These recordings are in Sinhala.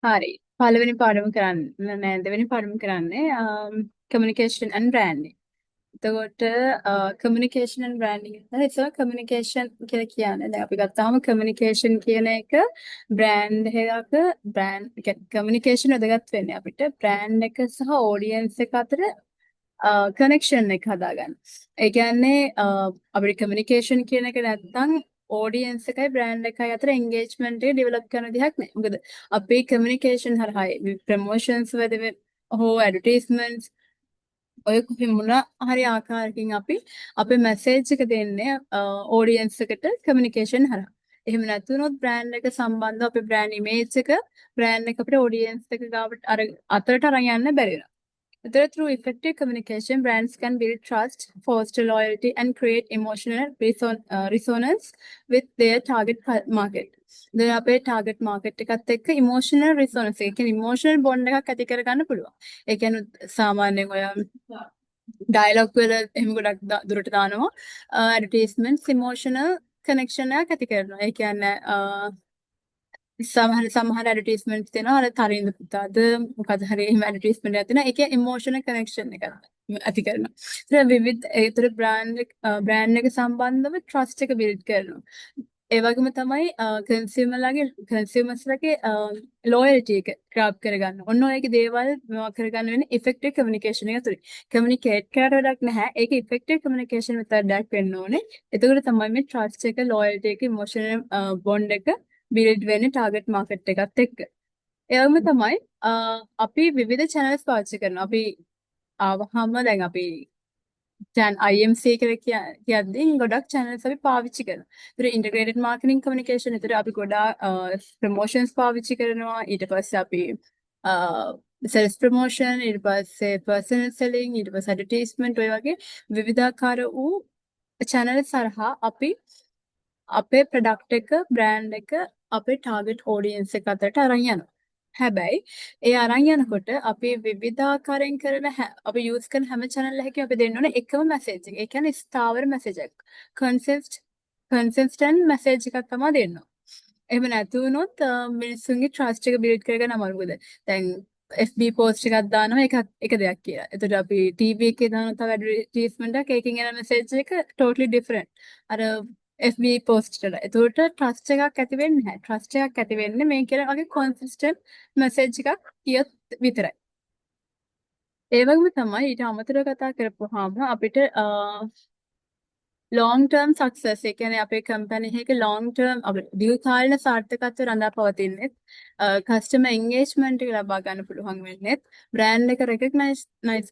හරි. පළවෙනි පාඩම කරන්න නෑ දෙවෙනි පාඩම කරන්නේ communication and branding. එතකොට communication and branding එක ඉතින් communication කියලා කියන්නේ දැන් අපි ගත්තාම communication කියන එක brand එකක brand communication වැදගත් වෙන්නේ අපිට brand එක සහ audience එක අතර connection එක හදාගන්න. ඒ කියන්නේ අපිට communication කියන එක නැත්නම් audience එකයි brand එකයි අතර engagement එක develop කරන විදිහක් නෑ. මොකද අපේ communication හරහා promotions වලදී හෝ advertisements ඔය කොහේ මොන හරි ආකාරයකින් අපි අපේ මැසේජ් එක දෙන්නේ audience එකට communication හරහා. එහෙම නැතුනොත් brand එක සම්බන්ධව අපේ brand image එක brand එක අපේ audience එක ගාවට අතරට අරන් යන්න බැරි වෙනවා. Through effective communication, brands can build trust, foster loyalty, and create emotional resonance with their target market. දැන් අපේ target market එකත් එක්ක emotional resonance එක කියන්නේ emotional bond එකක් ඇති කරගන්න පුළුවන්. ඒ කියන්නේ සාමාන්‍යයෙන් ඔය dialogue වල එහෙම ගොඩක් දුරට දානවා advertisements emotional connection එකක් ඇති කරනවා. ඒ කියන්නේ සමහර ඇඩ්වර්ටයිස්මන්ට්ස් දෙනවා අර තරින්ද පුතාද මොකද හරි එහෙම ඇඩ්වර්ටයිස්මන්ට් එකක් දෙනවා ඒකේ ඉමෝෂනල් කනෙක්ෂන් එකක් ඇති කරනවා. ඒතර විවිධ ඒතර බ්‍රෑන්ඩ් එක සම්බන්ධව ට්‍රස්ට් එක බිල්ඩ් කරනවා. ඒ වගේම තමයි කන්සියුමර්ස්ලාගේ ලොයල්ටි එක ක්‍රාප් කරගන්න. ඔන්න ඔයගේ දේවල් මේවා කරගන්න වෙන්නේ ඉෆෙක්ටිව් කමියුනිකේෂන් එක තුලින්. කමියුනිකේට් කරලා වැඩක් නැහැ. ඒක ඉෆෙක්ටිව් කමියුනිකේෂන් මෙතඩයක් වෙන්න ඕනේ. එතකොට තමයි මේ ට්‍රස්ට් එක, ලොයල්ටි එක, ඉමෝෂනල් බොන්ඩ් එක බිල්ඩ් වෙන්නේ ටාගට් මාකට් එකත් එක්ක. ඒ වගේම තමයි අපි විවිධ channels පාවිච්චි කරනවා. අපි ආවහම දැන් අපි දැන් IMC කියලා කියද්දී ගොඩක් channels අපි පාවිච්චි කරනවා. ඒතර integrated marketing communication ඒතර අපි ගොඩාක් promotions පාවිච්චි කරනවා. ඊට පස්සේ අපි sales promotion ඊට පස්සේ personal selling ඊට පස්සේ advertisement ඔය වගේ විවිධාකාර වූ channels හරහා අපි අපේ ප්‍රොඩක්ට් එක බ්‍රෑන්ඩ් එක අපේ ටාගට් ඔඩියන්ස් එක අතරට අරන් යනවා. හැබැයි ඒ අරන් යනකොට අපි විවිධාකාරයෙන් කරන අපි යූස් කරන හැම channel එකකම අපි දෙන්න ඕනේ එකම මැසේජ් එක. ඒ කියන්නේ ස්ථාවර මැසේජ් එක. කන්සිස්ටන්ට් මැසේජ් එකක් තමයි දෙන්න ඕනේ. එහෙම නැතු වුණොත් මිනිස්සුන්ගේ ට්‍රස්ට් එක බිල්ඩ් කරගන්න අමාරුද? දැන් FB post එකක් දානවා එක දෙයක් කියලා. එතකොට අපි TV එකේ දාන තව ඇඩ්වර්ටයිස්මන්ට් එකක් ඒකෙන් එන මැසේජ් එක totally different. අර FB post වල. එතකොට ට්‍රස්ට් එකක් ඇති වෙන්නේ නැහැ. ට්‍රස්ට් එකක් ඇති වෙන්නේ මේ කියන වගේ consistent message එකක් කියොත් විතරයි. ඒ වගේම තමයි ඊට අමතරව කතා කරපුවාම අපිට long term success ඒ කියන්නේ අපේ කම්පැනි එකේ long term අපිට දීර්ඝකාලීන සාර්ථකත්වය රඳා පවතින්නේ customer engagement එක ලබා ගන්න පුළුවන් වෙන්නේ brand එක recognize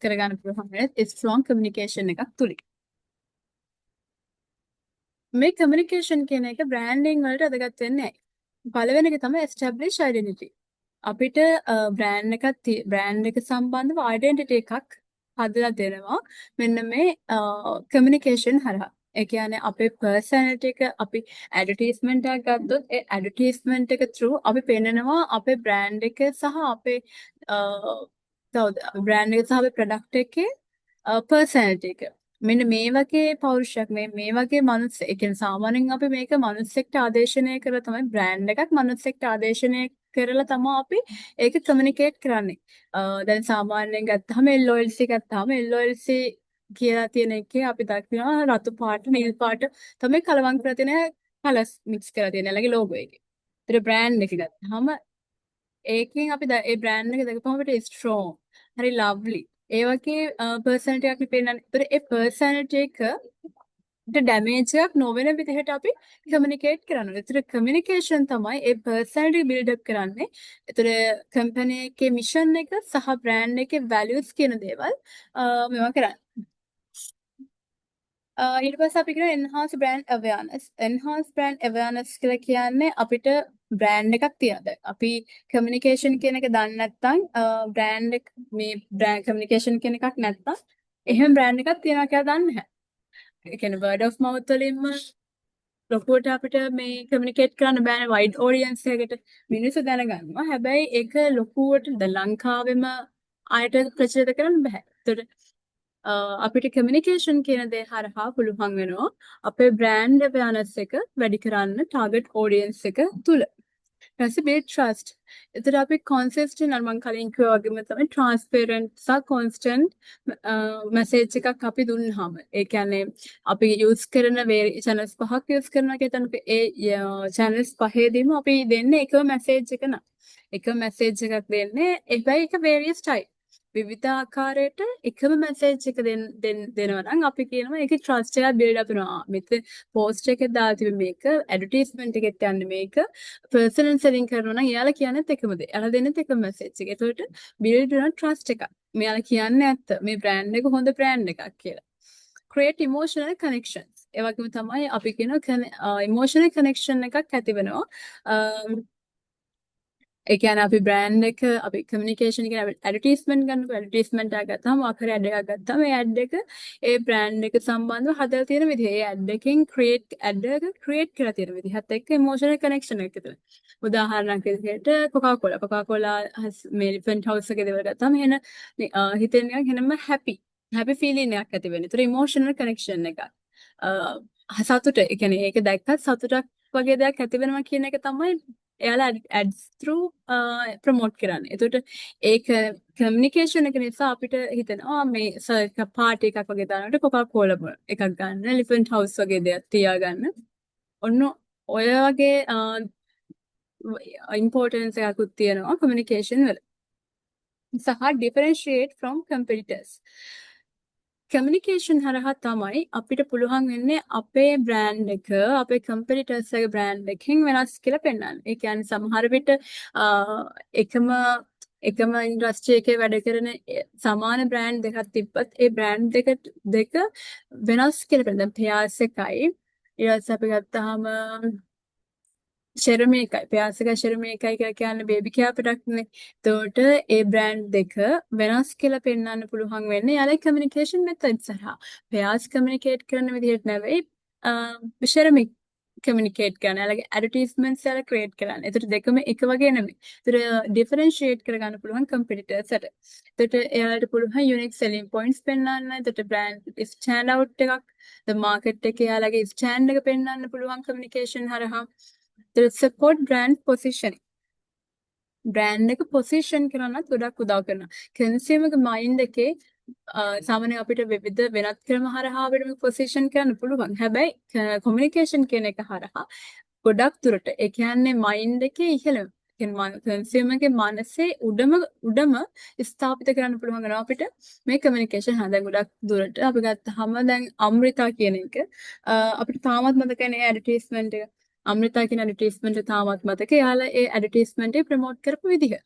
කර ගන්න පුළුවන් වෙන්නේ strong communication එකක් තුලින්. මේ කමියුනිකේෂන් කියන එක බ්‍රෑන්ඩින් වලට වැදගත් වෙන්නේ නැහැ. පළවෙනි එක තමයි එස්ටැබ්ලිෂ් ඩෙන්ටිටි. අපිට බ්‍රෑන්ඩ් එක සම්බන්ධව ඩෙන්ටිටි එකක් හදලා දෙනවා. මෙන්න මේ කමියුනිකේෂන් හරහා. ඒ කියන්නේ අපේ පර්සනැලිටි එක අපි ඇඩ්වර්ටයිස්මන්ට් එකක් ගත්තොත් ඒ ඇඩ්වර්ටයිස්මන්ට් එක through අපි පෙන්නනවා අපේ බ්‍රෑන්ඩ් එක සහ අපේ බ්‍රෑන්ඩ් එක සහ අපේ ප්‍රොඩක්ට් එකේ පර්සනැලිටි එක. මෙන්න මේ වගේ පෞරුෂයක් මේ වගේ මනුස්ස ඒ කියන්නේ සාමාන්‍යයෙන් අපි මේක මනුස්සෙක්ට ආදේශනය කරලා තමයි බ්‍රෑන්ඩ් එකක් මනුස්සෙක්ට ආදේශනය කරලා තමයි අපි ඒක කමියුනිකේට් කරන්නේ. දැන් සාමාන්‍යයෙන් ගත්තාම LOLC ගත්තාම LOLC කියලා තියෙන එකේ අපි දකිනවා රතු පාට නිල් පාට තමයි කලවම් කරලා තියෙන කලර්ස් මික්ස් කරලා තියෙන ළගේ ලෝගෝ එකේ. ඒතර බ්‍රෑන්ඩ් එක ගත්තාම ඒකෙන් අපි ඒ බ්‍රෑන්ඩ් එක දැකපුවම අපිට ස්ට්‍රෝං හරි ලව්ලි ඒ වගේ පර්සනැලිටි එකක් පේන්නන්නේ. ඒතර ඒ පර්සනැලිටි එක ඩැමේජ් එකක් නොවන විදිහට අපි කමියුනිකේට් කරනවා. ඒතර කමියුනිකේෂන් තමයි ඒ පර්සනැලිටි බිල්ඩ් අප් කරන්නේ. ඒතර කම්පැනි එකේ මිෂන් එක සහ බ්‍රෑන්ඩ් එකේ වැලියුස් කියන දේවල් මේවා කරන්නේ. ඊට පස්සේ අපි කියන enhance brand awareness. Enhance brand awareness කියලා කියන්නේ අපිට බ්‍රෑන්ඩ් එකක් තියෙනවා. අපි කමියුනිකේෂන් කියන එක දන්නේ නැත්නම් බ්‍රෑන්ඩ් එක මේ බ්‍රෑන්ඩ් කමියුනිකේෂන් කියන එකක් නැත්නම් එහෙම බ්‍රෑන්ඩ් එකක් තියෙනවා කියලා දන්නේ නැහැ. ඒ කියන්නේ word of mouth වලින්ම ලොකුවට අපිට මේ කමියුනිකේට් කරන්න බෑනේ වයිඩ් ඔඩියන්ස් එකකට මිනිස්සු දැනගන්නවා. හැබැයි ඒක ලොකුවට ලංකාවෙම ආයත ප්‍රචලිත කරන්න බෑ. ඒතකොට අපිට කමියුනිකේෂන් කියන දේ හරහා පුළුවන් වෙනවා අපේ බ්‍රෑන්ඩ් අවයර්නස් එක වැඩි කරන්න ටාගට් ඔඩියන්ස් එක තුල. ඊට build trust. එතකොට අපි consistent අර මම කලින් කිව්වා වගේම තමයි transparent සහ constant message එකක් අපි දුන්නාම ඒ කියන්නේ අපි use කරන channels පහක් use කරනවා කියලා හිතන්නකෝ ඒ channels පහේදීම අපි දෙන්නේ එකම message එක නෑ. එකම message එකක් දෙන්නේ හැබැයි ඒක various type. විවිධ ආකාරයට එකම message එක දෙනවා නම් අපි කියනවා ඒකේ trust එකක් build up වෙනවා. මෙතන post එකේ දාලා තිබෙන මේක advertisement එකෙත් යන්නේ මේක personal selling කරනවා නම් එයාලා කියන්නේත් එකම දේ. එයාලා දෙන්නෙත් එකම message එක. ඒකට build වෙන trust එකක්. මෙයාලා කියන්නේ ඇත්ත. මේ brand එක හොඳ brand එකක් කියලා. create emotional connections. ඒ වගේම තමයි අපි කියන emotional connection එකක් ඇති වෙනවා. ඒ කියන්නේ අපි brand එක අපි communication කියන advertisement ගන්නකො advertisement එකක් ගත්තාම ආකාරය ad එකක් ගත්තාම ඒ ad එක ඒ brand එක සම්බන්ධව හදලා තියෙන විදිහ ඒ ad එකෙන් ad එක create කරලා තියෙන විදිහත් එක්ක emotional connection එකක් ඇති වෙනවා. උදාහරණයක් විදිහට Coca-Cola මේ elephant house එකේ දේවල් ගත්තාම එන හිතෙන් නිකන් එනම happy feeling එකක් ඇති වෙනවා. ඒතර emotional connection එකක්. සතුට ඒ කියන්නේ ඒක දැක්කත් සතුටක් වගේ දෙයක් ඇති වෙනවා කියන එක තමයි එයාලා ads through promote කරන්නේ. එතකොට ඒක communication එක නිසා අපිට හිතෙනවා මේ party එකක් වගේ දානකොට Coca-Cola එකක් ගන්න, elephant house වගේ දෙයක් තියාගන්න. ඔන්න ඔය වගේ importance එකකුත් තියෙනවා communication වල. සහ differentiate from competitors. කමියුනිකේෂන් හරහා තමයි අපිට පුළුවන් වෙන්නේ අපේ බ්‍රෑන්ඩ් එක අපේ කම්පිටිටර්ස්ගේ බ්‍රෑන්ඩ් එකකින් වෙනස් කියලා පෙන්වන්න. ඒ කියන්නේ සමහර විට එකම ඉන්ඩස්ට්‍රි එකේ වැඩ කරන සමාන බ්‍රෑන්ඩ් දෙකක් තිබ්බත් ඒ බ්‍රෑන්ඩ් දෙක වෙනස් කියලා පෙන්නන. පියාස් එකයි ඊට පස්සේ අපි ගත්තාම ශරමේකයි පියාසක ශරමේකයි කියලා කියන්නේ බේබි කෙයාර් ප්‍රොඩක්ට් නේ. එතකොට ඒ බ්‍රෑන්ඩ් දෙක වෙනස් කියලා පෙන්වන්න පුළුවන් වෙන්නේ යාලේ කමියුනිකේෂන් මෙතඩ්ස් හරහා. පියාස් කමියුනිකේට් කරන විදිහට නෙවෙයි ශරමේ කමියුනිකේට් කරන. යාලගේ ඇඩ්වර්ටයිස්මන්ට්ස් යාලා ක්‍රියේට් කරන්න. ඒතර දෙකම එක වගේ නෙමෙයි. ඒතර ඩිෆරෙන්ෂিয়েට් කරගන්න පුළුවන් කම්පිටිටර්ස්ට. ඒතර එයාලට පුළුවන් යුනික් සෙලින් පොයින්ට්ස් පෙන්වන්න. ඒතර බ්‍රෑන්ඩ් ස්ටෑන්ඩ් අවුට් එකක් ද මාකට් එකේ යාලගේ ස්ටෑන්ඩ් එක පෙන්වන්න පුළුවන් කමියුනිකේෂන් හරහා. The support brand positioning. Brand එක position කරන්නත් ගොඩක් උදව් කරනවා. consumer ගේ mind එකේ සාමාන්‍ය අපිට විවිධ වෙනත් ක්‍රම හරහා අපිට මේ position කරන්න පුළුවන්. හැබැයි communication කියන එක හරහා ගොඩක් දුරට ඒ කියන්නේ mind එකේ ඉහළම consumer ගේ මනසේ උඩම ස්ථාපිත කරන්න පුළුවන් වෙනවා අපිට මේ communication හරහා. දැන් ගොඩක් දුරට අපි ගත්තාම දැන් අමෘතා කියන එක අපිට තාමත් මතකනේ ඇඩ්වර්ටයිස්මන්ට් එක. අමෘතා කියන ඇඩ්වර්ටයිස්මන්ට් එක තාමත් මතක. එයාලා ඒ ඇඩ්වර්ටයිස්මන්ට් එක ප්‍රොමෝට් කරපු විදිහ.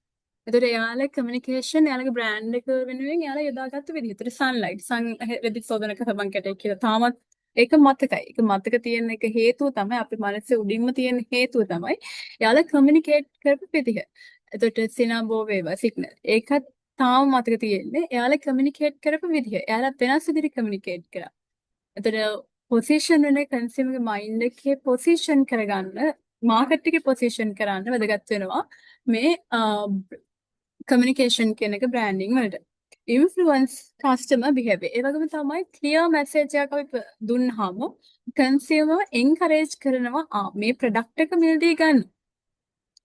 ඒතර එයාලා කමියුනිකේෂන් එයාලගේ බ්‍රෑන්ඩ් එක වෙනුවෙන් එයාලා යොදාගත්ත විදිහ. ඒතර සන්ලයිට් රෙදි සෝදනක සබන් කැටේ කියලා තාමත් ඒක මතකයි. ඒක මතක තියෙන එක හේතුව තමයි අපේ මනසේ උඩින්ම තියෙන හේතුව තමයි එයාලා කමියුනිකේට් කරපු විදිහ. ඒතර සිනාබෝ වේවා සිග්නල්. ඒකත් තාම මතක තියෙන්නේ. එයාලා කමියුනිකේට් කරපු විදිහ. එයාලා වෙනස් විදිහට කමියුනිකේට් කරා. ඒතර පොසිෂන් වෙන කන්සියුමර්ගේ මයින්ඩ් එකේ පොසිෂන් කරගන්න මාකට් එකේ පොසිෂන් කරන්න වැදගත් වෙනවා මේ කමියුනිකේෂන් කියන එක බ්‍රෑන්ඩින් වලට. Influence customer behaviour. ඒ වගේම තමයි ක්ලියර් මැසේජ් එකක් අපි දුන්නාම කන්සියුමර් එන්කරේජ් කරනවා මේ ප්‍රොඩක්ට් එක මිලදී ගන්න.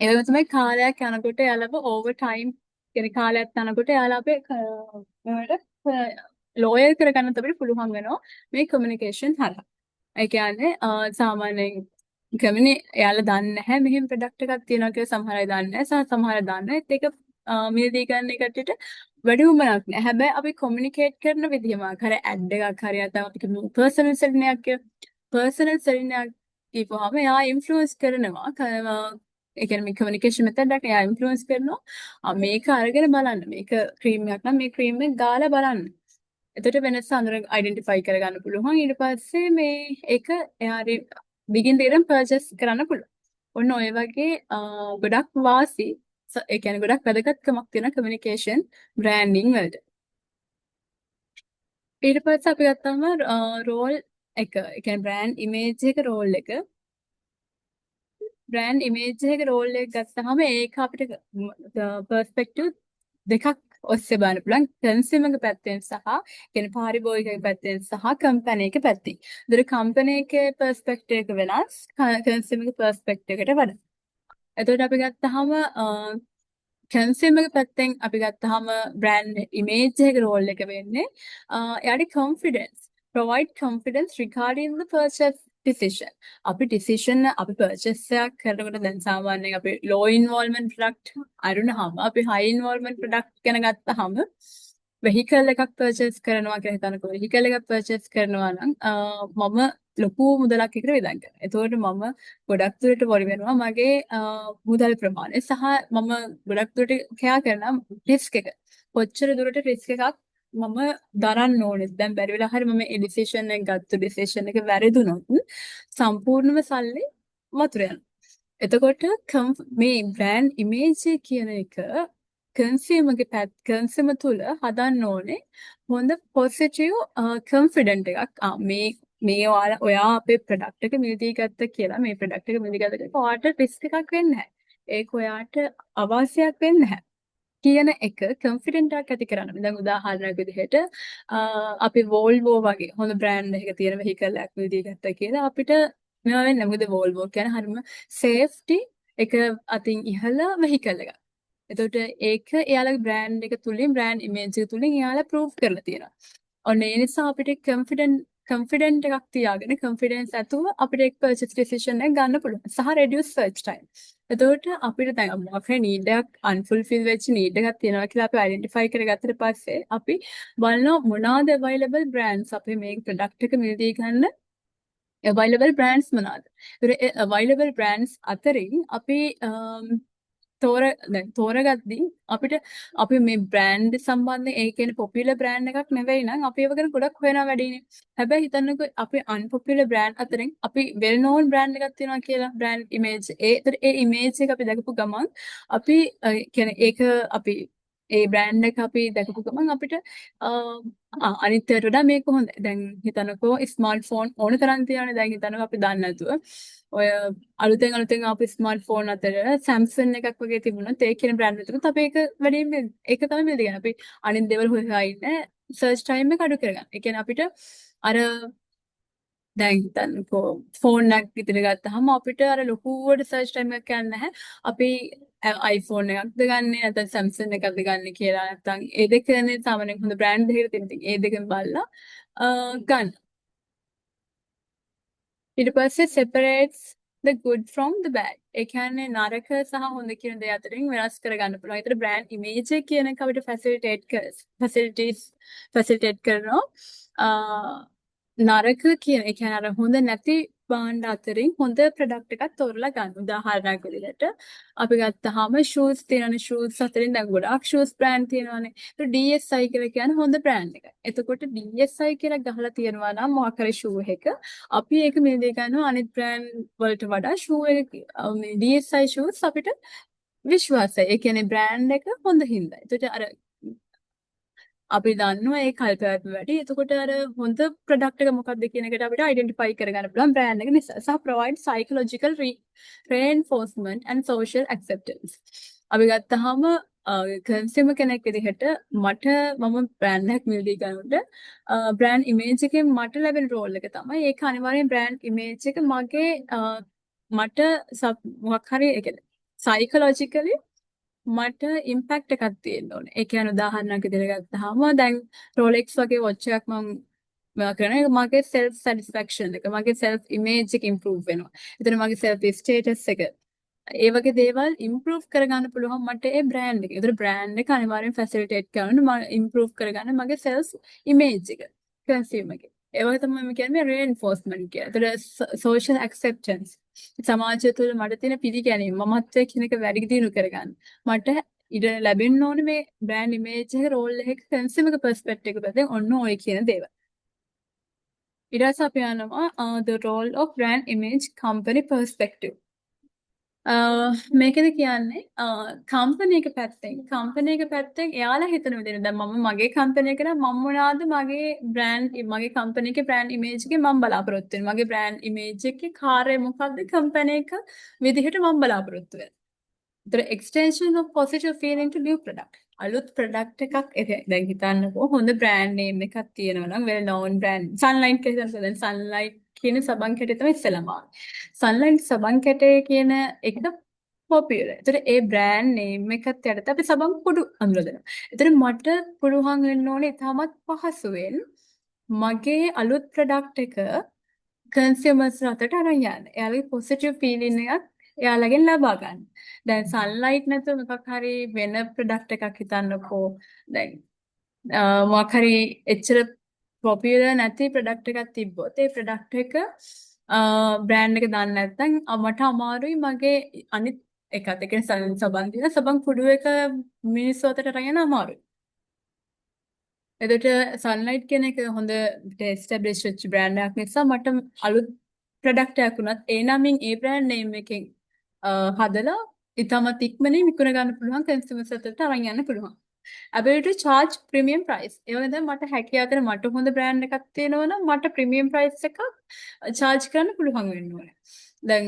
ඒ වගේම තමයි කාලයක් යනකොට යාළුව ඕවර් ටයිම් කියන කාලයක් යනකොට යාළුව අපේ ලෝයල් කරගන්න අපිට පුළුවන් වෙනවා මේ කමියුනිකේෂන් හරහා. ඒ කියන්නේ සාමාන්‍යයෙන් එයාලා දන්නේ නැහැ මෙහෙම ප්‍රොඩක්ට් එකක් තියෙනවා කියලා සමහර අය දන්නේ නැහැ. සමහර අය දන්නේ ඒක මිලදී ගන්න එකටට වැඩි උමනක් නැහැ. හැබැයි අපි කොමියුනිකේට් කරන විදිහම අර ඇඩ් එකක් හරි නැත්නම් අපි පර්සනල් සෙලින් එකක් පර්සනල් සෙලින් එකක් කියපුවාම එයා ඉන්ෆ්ලුවන්ස් කරනවා. ඒ කියන්නේ මේ කමියුනිකේෂන් මෙතඩ් එක එයා ඉන්ෆ්ලුවන්ස් කරනවා. මේක අරගෙන බලන්න. මේක ක්‍රීම් එකක් නම් මේ ක්‍රීම් එක ගාලා බලන්න. එතකොට වෙනස අයිඩෙන්ටිෆයි කරගන්න පුළුවන්. ඊට පස්සේ මේ ඒක එයා begin දෙයෙන් purchase කරන්න පුළුවන්. ඔන්න ඔය වගේ ගොඩක් වාසි ඒ කියන්නේ ගොඩක් වැදගත්කමක් තියෙන කමියුනිකේෂන් බ්‍රෑන්ඩින් වලට. ඊට පස්සේ අපි ගත්තාම රෝල් එක ඒ කියන්නේ බ්‍රෑන්ඩ් ඉමේජ් එක රෝල් එක බ්‍රෑන්ඩ් ඉමේජ් එක රෝල් එක ගත්තාම ඒක අපිට පර්ස්පෙක්ටිව් දෙකක් ඔස්සේ බලන්න පුළුවන් කන්සියුමර්ගේ පැත්තෙන් සහ කියන්නේ පාරිභෝගිකගේ පැත්තෙන් සහ කම්පැනි එකේ පැත්තෙන්. ඒතර කම්පැනි එකේ පර්ස්පෙක්ටිව් එක වෙනස් කන්සියුමර්ගේ පර්ස්පෙක්ටිව් එකට වඩා. එතකොට අපි ගත්තාම කන්සියුමර් පැත්තෙන් අපි ගත්තාම බ්‍රෑන්ඩ් ඉමේජ් එක රෝල් එක වෙන්නේ එයාගේ confidence provide confidence regarding the purchase decision. අපි decision අපි purchase එකක් කරනකොට දැන් සාමාන්‍යයෙන් අපි low involvement product අරුණාම අපි high involvement product ගැන ගත්තාම vehicle එකක් purchase කරනවා කියලා හිතනකොට vehicle එකක් purchase කරනවා නම් මම ලොකු මුදලක් එකට වියදම් කරනවා. එතකොට මම ගොඩක් දුරට වොරි වෙනවා මගේ මුදල් ප්‍රමාණය සහ මම ගොඩක් දුරට කෑ කරන රිස්ක් එක. කොච්චර දුරට රිස්ක් එකක් මම දරන්න ඕනේද? දැන් බැරි වෙලා හරි මම ඒ ඩිසිෂන් එක ගත්ත ඩිසිෂන් එක වැරදුනොත් සම්පූර්ණම සල්ලි වතුර යනවා. එතකොට මේ බ්‍රෑන්ඩ් ඉමේජ් කියන එක කන්සියුමර් තුල හදන්න ඕනේ හොඳ පොසිටිව් කොන්ෆිඩන්ට් එකක්. මේ ඔයා අපේ ප්‍රොඩක්ට් එක මිලදී ගත්ත කියලා මේ ප්‍රොඩක්ට් එක මිලදී ගත්ත කියලා ඔයාට රිස්ක් එකක් වෙන්නේ නැහැ. ඒක ඔයාට අවාසියක් වෙන්නේ නැහැ. කියන එක කොන්ෆිඩන්ට් එකක් ඇති කරන්න. දැන් උදාහරණයක් විදිහට අපි වෝල්වෝ වගේ හොඳ බ්‍රෑන්ඩ් එකක තියෙන වෙහිකල් එකක් මිලදී ගත්තා කියලා අපිට මේවා වෙන්නේ මොකද වෝල්වෝ කියන්නේ හරිම සේෆ්ටි එක අතින් ඉහළ වෙහිකල් එකක්. එතකොට ඒක එයාලගේ බ්‍රෑන්ඩ් එක තුලින් බ්‍රෑන්ඩ් ඉමේජ් එක තුලින් එයාලා ප්‍රූව් කරලා තියෙනවා. ඔන්න ඒ නිසා අපිට කොන්ෆිඩන්ට් එකක් තියාගෙන කොන්ෆිඩන්ස් ඇතුව අපිට ඒක පර්චේස් ඩිසිෂන් එක ගන්න පුළුවන්. සහ රෙඩියුස් සර්ච් ටයිම්. එතකොට අපිට දැන් මොකක් හරි නීඩ් එකක් අන්ෆුල්ෆිල් වෙච්ච නීඩ් එකක් තියෙනවා කියලා අපි අයිඩෙන්ටිෆයි කරගත්තට පස්සේ අපි බලනවා මොනවාද අවයිලබල් බ්‍රෑන්ඩ්ස් අපි මේ ප්‍රොඩක්ට් එක මිලදී ගන්න අවයිලබල් බ්‍රෑන්ඩ්ස් මොනවාද? ඒතර අවයිලබල් බ්‍රෑන්ඩ්ස් අතරින් අපි තෝරගද්දී අපිට අපි මේ බ්‍රෑන්ඩ් සම්බන්ධයෙන් ඒ කියන්නේ පොපියුලර් බ්‍රෑන්ඩ් එකක් නෙවෙයි නම් අපි ඒව ගැන ගොඩක් හොයනවා වැඩිනේ. හැබැයි හිතන්නකෝ අපි අන්පොපියුලර් බ්‍රෑන්ඩ් අතරින් අපි වෙල් නෝන් බ්‍රෑන්ඩ් එකක් තියෙනවා කියලා බ්‍රෑන්ඩ් ඉමේජ්. ඒ ඉමේජ් එක අපි දැකපු ගමන් අපි කියන්නේ ඒක අපි ඒ බ්‍රෑන්ඩ් එක අපි දැකපු ගමන් අපිට අනිත් ඒවාට වඩා මේක හොඳයි. දැන් හිතන්නකෝ ස්මාර්ට් ෆෝන් ඕන තරම් තියෙනවානේ. දැන් හිතන්නකෝ අපි දන්නේ නැතුව ඔය අලුතෙන් ආපු ස්මාර්ට් ෆෝන් අතර Samsung එකක් වගේ තිබුණොත් ඒ කියන බ්‍රෑන්ඩ් එකකට අපි ඒක වැඩිම ඒක තමයි මිලදී ගන්න. අපි අනිත් දේවල් හොයලා ඉන්නේ සර්ච් ටයිම් එක අඩු කරගන්න. ඒ කියන්නේ අපිට අර දැන් හිතන්නකෝ ෆෝන් එකක් ඉදිරිය ගත්තාම අපිට අර ලොකුවට සර්ච් ටයිම් එකක් යන්නේ නැහැ. අපි iPhone එකක්ද ගන්නෙ නැත්නම් Samsung එකක්ද ගන්නෙ කියලා නැත්නම් ඒ දෙකනේ සාමාන්‍යයෙන් හොඳ බ්‍රෑන්ඩ් දෙකකට තියෙන ඉතින් ඒ දෙකෙන් බලලා ගන්න. ඊට පස්සේ separates the good from the bad. ඒ කියන්නේ නරක සහ හොඳ කියන දේ අතරින් වෙනස් කරගන්න පුළුවන්. ඒතර බ්‍රෑන්ඩ් ඉමේජ් එක කියන එක අපිට ෆැසිලිටේට් කරනවා. නරක කියන ඒ කියන්නේ අර හොඳ නැති භාණ්ඩ අතරින් හොඳ ප්‍රොඩක්ට් එකක් තෝරලා ගන්න. උදාහරණයක් විදිහට අපි ගත්තාම ෂූස් තියෙනනේ ෂූස් අතරින් දැන් ගොඩාක් ෂූස් බ්‍රෑන්ඩ් තියෙනවානේ. ඒක DSI කියලා කියන්නේ හොඳ බ්‍රෑන්ඩ් එකක්. එතකොට DSI කියලා ගහලා තියෙනවා නම් මොකක් හරි ෂූ එක අපි ඒක මිලදී ගන්නවා අනිත් බ්‍රෑන්ඩ් වලට වඩා ෂූ එක මේ DSI ෂූස් අපිට විශ්වාසයි. ඒ කියන්නේ බ්‍රෑන්ඩ් එක හොඳ හින්දා. එතකොට අර අපි දන්නවා ඒ කල්පවත්ම වැඩි. එතකොට අර හොඳ ප්‍රොඩක්ට් එක මොකක්ද කියන එකට අපිට අයිඩෙන්ටිෆයි කරගන්න පුළුවන් බ්‍රෑන්ඩ් එක නිසා. සහ provide psychological reinforcement and social acceptance. අපි ගත්තාම කන්සියුමර් කෙනෙක් විදිහට මම බ්‍රෑන්ඩ් එකක් මිලදී ගන්නකොට බ්‍රෑන්ඩ් ඉමේජ් එකෙන් මට ලැබෙන රෝල් එක තමයි ඒක අනිවාර්යෙන් බ්‍රෑන්ඩ් ඉමේජ් එක මගේ මට මොකක් හරි ඒ කියන්නේ psychologically මට ඉම්පැක්ට් එකක් තියෙන්න ඕනේ. ඒ කියන්නේ උදාහරණයක් විදිහට ගත්තාම දැන් Rolex වගේ watch එකක් මම මේවා කරන එක මගේ self satisfaction එක මගේ self image එක improve වෙනවා. එතන මගේ self status එක ඒ වගේ දේවල් improve කරගන්න පුළුවන් මට ඒ brand එක. ඒතර brand එක අනිවාර්යෙන් facilitate කරන්න මම improve කරගන්න මගේ self image එක consumer එක. ඒ වගේ තමයි මම කියන්නේ reinforcement කියලා. ඒතර social acceptance සමාජය තුළ මට තියෙන පිළිගැනීම මමත්වයේ කියන එක වැඩි දියුණු කරගන්න. මට ඉඩ ලැබෙන්න ඕනේ මේ බ්‍රෑන්ඩ් ඉමේජ් එක රෝල් එකක කන්සියුමර් පර්ස්පෙක්ටිව් එක පැත්තෙන් ඔන්න ඔය කියන දේවල්. ඊට පස්සේ අපි යනවා the role of brand image company perspective. මේකද කියන්නේ කම්පැනි එක පැත්තෙන් එයාලා හිතන විදිහට දැන් මම මගේ කම්පැනි එක නම් මම මොනවාද මගේ කම්පැනි එකේ බ්‍රෑන්ඩ් ඉමේජ් එකේ මම බලාපොරොත්තු වෙන්නේ මගේ බ්‍රෑන්ඩ් ඉමේජ් එකේ කාර්යය මොකක්ද කම්පැනි එක විදිහට මම බලාපොරොත්තු වෙන්නේ. ඒතර extension of positive feeling to new product. අලුත් ප්‍රොඩක්ට් එකක් දැන් හිතන්නකෝ හොඳ බ්‍රෑන්ඩ් නේම් එකක් තියෙනවා නම් well known brand sunlight කියලා හිතන්නකෝ දැන් sunlight කියන සබන් කැටේ තමයි ඉස්සෙල්ලාම ආවේ. sunlight සබන් කැටේ කියන එක පොපියුලර්. ඒතර ඒ බ්‍රෑන්ඩ් නේම් එකත් යටතේ අපි සබන් කුඩු අඳුර දෙනවා. ඒතර මට පුළුවන් වෙන්න ඕනේ තාමත් පහසුවෙන් මගේ අලුත් ප්‍රොඩක්ට් එක කන්සියුමර්ස් අතට අරන් යන්න. එයාලගේ පොසිටිව් ෆීලිං එකක් එයාලගෙන් ලබා ගන්න. දැන් සන්ලයිට් නැතුව මොකක් හරි වෙන ප්‍රොඩක්ට් එකක් හිතන්නකෝ. දැන් මොකක් හරි එච්චර පොපියුලර් නැති ප්‍රොඩක්ට් එකක් තිබ්බොත් ඒ ප්‍රොඩක්ට් එක බ්‍රෑන්ඩ් එක දන්නේ නැත්නම් මට අමාරුයි මගේ අනිත් එකත් ඒ කියන්නේ සබන් දින සබන් කුඩු එක මිනිස්සු අතට අරන් යන්න අමාරුයි. එතකොට සන්ලයිට් කියන එක හොඳ එස්ටැබ්ලිෂ් වෙච්ච බ්‍රෑන්ඩ් එකක් නිසා මට අලුත් ප්‍රොඩක්ට් එකක් වුණත් ඒ නමින් ඒ බ්‍රෑන්ඩ් නේම් එකෙන් හදලා ඉතාමත් ඉක්මනින් විකුණ ගන්න පුළුවන් කන්සියුමර්ස් අතට අරන් යන්න පුළුවන්. ability to charge premium price. ඒ වගේ දැන් මට හැකියාව කරන මට හොඳ බ්‍රෑන්ඩ් එකක් තියෙනවා නම් මට ප්‍රීමියම් ප්‍රයිස් එකක් charge කරන්න පුළුවන් වෙන්න ඕනේ. දැන්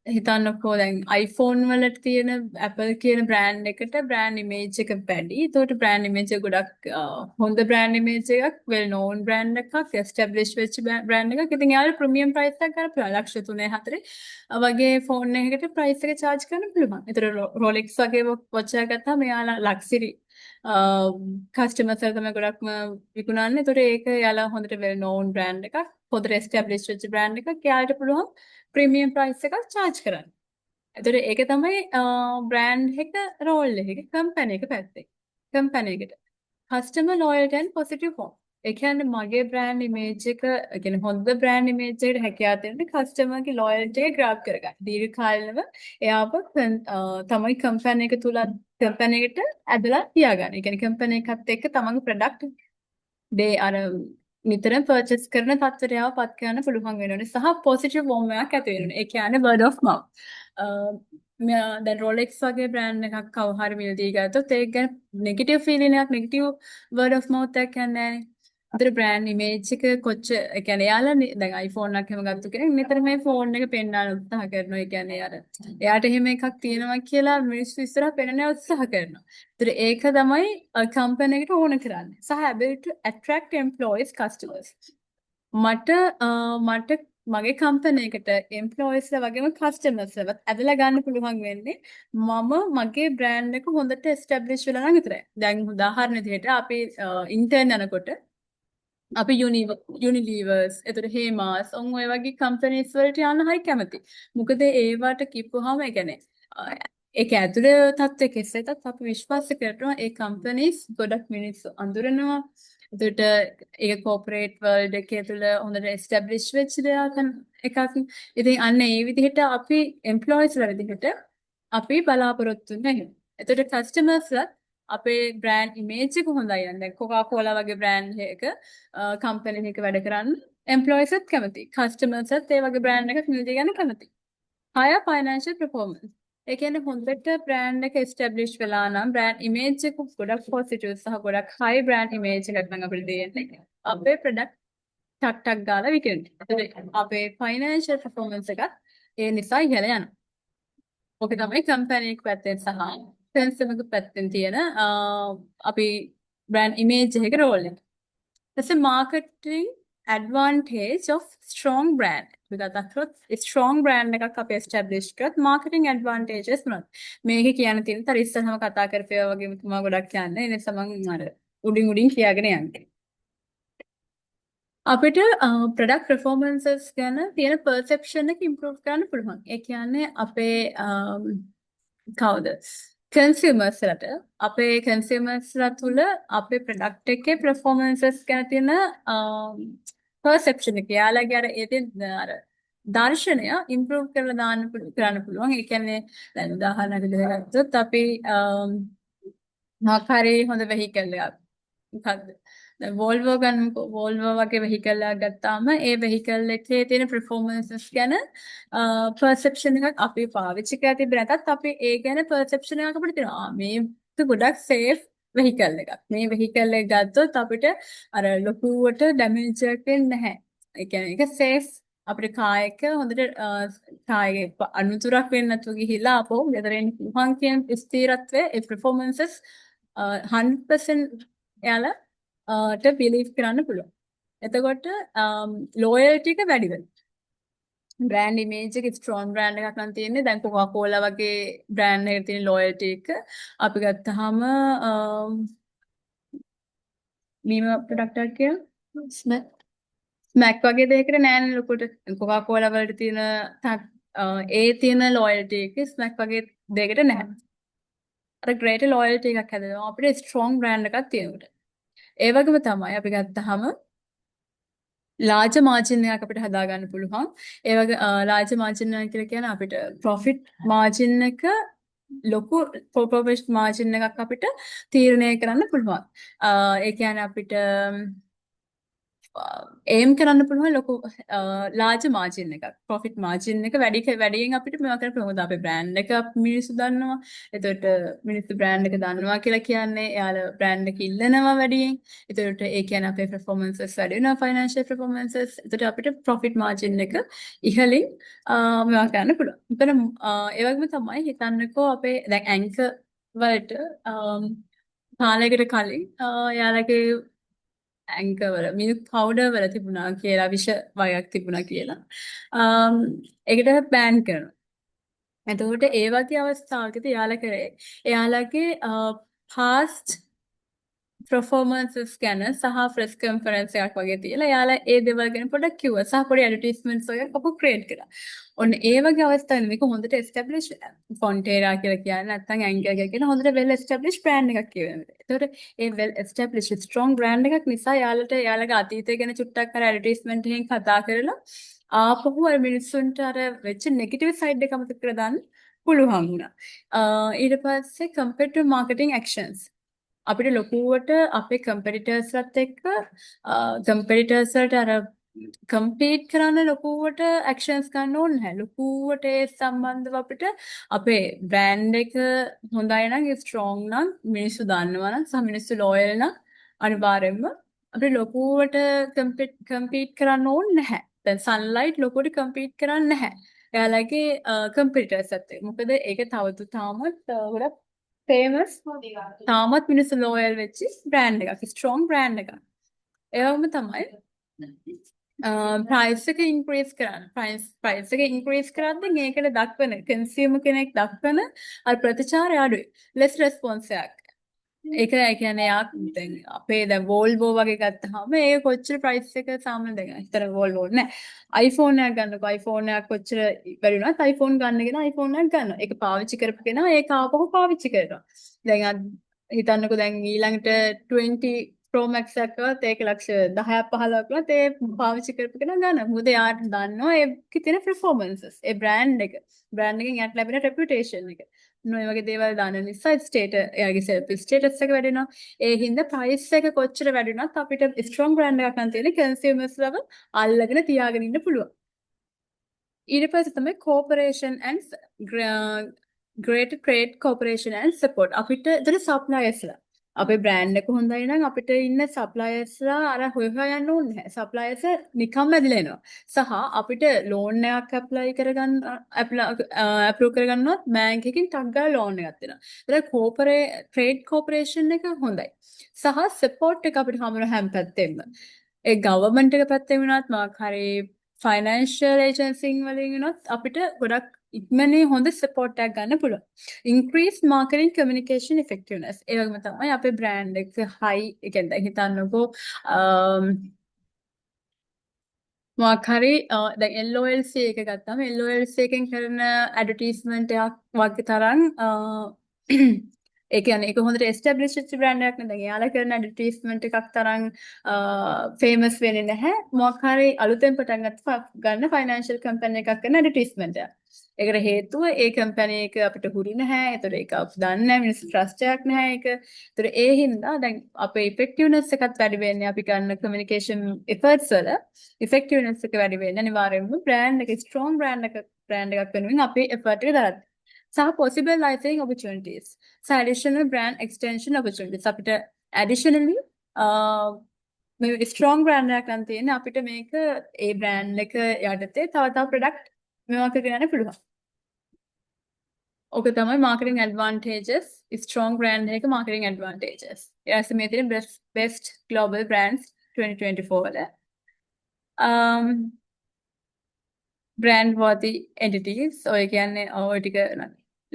හිතන්නකෝ දැන් iPhone වලට තියෙන Apple කියන බ්‍රෑන්ඩ් එකට බ්‍රෑන්ඩ් ඉමේජ් එක වැඩි. ඒකට බ්‍රෑන්ඩ් ඉමේජ් එක ගොඩක් හොඳ බ්‍රෑන්ඩ් ඉමේජ් එකක්, well known බ්‍රෑන්ඩ් එකක්, established වෙච්ච බ්‍රෑන්ඩ් එකක්. ඉතින් යාළුවෝ ප්‍රීමියම් ප්‍රයිස් එකක් ගන්න පුළුවන්. ලක්ෂ 3 4 වගේ ෆෝන් එකකට ප්‍රයිස් එක charge කරන්න පුළුවන්. ඒතර Rolex වගේ watch එකක් ගත්තාම එයාලා ලක්සිරි කස්ටමර්ස් තමයි ගොඩක්ම විකුණන්නේ. ඒතකොට ඒක යාලා හොඳට well known බ්‍රෑන්ඩ් එකක්, හොඳට established වෙච්ච බ්‍රෑන්ඩ් එකක්. යාලට පුළුවන් ප්‍රීමියම් ප්‍රයිස් එකක් charge කරන්න. ඒතකොට ඒක තමයි බ්‍රෑන්ඩ් එක රෝල් එක කම්පැනි එක පැත්තේ. කම්පැනි එකට customer loyalty and positive form. ඒ කියන්නේ මගේ බ්‍රෑන්ඩ් ඉමේජ් එක, ඒ කියන්නේ හොඳ බ්‍රෑන්ඩ් ඉමේජ් එකකට හැකියාව දෙන්න කස්ටමර්ගේ ලොයල්ටි එක ග්‍රැබ් කරගන්න. දීර්ඝකාලීනව එයාව තමයි කම්පැනි එක තුල කම්පැනි එකට ඇදලා තියාගන්න. ඒ කියන්නේ කම්පැනි එකත් එක්ක තමන්ගේ ප්‍රොඩක්ට් දේ අර නිතරම පර්චේස් කරන තත්ත්වයට එයාව පත් කරන්න පුළුවන් වෙනවනේ. සහ පොසිටිව් වෝම් එකක් ඇති වෙනවනේ. ඒ කියන්නේ word of mouth. දැන් Rolex වගේ බ්‍රෑන්ඩ් එකක් කවුරු හරි මිල දී ගත්තොත් ඒක ගැන නෙගටිව් ෆීලින් එකක්, නෙගටිව් word of mouth එකක් යන්නේ නැහැ. අතර බ්‍රෑන්ඩ් ඉමේජ් එක කොච්චර, ඒ කියන්නේ එයාලා දැන් iPhone එකක් එහෙම ගත්ත කෙනෙක් නිතර මේ ෆෝන් එක පෙන්වන්න උත්සාහ කරනවා. ඒ කියන්නේ එයාට එහෙම එකක් තියෙනවා කියලා මිනිස්සු ඉස්සරහ පෙන්වන්න උත්සාහ කරනවා. ඒතර ඒක තමයි කම්පැනි එකට ඕන කරන්නේ. සහ ability to attract employees customers. මට මගේ කම්පැනි එකට එම්ප්ලොයිස්ලා වගේම කස්ටමර්ස්ලවත් ඇදලා ගන්න පුළුවන් වෙන්නේ මම මගේ බ්‍රෑන්ඩ් එක හොඳට එස්ටැබ්ලිෂ් වෙලා නම් විතරයි. දැන් උදාහරණ විදිහට අපි ඉන්ටර්න් යනකොට අපි යුනිලීවර්ස්, එතකොට හේමාස්, ඔය වගේ කම්පැනිස් වලට යන්න හරි කැමති. මොකද ඒවට කිව්වහම ඒ කියන්නේ ඒක ඇතුලේ තත්ත්වය කෙසේතත් අපි විශ්වාස කරනවා ඒ කම්පැනිස් ගොඩක් මිනිස්සු අඳුරනවා. එතකොට ඒක කෝපරේට් වර්ල්ඩ් එකේ තුල හොඳට එස්ටැබ්ලිෂ් වෙච්ච දෙයක් එකක්. ඉතින් අන්න ඒ විදිහට අපි එම්ප්ලොයිස්ලා විදිහට අපි බලාපොරොත්තු වෙනවා. එතකොට කස්ටමර්ස්ලා අපේ බ්‍රෑන්ඩ් ඉමේජ් එක හොඳයි නම් දැන් කොකාකෝලා වගේ බ්‍රෑන්ඩ් එක කම්පැනි එකක වැඩ කරන්න එම්ප්ලොයිස්ත් කැමති. කස්ටමර්ස්ත් ඒ වගේ බ්‍රෑන්ඩ් එකක් නියෝජනය ගන්න කැමති. higher financial performance. ඒ කියන්නේ හොඳට බ්‍රෑන්ඩ් එක එස්ටැබ්ලිෂ් වෙලා නම් බ්‍රෑන්ඩ් ඉමේජ් එක ගොඩක් පොසිටිව් සහ ගොඩක් හයි බ්‍රෑන්ඩ් ඉමේජ් එකක් නම් අපිට දෙන්නේ. අපේ ප්‍රොඩක්ට් ටක් ගාලා විකිරෙනවා. අපේ ෆයිනෑන්ෂල් පර්ෆෝමන්ස් එකත් ඒ නිසා ඉහළ යනවා. ඔක තමයි කම්පැනි එක පැත්තෙන් සහ කන්සියුමර් පැත්තෙන් තියෙන අපි බ්‍රෑන්ඩ් ඉමේජ් එක රෝල් එක. ඊට marketing advantage of strong brand. අපි කතා කරොත් strong brand එකක් අපි establish කරත් marketing advantages මොනවද? මේකේ කියන්න තියෙන තර ඉස්සරහම කතා කරපේවා වගේම තුමා ගොඩක් කියන්නේ. ඒ නිසා මම අර උඩින් කියාගෙන යන්නේ. අපිට ප්‍රොඩක්ට් පර්ෆෝමන්සස් ගැන තියෙන පර්සෙප්ෂන් එක ඉම්ප්‍රූව් කරන්න පුළුවන්. ඒ කියන්නේ අපේ කවුද? කන්සියුමර්ස්ලට අපේ කන්සියුමර්ස්ලා තුල අපේ ප්‍රොඩක්ට් එකේ පර්ෆෝමන්සස් ගැන තියෙන පර්සෙප්ෂන් එක යාළගේ අර දර්ශනය ඉම්ප්‍රූව් කරලා කරන්න පුළුවන්. ඒ කියන්නේ දැන් උදාහරණයක් විදිහට ගත්තොත් අපි මොකක් හරි හොඳ වෙහිකල් එකක් මොකක්ද? දැන් වෝල්වෝ ගන්නකො. වෝල්වෝ වගේ වෙහිකල් එකක් ගත්තාම ඒ වෙහිකල් එකේ තියෙන පර්ෆෝමන්සස් ගැන පර්සෙප්ෂන් එකක් අපි පාවිච්චි කරලා තිබ්බ නැතත් අපි ඒ ගැන පර්සෙප්ෂන් එකක් අපිට තියෙනවා. මේක ගොඩක් සේෆ් වෙහිකල් එකක්. මේ වෙහිකල් එක ගත්තොත් අපිට අර ලොකුවට ඩැමේජ් එකක් වෙන්නේ නැහැ. ඒ කියන්නේ ඒක සේෆ් අපේ කායක හොඳට කායයේ අනුතුරක් වෙන්නේ නැතුව ගිහිලා අපෝ ගෙදර එන්න පුළුවන් කියන ස්ථිරත්වයේ ඒ පර්ෆෝමන්සස් 100% එයාලා බිලීව් කරන්න පුළුවන්. එතකොට ලෝයල්ටි එක වැඩි වෙනවා. බ්‍රෑන්ඩ් ඉමේජ් එක ස්ට්‍රෝං බ්‍රෑන්ඩ් එකක් නම් තියෙන්නේ. දැන් කොකාකෝලා වගේ බ්‍රෑන්ඩ් එකේ තියෙන ලොයල්ටි එක අපි ගත්තාම මීම ප්‍රොඩක්ට් එකක් කියලා ස්මැක් වගේ දෙයකට නෑනේ ලොකුට කොකාකෝලා වලට තියෙන ඒ තියෙන ලොයල්ටි එක ස්මැක් වගේ දෙයකට නැහැ. අර ග්‍රේට් ලොයල්ටි එකක් හැදෙනවා අපිට ස්ට්‍රෝං බ්‍රෑන්ඩ් එකක් තියෙනකොට. ඒ වගේම තමයි අපි ගත්තාම ලාර්ජ් මාජින් එකක් අපිට හදාගන්න පුළුවන්. ඒ වගේ ලාර්ජ් මාජින් එක කියලා කියන්නේ අපිට ප්‍රොෆිට් මාජින් එක ලොකු ප්‍රොෆිට් මාජින් එකක් අපිට තීරණය කරන්න පුළුවන්. ඒ කියන්නේ අපිට ඒම් කරන්න පුළුවන් ලොකු ලාර්ජ් මාජින් එකක්. ප්‍රොෆිට් මාජින් එක වැඩියෙන් අපිට මේවා කරන්න පුළුවන්. මොකද අපේ බ්‍රෑන්ඩ් එක මිනිස්සු දන්නවා. එතකොට මිනිස්සු බ්‍රෑන්ඩ් එක දන්නවා කියලා කියන්නේ එයාලා බ්‍රෑන්ඩ් එක ඉල්ලනවා වැඩියෙන්. එතකොට ඒ කියන්නේ අපේ performances වැඩි වෙනවා financial performances. එතකොට අපිට profit margin එක ඉහළින් මේවා කරන්න පුළුවන්. එතන ඒ වගේම තමයි හිතන්නකෝ අපේ දැන් ඇන්කර් වලට කාලයකට කලින් යාළගේ ඇන්කර් වල මිල්ක් පවුඩර් වල තිබුණා කියලා විෂ වගයක් තිබුණා කියලා. ඒකට බෑන් කරනවා. එතකොට ඒ වගේ අවස්ථාවකදී යාළා කරේ එයාලගේ past performances ගැන සහ press conference එකක් වගේ තියලා එයාලා ඒ දේවල් ගැන පොඩ්ඩක් කිව්වා සහ පොඩි advertisements වගේ අපු create කරා. ඔන්න ඒ වගේ අවස්ථාවල මේක හොඳට establish Fonterra කියලා කියන්නේ නැත්නම් Anchor කියලා කියන හොඳට well established brand එකක් කියවෙනවා. ඒතකොට ඒ well established strong brand එකක් නිසා යාළට යාළගේ අතීතය ගැන චුට්ටක් අර advertisement එකෙන් කතා කරලා ආපහු අර මිනිස්සුන්ට අර වෙච්ච negative side එක අමතක කරලා දාන්න පුළුවන් වුණා. ඊට පස්සේ competitive marketing actions අපිට ලොකුවට අපේ කම්පිටිටර්ස්ලත් එක්ක කම්පිටිටර්ස් වලට අර කම්පීට් කරන්න ලොකුවට ඇක්ෂන්ස් ගන්න ඕනේ නැහැ. ලොකුවට ඒ සම්බන්ධව අපිට අපේ බ්‍රෑන්ඩ් එක හොඳයි නම් ස්ට්‍රෝං නම් මිනිස්සු දන්නවා නම් සහ මිනිස්සු ලෝයල් නම් අනිවාර්යෙන්ම අපිට ලොකුවට කම්පීට් කරන්න ඕනේ නැහැ. දැන් සන්ලයිට් ලොකුවට කම්පීට් කරන්නේ නැහැ. එයාලගේ කම්පිටිටර්ස් එක්ක. මොකද ඒක තාමත් ගොඩක් ෆේමස් තාමත් මිනිස්සු ලෝයල් වෙච්ච බ්‍රෑන්ඩ් එකක් ස්ට්‍රෝං බ්‍රෑන්ඩ් එකක්. ඒ වගේම තමයි ප්‍රයිස් එක ඉන්ක්‍රීස් කරන්න. ප්‍රයිස් එක ඉන්ක්‍රීස් කරද්දී ඒකට දක්වන කන්සියුමර් කෙනෙක් දක්වන අර ප්‍රතිචාරය අඩුයි. less response එකක්. ඒක කියන්නේ යා දැන් අපේ දැන් වෝල්වෝ වගේ ගත්තාම ඒක කොච්චර ප්‍රයිස් එක සාමාන්‍ය දැන් හිතර වෝල්වෝ නෑ iPhone එකක් ගන්නකො iPhone එකක් කොච්චර බැරි වුණත් iPhone ගන්නගෙන iPhone එකක් ගන්නවා. ඒක පාවිච්චි කරපු කෙනා ඒක ආපහු පාවිච්චි කරනවා. දැන් හිතන්නකෝ දැන් ඊළඟට 20 Pro Max එකක් ගත්තොත් ඒක ලක්ෂ 10ක් 15ක් වුණත් ඒ පාවිච්චි කරපු කෙනා ගන්නවා. මොකද යාට දන්නවා ඒකේ තියෙන performances. ඒ බ්‍රෑන්ඩ් එකෙන් යාට ලැබෙන reputation එක. නොය වගේ දේවල් දාන නිසා එයාගේ සෙල්ෆ් ස්ටේටස් එක වැඩි වෙනවා. ඒ හින්දා ප්‍රයිස් එක කොච්චර වැඩි වුණත් අපිට ස්ට්‍රෝං බ්‍රෑන්ඩ් එකක් නම් තියෙන කන්සියුමර්ස් ලව අල්ලගෙන තියාගෙන ඉන්න පුළුවන්. ඊට පස්සේ තමයි corporation and great trade cooperation and support අපිට ඒතර suppliersලා අපේ බ්‍රෑන්ඩ් එක හොඳයි නම් අපිට ඉන්න suppliersලා අර හොයලා යන්න ඕනේ නැහැ. suppliers නිකම්ම ඇදලා එනවා. සහ අපිට ලෝන් එකක් අප්‍රූව් කරගන්නවත් බැංක් එකකින් ටක් ගාලා ලෝන් එකක් දෙනවා. ඒතර trade cooperation එක හොඳයි. සහ support එක අපිට හම්බ වෙන හැම පැත්තෙම. ඒ ගවර්න්මන්ට් එක පැත්තෙන් වුණත් මොකක් හරි ෆයිනෑන්ෂල් ඒජන්සි වලින් වුණත් අපිට ගොඩක් ඉක්මනේ හොඳ සපෝට් එකක් ගන්න පුළුවන්. increase marketing communication effectiveness. ඒ වගේම තමයි අපේ බ්‍රෑන්ඩ් එක high ඒ කියන්නේ හිතන්නකෝ මොකක් හරි දැන් LOLC එක ගත්තාම LOLC එකෙන් කරන ඇඩ්වර්ටයිස්මන්ට් එකක් වගේ තරම් ඒ කියන්නේ ඒක හොඳට එස්ටැබ්ලිෂ් වෙච්ච බ්‍රෑන්ඩ් එකක් නේ. දැන් එයාලා කරන ඇඩ්වර්ටයිස්මන්ට් එකක් තරම් ෆේමස් වෙන්නේ නැහැ. මොකක් හරි අලුතෙන් පටන් ගන්න ෆයිනෑන්ෂල් කම්පැනි එකක් කරන ඇඩ්වර්ටයිස්මන්ට් එකක්. ඒකට හේතුව ඒ කම්පැනි එක අපිට හුරු නැහැ. ඒතර ඒක අපි දන්නේ නැහැ. මිනිස්සු ට්‍රස්ට් එකක් නැහැ ඒක. ඒතර ඒ හින්දා දැන් අපේ ඉෆෙක්ටිව්නස් එකත් වැඩි වෙන්නේ අපි ගන්න කමියුනිකේෂන් එෆර්ට්ස් වල ඉෆෙක්ටිව්නස් එක වැඩි වෙන්නේ අනිවාර්යයෙන්ම බ්‍රෑන්ඩ් එක ස්ට්‍රෝං බ්‍රෑන්ඩ් එකක් වෙනුවෙන් අපේ එෆර්ට් එක දරද්දී. සහ possible licensing opportunities. So additional brand extension opportunities. අපිට additionally මේ strong brand එකක් නම් තියෙන අපිට මේක ඒ brand එක යටතේ තව product මේවා කරගෙන යන්න පුළුවන්. ඔක තමයි marketing advantages. strong brand එක marketing advantages. ඊට මේ තියෙන best global brands 2024 වල. බ්‍රෑන්ඩ් worthy entities ඔය කියන්නේ ඔය ටික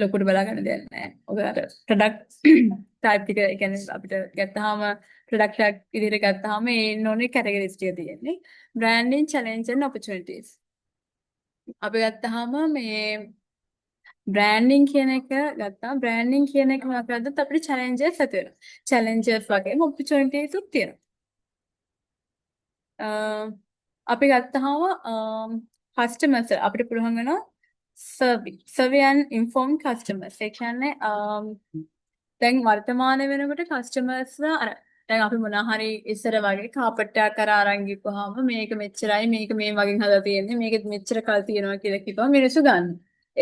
ලොකුට බලා ගන්න දෙයක් නැහැ. ඔය අර ප්‍රොඩක්ට් ටයිප් ටික ඒ කියන්නේ අපිට ගත්තාම ප්‍රොඩක්ට් එකක් ඉදිරියට ගත්තාම ඒ ඉන්න ඕනේ කැටගරිස් ටික තියෙන්නේ. branding challenge and opportunities. අපි ගත්තාම මේ බ්‍රෑන්ඩින් කියන එක ගත්තාම බ්‍රෑන්ඩින් කියන එක මොකක්ද අපිට challenges ඇති වෙනවා. challenges වගේම opportunities උත් තියෙනවා. අපි ගත්තාම කස්ටමර්ස් අපිට පුළුවන් වෙනවා survey and inform customers. ඒ කියන්නේ දැන් වර්තමාන වෙනකොට කස්ටමර්ස්ලා අර දැන් අපි මොනවා හරි ඉස්සර වගේ කාපට් එකක් කරා අරන් ගිහුවාම මේක මෙච්චරයි මේක මේ වගේ හදලා තියෙන්නේ මේක මෙච්චර කල් තියෙනවා කියලා කිව්වම මිනිස්සු ගන්න.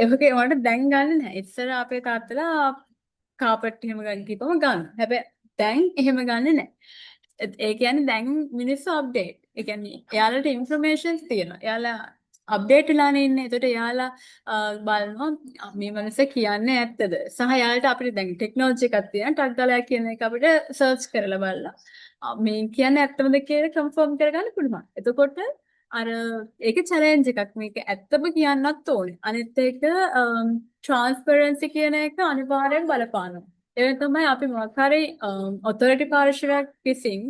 ඒකේ උන්ට දැන් ගන්න නැහැ. ඉස්සර අපේ තාත්තලා කාපට් එහෙම ගන්න කිව්වම ගන්න. හැබැයි දැන් එහෙම ගන්නෙ නැහැ. ඒ කියන්නේ දැන් මිනිස්සු අප්ඩේට්. ඒ කියන්නේ එයාලට ඉන්ෆර්මේෂන්ස් තියෙනවා. එයාලා අප්ඩේට් වෙලානේ ඉන්නේ. ඒකට එයාලා බලනවා මේ මනස කියන්නේ ඇත්තද? සහ එයාලට අපිට දැන් ටෙක්නොලොජි එකක් තියෙනවා. ටක් ගාලා කියන එක අපිට සර්ච් කරලා බලලා මේ කියන්නේ ඇත්තමද කියලා කන්ෆර්ම් කරගන්න පුළුවන්. එතකොට අර ඒක චැලෙන්ජ් එකක්. මේක ඇත්තම කියන්නත් ඕනේ. අනිත් එක ට්‍රාන්ස්පරන්සි කියන එක අනිවාර්යෙන් බලපානවා. ඒක තමයි අපි මොකක් හරි ඔතොරිටි පාර්ශවයක් විසින්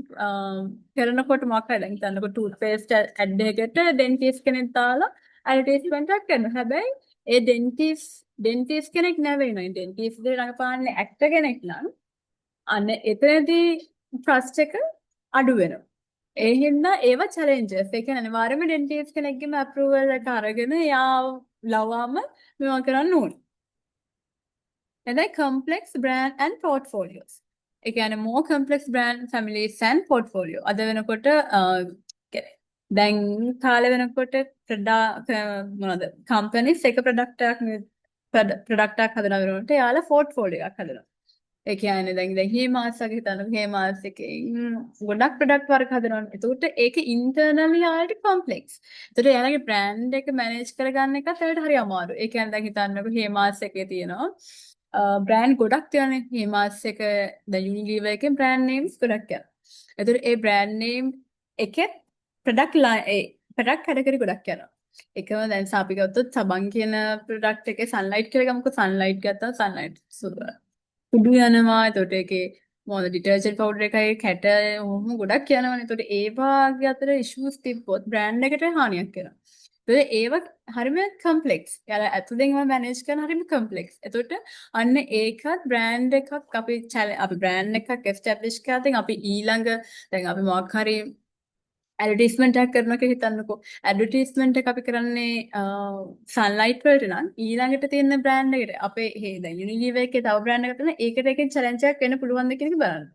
කරනකොට මොකක් හරි දැන් හිතන්නකො ටූත් පේස්ට් ඇඩ් එකකට ඩෙන්ටිස්ට් කෙනෙක් දාලා ඇඩ්වර්ටයිස්මන්ට් එකක් කරනවා. හැබැයි ඒ ඩෙන්ටිස්ට් කෙනෙක් නෙවෙයි නේද? ඩෙන්ටිස්ට් දෙ රඟපාන්නේ ඇක්ටර් කෙනෙක් නම් අන්න එතනදී ට්‍රස්ට් එක අඩු වෙනවා. ඒ හින්දා ඒවා චැලෙන්ජස්. ඒ කියන්නේ අනිවාර්යයෙන්ම ඩෙන්ටිස්ට් කෙනෙක්ගේම අප්‍රූවල් එක අරගෙන එයා ලව්වාම මේවා කරන්න ඕනේ. And then complex brand and portfolios. ඒ කියන්නේ more complex brand families and portfolio. අද වෙනකොට දැන් කාලේ වෙනකොට මොනවද companies එක product එකක් හදනවා වෙනකොට එයාලා portfolio එකක් හදනවා. ඒ කියන්නේ දැන් හේමාස් වගේ හිතන්න හේමාස් එකෙන් ගොඩක් ප්‍රොඩක්ට් වර්ග හදනවා. එතකොට ඒක ඉන්ටර්නලි ආයෙත් කොම්ප්ලෙක්ස්. එතකොට එයාලගේ බ්‍රෑන්ඩ් එක මැනේජ් කරගන්න එකත් ඒකට හරි අමාරුයි. ඒ කියන්නේ දැන් හිතන්නකො හේමාස් එකේ තියෙනවා බ්‍රෑන්ඩ් ගොඩක් තියෙනනේ. හේමාස් එක දැන් යුනිලිවර් එකේ බ්‍රෑන්ඩ් නේම්ස් ගොඩක් යනවා. එතකොට ඒ බ්‍රෑන්ඩ් නේම් එකේ ප්‍රොඩක්ට් කැටගරි ගොඩක් යනවා. එකම දැන් අපි ගත්තොත් සබන් කියන ප්‍රොඩක්ට් එකේ සන්ලයිට් කියලා ගමුකෝ. සන්ලයිට් ගත්තා සන්ලයිට් කුඩු යනවා. එතකොට ඒකේ මොකද ඩිටර්ජන්ට් පවුඩර් එකයි කැට ඔහොම ගොඩක් යනවනේ. එතකොට ඒ වාගේ අතර ඉෂුස් තිබ්බොත් බ්‍රෑන්ඩ් එකට හානියක් වෙනවා. එතකොට ඒව හරිම කම්ප්ලෙක්ස්. යාලා ඇතුලෙන්ම මැනේජ් කරන හරිම කම්ප්ලෙක්ස්. එතකොට අන්න ඒකත් බ්‍රෑන්ඩ් එකක් අපි බ්‍රෑන්ඩ් එකක් එස්ටැබ්ලිෂ් කරද්දී අපි ඊළඟ දැන් අපි මොකක් හරි ඇඩ්වර්ටයිස්මන්ට් එකක් කරනවා කියලා හිතන්නකෝ. ඇඩ්වර්ටයිස්මන්ට් එක අපි කරන්නේ සන්ලයිට් වලට නම් ඊළඟට තියෙන බ්‍රෑන්ඩ් එකට අපේ දැන් යුනිලිවර් එකේ තව බ්‍රෑන්ඩ් එකක් තියෙනවා. ඒකට එකෙන් චැලෙන්ජ් එකක් වෙන්න පුළුවන්ද කියන එක බලන්න.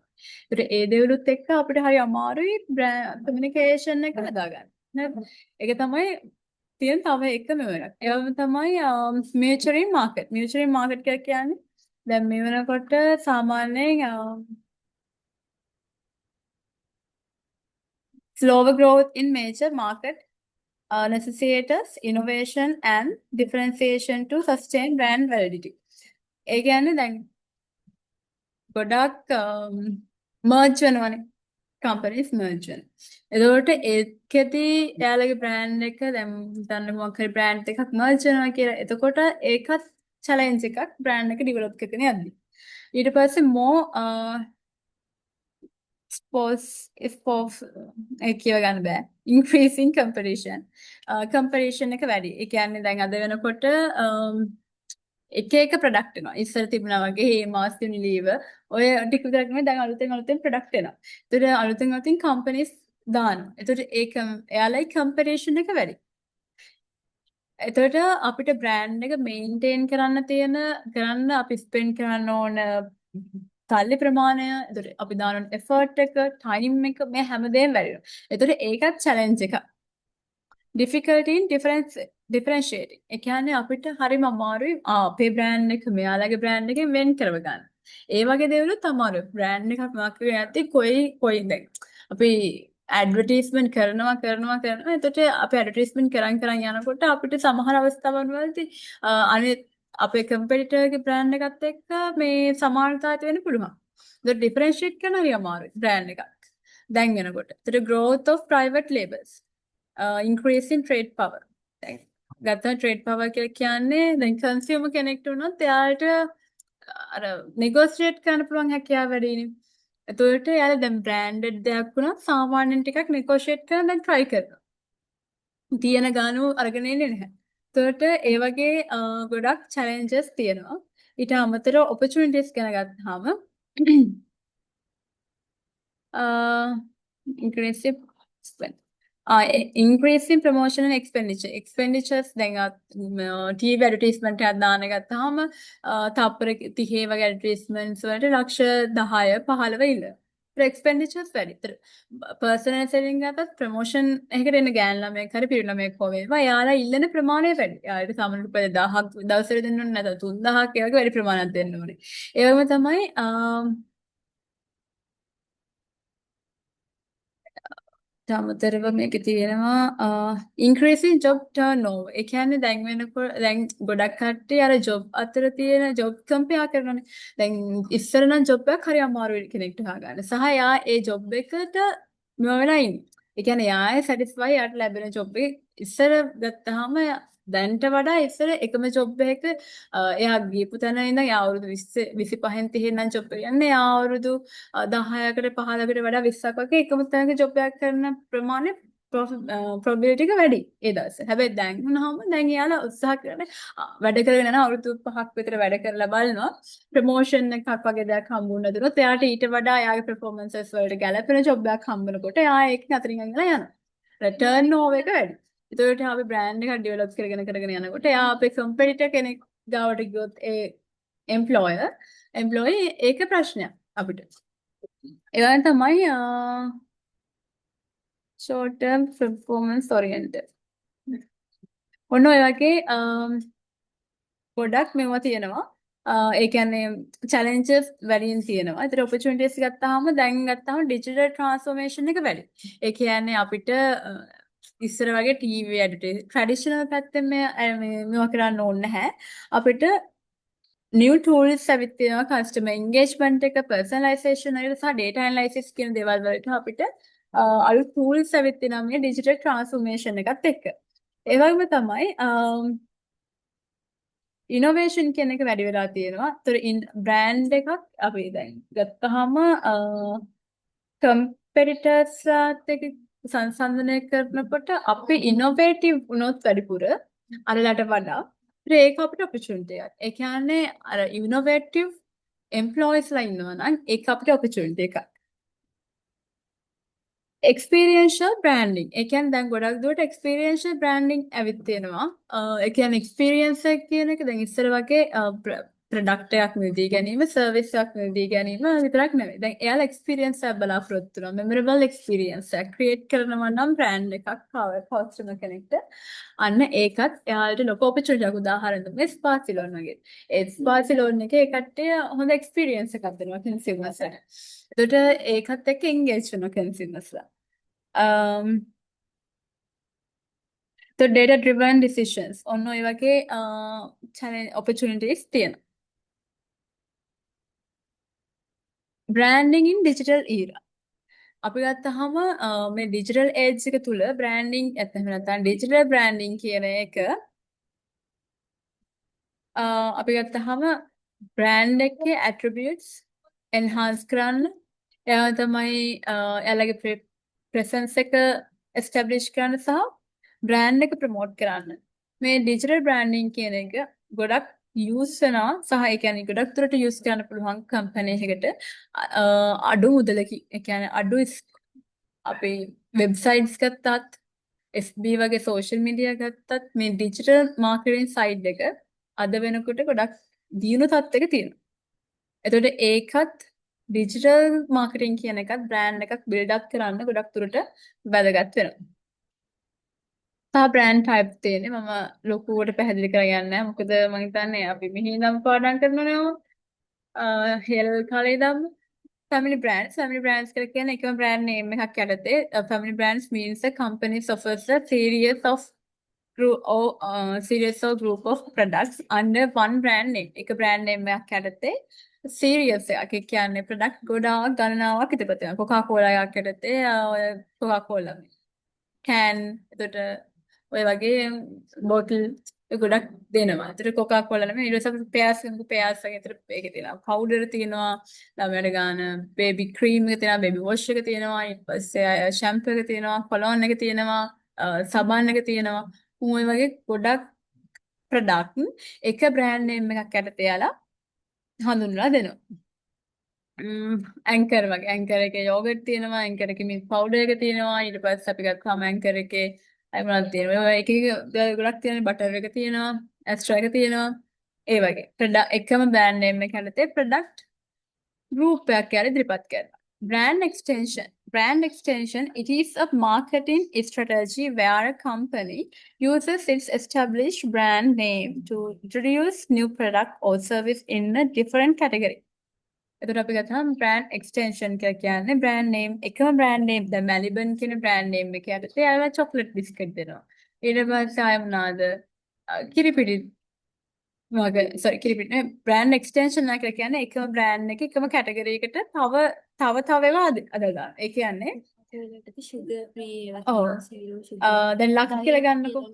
ඒකට ඒ දේවලුත් එක්ක අපිට හරි අමාරුයි කමියුනිකේෂන් එක හදාගන්න. නේද? ඒක තමයි තියෙන තව එකම වෙනක්. ඒවම තමයි මියුචුවල් මාකට්. මියුචුවල් මාකට් කියලා කියන්නේ දැන් මේ වෙනකොට සාමාන්‍යයෙන් slower growth in major market necessitates innovation and differentiation to sustain brand validity. ඒ කියන්නේ දැන් ගොඩක් merge වෙනවනේ. companies merge වෙනවා. එතකොට ඒකෙදී එයාලගේ brand එක දැන් හිතන්න මොකක් හරි brand එකක් merge වෙනවා කියලා. එතකොට ඒකත් challenge එකක් brand එක develop කරගෙන යද්දී. ඊට පස්සේ more කියව ගන්න බෑ. increasing competition. competition එක වැඩි. ඒ කියන්නේ දැන් අද වෙනකොට එක ප්‍රොඩක්ට් එනවා. ඉස්සර තිබුණා වගේ හේමාස් යුනිලිවර් ඔය ටික විතරක් නෙමෙයි දැන් අලුතෙන් ප්‍රොඩක්ට් එනවා. ඒතර අලුතෙන් කම්පැනිස් දානවා. ඒතර ඒක එයාලයි කම්පිටිෂන් එක වැඩි. එතකොට අපිට බ්‍රෑන්ඩ් එක මේන්ටේන් කරන්න අපි ස්පෙන්ඩ් කරන්න ඕන සල්ලි ප්‍රමාණය, එතකොට අපි දාන එෆර්ට් එක, ටයිම් එක මේ හැමදේම වැඩි වෙනවා. එතකොට ඒකත් චැලෙන්ජ් එකක්. difficulty in differentiating. ඒ කියන්නේ අපිට හරිම අමාරුයි අපේ බ්‍රෑන්ඩ් එක මෙයාලගේ බ්‍රෑන්ඩ් එකෙන් වෙන් කරව ගන්න. ඒ වගේ දේවලුත් අමාරුයි. බ්‍රෑන්ඩ් එකක් මොකක් කරේ නැති කොයි දැන් අපි ඇඩ්වර්ටයිස්මන්ට් කරනවා. එතකොට අපි ඇඩ්වර්ටයිස්මන්ට් කරන් යනකොට අපිට සමහර අවස්ථාවන් වලදී අනිත් අපේ කම්පිටිටර්ගේ බ්‍රෑන්ඩ් එකත් එක්ක මේ සමානතාවය වෙන්න පුළුවන්. ඒක ඩිෆරෙන්ෂিয়েට් කරන්න හරි අමාරුයි බ්‍රෑන්ඩ් එකක්. දැන් වෙනකොට. ඒතර growth of private labels. Increase in trade power. ගත්තා ට්‍රේඩ් පවර් කියලා කියන්නේ දැන් කන්සියුමර් කෙනෙක්ට වුණොත් එයාට අර නෙගෝෂিয়েට් කරන්න පුළුවන් හැකියාව වැඩිනේ. එතකොට එයාලා දැන් බ්‍රෑන්ඩඩ් දෙයක් වුණත් සාමාන්‍යයෙන් ටිකක් නෙගෝෂিয়েට් කරන්න දැන් try කරනවා. තියෙන ගානු අරගෙන එන්නේ නැහැ. එතකොට ඒ වගේ ගොඩක් challenges තියෙනවා. ඊට අමතරව opportunities ගැන ගත්තාම increasing spend. Increasing promotion and expenditure. Expenditures දැන් TV advertisement එකක් දාන්න ගත්තාම තප්පර 30 වගේ advertisements වලට ලක්ෂ 10 15 ඉල්ල. expenditures වැඩි. personal selling ගත්තත් promotion එකකට එන ගෑන් ළමයෙක් හරි පිරිමි ළමයෙක් හෝ වේවා යාලා ඉල්ලන ප්‍රමාණය වැඩි. යාලට සාමාන්‍ය රුපියල් 1000ක් දවසට දෙන්න ඕනේ නැත්නම් 3000ක් ඒ වගේ වැඩි ප්‍රමාණයක් දෙන්න ඕනේ. ඒ වගේම තමයි අමතරව මේකේ තියෙනවා increasing job turnover. ඒ කියන්නේ දැන් වෙනකොට දැන් ගොඩක් කට්ටිය අර job අතර තියෙන job compare කරනවානේ. දැන් ඉස්සර නම් job එකක් හරි අමාරුයි කෙනෙක්ට හොයාගන්න. සහ එයා ඒ job එකට මෙව වෙලා ඉන්නේ. ඒ කියන්නේ එයා satisfy යාට ලැබෙන job එක ඉස්සර ගත්තාම දැන්ට වඩා ඉස්සර එකම job එක එයා ගියපු තැන ඉඳන් එයා අවුරුදු 20 25න් 30න් නම් job එක යන්නේ. එයා අවුරුදු 10කට 15කට වඩා 20ක් වගේ එකම තැනක ජොබ් එකක් කරන ප්‍රමාණය probability එක වැඩි ඒ දවස්වල. හැබැයි දැන් වුණාම දැන් එයාලා උත්සාහ කරන්නේ වැඩ කරගෙන යන අවුරුදු 5ක් විතර වැඩ කරලා බලනවා ප්‍රොමෝෂන් එකක් වගේ දෙයක් හම්බුන දුනොත් එයාට ඊට වඩා එයාගේ performances වලට ගැලපෙන ජොබ් එකක් හම්බුනකොට එයා ඒක නතරින් යනවා යනවා. රිටර්න් ඕවර් එක වැඩි. ඒතකොට අපි බ්‍රෑන්ඩ් එකක් ඩෙවලොප් කරගෙන යනකොට එයා අපේ කම්පිටිටර් කෙනෙක් ගාවට ගියොත් ඒ එම්ප්ලොයි ඒක ප්‍රශ්නයක් අපිට. ඒවන තමයි short term performance oriented. ඔන්න ඔය වගේ ගොඩක් මේවා තියෙනවා. ඒ කියන්නේ challenges වැඩියෙන් තියෙනවා. ඒතර opportunities ගත්තාම දැන් ගත්තාම digital transformation එක වැඩි. ඒ කියන්නේ අපිට ඉස්සර වගේ TV advertising traditional පැත්තෙන් මේවා කරන්න ඕනේ නැහැ. අපිට new tools ඇවිත් තියෙනවා customer engagement එක personalization එක සහ data analysis කියන දේවල් වලට අපිට අලුත් tools ඇවිත් තියෙනවා මේ digital transformation එකත් එක්ක. ඒ වගේම තමයි innovation කියන එක වැඩි වෙලා තියෙනවා. ඒතර brand එකක් අපි දැන් ගත්තාම competitors එක්ක සංසන්දනය කරනකොට අපි innovative වුණොත් වැඩිපුර අරලට වඩා ඒක අපිට opportunity එකක්. ඒ කියන්නේ අර innovative employees ලා ඉන්නවා නම් ඒක අපිට opportunity එකක්. experiential branding. ඒ කියන්නේ දැන් ගොඩක් දුරට experiential branding ඇවිත් තියෙනවා. ඒ කියන්නේ experience එක කියන එක දැන් ඉස්සර වගේ product එකක් මිලදී ගැනීම, service එකක් මිලදී ගැනීම විතරක් නෙවෙයි. දැන් එයාලා experience එකක් බලාපොරොත්තු වෙනවා. memorable experience එකක් create කරනවා නම් brand එකක් customer කෙනෙක්ට. අන්න ඒකත් එයාලට ලොකු opportunity එකක්. උදාහරණ දුන්නේ ස්පාසි ලෝන් වගේ. ඒ ස්පාසි ලෝන් එකේ ඒ කට්ටිය හොඳ experience එකක් දෙනවා consumers ට. එතකොට ඒකත් එක්ක engage වෙනවා consumers ලා. So data driven decisions ඔන්න ඔය වගේ challenge opportunities තියෙනවා. branding in digital era අපි ගත්තාම මේ digital age එක තුල branding එහෙම නැත්නම් digital branding කියන එක අපි ගත්තාම brand එකේ attributes enhance කරන්න එයා තමයි එයාලගේ presence එක establish කරන්න සහ brand එක promote කරන්න මේ digital branding කියන එක ගොඩක් use වෙනවා සහ ඒ කියන්නේ ගොඩක් දුරට use කරන්න පුළුවන් company එකකට අඩු මුදලකින් ඒ කියන්නේ අඩු අපේ websites ගත්තත් FB වගේ social media ගත්තත් මේ digital marketing side එක අද වෙනකොට ගොඩක් දියුණු තත්ත්වයක තියෙනවා. එතකොට ඒකත් digital marketing කියන එකත් brand එකක් build up කරන්න ගොඩක් දුරට වැදගත් වෙනවා. තා brand type තියෙන්නේ මම ලොකුවට පැහැදිලි කරගන්නේ නැහැ. මොකද මම හිතන්නේ අපි මෙහි නම් පාඩම් කරනවනේ හෙල් කාලේ ඉඳන්ම family brands කියලා කියන්නේ එකම brand name එකක් යටතේ family brands means a company offers a series of group of products under one brand name. එක brand name එකක් යටතේ series එකක්. ඒ කියන්නේ product ගොඩාක් ගණනාවක් ඉදිරිපත් වෙනවා. Coca-Cola එකක් යටතේ Coca-Cola can එතකොට ඔය වගේ බෝටල් ගොඩක් දෙනවා. ඒතර කොකා කොලා නෙමෙයි ඊට පස්සේ පෙයාස් පෙයාස් වගේ ඒතර ඒකේ තියෙනවා. පවුඩර් තියෙනවා. ළමයට ගන්න බේබි ක්‍රීම් එක තියෙනවා. බේබි වොෂ් එක තියෙනවා. ඊට පස්සේ ෂැම්පූ එක තියෙනවා. කොලොන් එක තියෙනවා. සබන් එක තියෙනවා. ඔය වගේ ගොඩක් ප්‍රොඩක්ට් එක බ්‍රෑන්ඩ් නේම් එකක් යටතේ යාලා හඳුන්වලා දෙනවා. ඇන්කර් වගේ ඇන්කර් එකේ යෝගට් තියෙනවා ඇන්කර් එකේ මිල්ක් පවුඩර් එක තියෙනවා ඊට පස්සේ අපි ගත්තාම ඇන්කර් එකේ අය මොනවද තියෙනවා ඔය එක එක ගොඩක් තියෙනවා බටර් එක තියෙනවා ඇස්ට්‍රා එක තියෙනවා ඒ වගේ ප්‍රොඩක්ට් එකම බ්‍රෑන්ඩ් නේම් එක යටතේ ප්‍රොඩක්ට් රූපයක් කියලා ඉදිරිපත් කරනවා brand extension it is a marketing strategy where a company uses its established brand name to introduce new product or service in a different category එතකොට අපි ගත්තාම brand extension කියලා කියන්නේ brand name එකම brand name දැන් Maliban කියන brand name එක යටතේ අයව chocolate biscuit දෙනවා. ඊට පස්සේ ආය මොනවාද? කිරිපිටි වගේ sorry කිරිපිටි නෙවෙයි brand extension එක කියලා කියන්නේ එකම brand එක එකම category එකට තව ඒවා අදලා. ඒ කියන්නේ sugar free ඔව්. දැන් ලක්ස් කියලා ගන්නකො.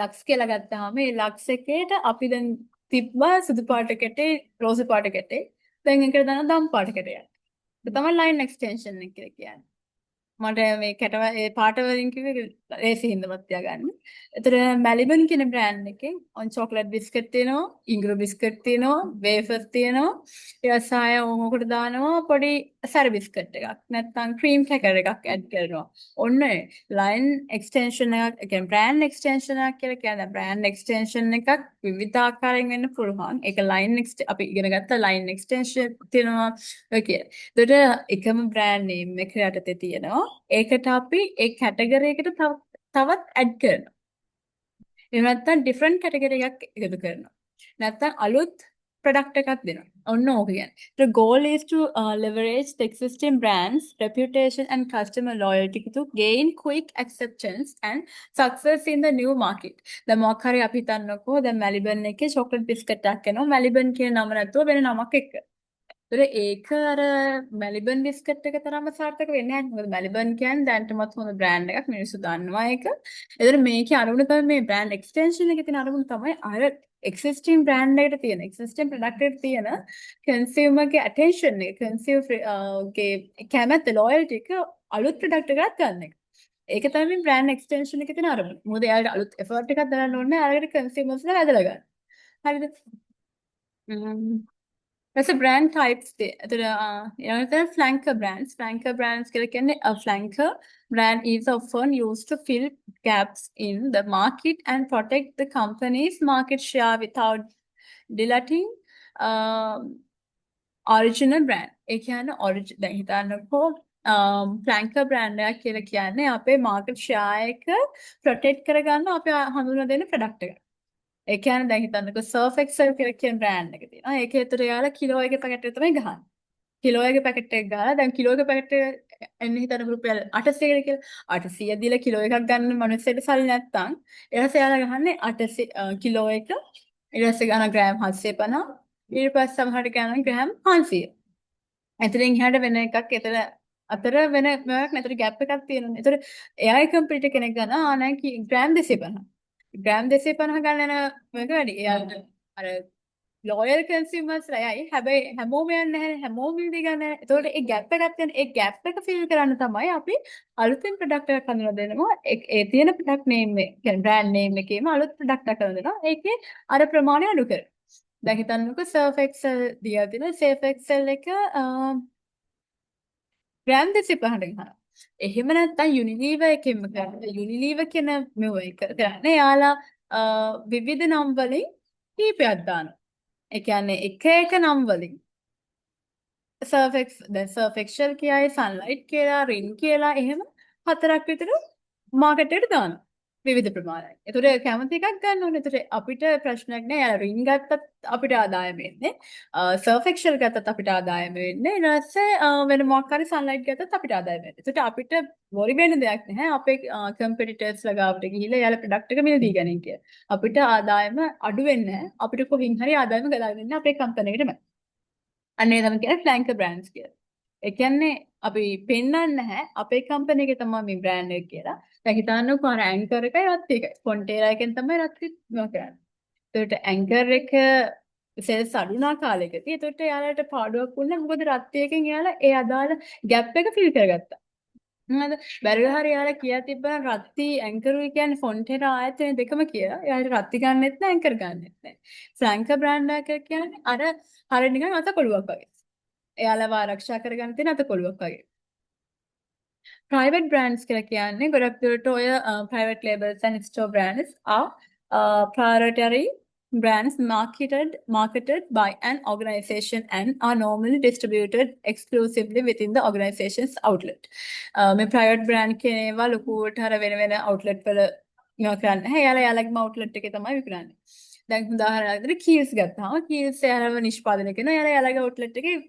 ලක්ස් කියලා ගත්තාම මේ ලක්ස් එකේට අපි දැන් තිබ්බා සුදු පාට කැටේ රෝස පාට කැටේ දැන් එකට දාන දම් පාට කැටයක්. ඒක තමයි ලයින් එක්ස්ටෙන්ෂන් එක කියලා කියන්නේ. මට මේ කැටව ඒ පාට වලින් කිව්වේ ඒසි හින්දාවත් තියාගන්න. ඒතර මැලිබන් කියන බ්‍රෑන්ඩ් එකෙන් ඔන් චොක්ලට් බිස්කට් තියෙනවා, ඉඟුරු බිස්කට් තියෙනවා, වේෆර්ස් තියෙනවා. ඊට පස්සේ ඕකට දානවා පොඩි සැර බිස්කට් එකක්. නැත්නම් ක්‍රීම් ක්‍රැකර් එකක් ඇඩ් කරනවා. ඔන්න ලයින් එක්ස්ටෙන්ෂන් එකක්, ඒ කියන්නේ බ්‍රෑන්ඩ් එක්ස්ටෙන්ෂන් එකක් කියලා කියන්නේ බ්‍රෑන්ඩ් එක්ස්ටෙන්ෂන් එකක් විවිධ ආකාරයෙන් වෙන්න පුළුවන්. ඒක ලයින් අපි ඉගෙන ගත්ත ලයින් එක්ස්ටෙන්ෂන් තියෙනවා. ඔකේ. ඒතර එකම බ්‍රෑන්ඩ් නේම් එක යටතේ තියෙනවා. ඒකට අපි ඒ කැටගරි එකට තවත් ඇඩ් කරනවා. එහෙම නැත්නම් ඩිෆරන්ට් කැටගරි එකක් එකතු කරනවා. නැත්නම් අලුත් ප්‍රොඩක්ට් එකක් දෙනවා. ඔන්න ඕක කියන්නේ. The goal is to leverage the existing brand's reputation and customer loyalty to gain quick acceptance and success in the new market. දැන් මොකක් හරි අපි හිතන්නකෝ දැන් මැලිබන් එකේ චොක්ලට් බිස්කට් එකක් එනවා. මැලිබන් කියන නම නැතුව වෙන නමක් එක්ක. ඒතර ඒක අර මැලිබන් බිස්කට් එක තරම්ම සාර්ථක වෙන්නේ නැහැ. මොකද මැලිබන් කියන්නේ දැනටමත් හොඳ බ්‍රෑන්ඩ් එකක්. මිනිස්සු දන්නවා ඒක. ඒතර මේකේ අරමුණ තමයි මේ බ්‍රෑන්ඩ් එක්ස්ටෙන්ෂන් එකේ තියෙන අරමුණ තමයි අර එක්සිස්ටිං බ්‍රෑන්ඩ් එකට තියෙන එක්සිස්ටිං ප්‍රොඩක්ට් එකට තියෙන කන්සියුමර්ගේ ඇටෙන්ෂන් එක කන්සියුමර්ගේ කැමැත්ත ලොයල්ටි එක අලුත් ප්‍රොඩක්ට් එකකට ගන්න එක. ඒක තමයි බ්‍රෑන්ඩ් එක්ස්ටෙන්ෂන් එකේ තියෙන අරමුණ. මොකද එයාට අලුත් එෆර්ට් එකක් දාන්න ඕනේ අරකට කන්සියුමර්ස්ලා වැදලා ගන්න. හරිද? That's a brand types there. Flanker brands. Flanker brands a flanker brand is often used to fill gaps in the market and protect the company's market share without diluting original brand. ඒ කියන්නේ දැන් හිතන්නකෝ flanker brand එකක් කියලා කියන්නේ අපේ market share එක protect කරගන්න අපි හඳුන්වලා දෙන product එක. ඒ කියන්නේ දැන් හිතන්නකෝ සර්ෆ් එක්සල් කියලා කියන බ්‍රෑන්ඩ් එක තියෙනවා. ඒකේ ඒතර යාලා කිලෝ එකේ පැකට් එක තමයි ගහන්නේ. කිලෝ එකේ පැකට් එක ගහලා දැන් කිලෝ එකේ පැකට් එක එන්නේ හිතන්න රුපියල් 800කට කියලා. 800 දීලා කිලෝ එකක් ගන්න මිනිස්සුන්ට සල්ලි නැත්තම් ඊට පස්සේ යාලා ගහන්නේ 800 කිලෝ එක ඊට පස්සේ ගන්න ග්‍රෑම් 750 ඊට පස්සේ සමහරට ගන්න ග්‍රෑම් 500. එතනින් එහාට වෙන එකක් එතන අතර වෙන මොකක් නැතර ગેප් එකක් තියෙනවා. ඒතර AI කම්පියුටර් කෙනෙක් ගන්න ආනයි ග්‍රෑම් 250. ග්‍රෑම් 250 ගන්න යන මේක වැඩි. එයාට අර ලෝයල් කන්සියුමර්ස් ලයයි. හැබැයි හැමෝම යන්නේ නැහැ. හැමෝම ඉල්ලි ගන්න නැහැ. ඒතකොට ඒ ગેප් එකක් තියෙන ඒ ગેප් එක ෆිල් කරන්න තමයි අපි අලුතෙන් ප්‍රොඩක්ට් එකක් හඳුනලා දෙනවා. ඒ තියෙන ප්‍රොඩක්ට් නේම් එක, කියන්නේ බ්‍රෑන්ඩ් නේම් එකේම අලුත් ප්‍රොඩක්ට් එකක් හඳුනනවා. ඒකේ අර ප්‍රමාණය අඩු කරනවා. දැන් හිතන්නකෝ සර්ෆ් එක්සල් දියා තියෙන සර්ෆ් එක්සල් එක ග්‍රෑම් 250 ගන්නවා. එහෙම නැත්නම් යුනිලීවර් එකෙන්ම කරන්නේ. යුනිලීවර් කියන මෙව එක කරන්නේ යාලා විවිධ නම් වලින් කීපයක් දානවා. ඒ කියන්නේ එක නම් වලින් දැන් සර්ෆ් එක්සල් කියයි සන්ලයිට් කියලා රින් කියලා එහෙම හතරක් විතර මාකට් එකට දානවා. විවිධ ප්‍රමාණයි. ඒතර කැමති එකක් ගන්න ඕනේ. ඒතර අපිට ප්‍රශ්නයක් නෑ. යාලා රින් ගත්තත් අපිට ආදායම එන්නේ. සර්ෆ් එක්සල් ගත්තත් අපිට ආදායම වෙන්නේ. ඊට පස්සේ වෙන මොකක් හරි සන්ලයිට් ගත්තත් අපිට ආදායම වෙන්නේ. ඒතර අපිට වොරි වෙන්න දෙයක් නැහැ. අපේ කම්පිටිටර්ස් ළඟට ගිහිල්ලා යාලා ප්‍රොඩක්ට් එක මිල දී ගනින් කියලා. අපිට ආදායම අඩු වෙන්නේ නැහැ. අපිට කොහින් හරි ආදායම ගලාගෙන ඉන්න අපේ කම්පැනි එකටම. අන්න ඒ තමයි කියන්නේ ෆ්ලැන්කර් බ්‍රෑන්ඩ්ස් කියලා. ඒ කියන්නේ අපි පෙන්වන්නේ නැහැ අපේ කම්පැනි එකේ තමයි මේ බ්‍රෑන්ඩ් එක කියලා. දැන් හිතන්නකෝ අර ඇන්කර් එකයි රත්ති එකයි. ෆොන්ටේරා එකෙන් තමයි රත්ති මේවා කරන්නේ. ඒකට ඇන්කර් එක සෙල්ස් අඩු වුණා කාලෙකදී. ඒකට එයාලට පාඩුවක් වුණා. මොකද රත්ති එකෙන් එයාලා ඒ අදාළ ગેප් එක ෆිල් කරගත්තා. මොනවද බැරිද හරි එයාලා කියලා තිබ්බනම් රත්ති ඇන්කරුයි කියන්නේ ෆොන්ටේරා ආයතන දෙකම කියලා. එයාලට රත්ති ගන්නෙත් නැහැ ඇන්කර් ගන්නෙත් නැහැ. ෆ්‍රැන්කර් බ්‍රෑන්ඩ් එක කියන්නේ අර හරිය නිකන් අතකොළුවක් වගේ. එයාලව ආරක්ෂා කරගන්න තියෙන අතකොළුවක් වගේ. private brands කියලා කියන්නේ ගොඩක් දුරට ඔය private labels and store brands are proprietary brands marketed by an organization and are normally distributed exclusively within the organization's outlet. මේ private brand කියන ඒවා ලොකුවට අර වෙන වෙන outlet වල මේවා කරන්නේ නැහැ. එයාලා යාළගේම outlet එකේ තමයි විකුණන්නේ. දැන් උදාහරණයක් විදිහට කීල්ස් ගත්තාම කීල්ස් එයාලව නිෂ්පාදනය කරනවා. එයාලා යාළගේ outlet එකේම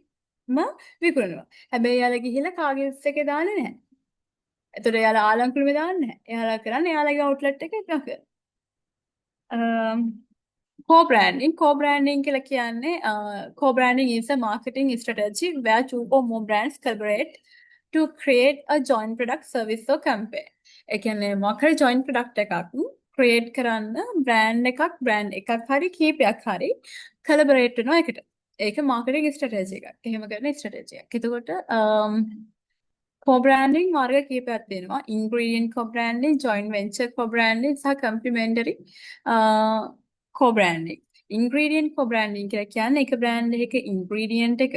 විකුණනවා. හැබැයි එයාලා ගිහිල්ලා කාගේස් එකේ දාන්නේ නැහැ. එතකොට එයාලා ආලංකුළුවේ දාන්නේ නැහැ. එයාලා කරන්නේ එයාලගේ outlet එකේ නක. Co-branding කියලා කියන්නේ co-branding is a marketing strategy where two or more brands collaborate to create a joint product service or campaign. ඒ කියන්නේ මොකක් හරි joint product එකක් create කරන්න brand එකක් හරි කීපයක් හරි collaborate වෙනවා එකට. ඒක marketing strategy එකක්. එහෙම කරන strategy එකක්. එතකොට co-branding මාර්ග කීපයක් තියෙනවා. ingredient co-branding, joint venture co-branding සහ complementary co-branding. ingredient co-branding කියලා කියන්නේ එක brand එකක ingredient එක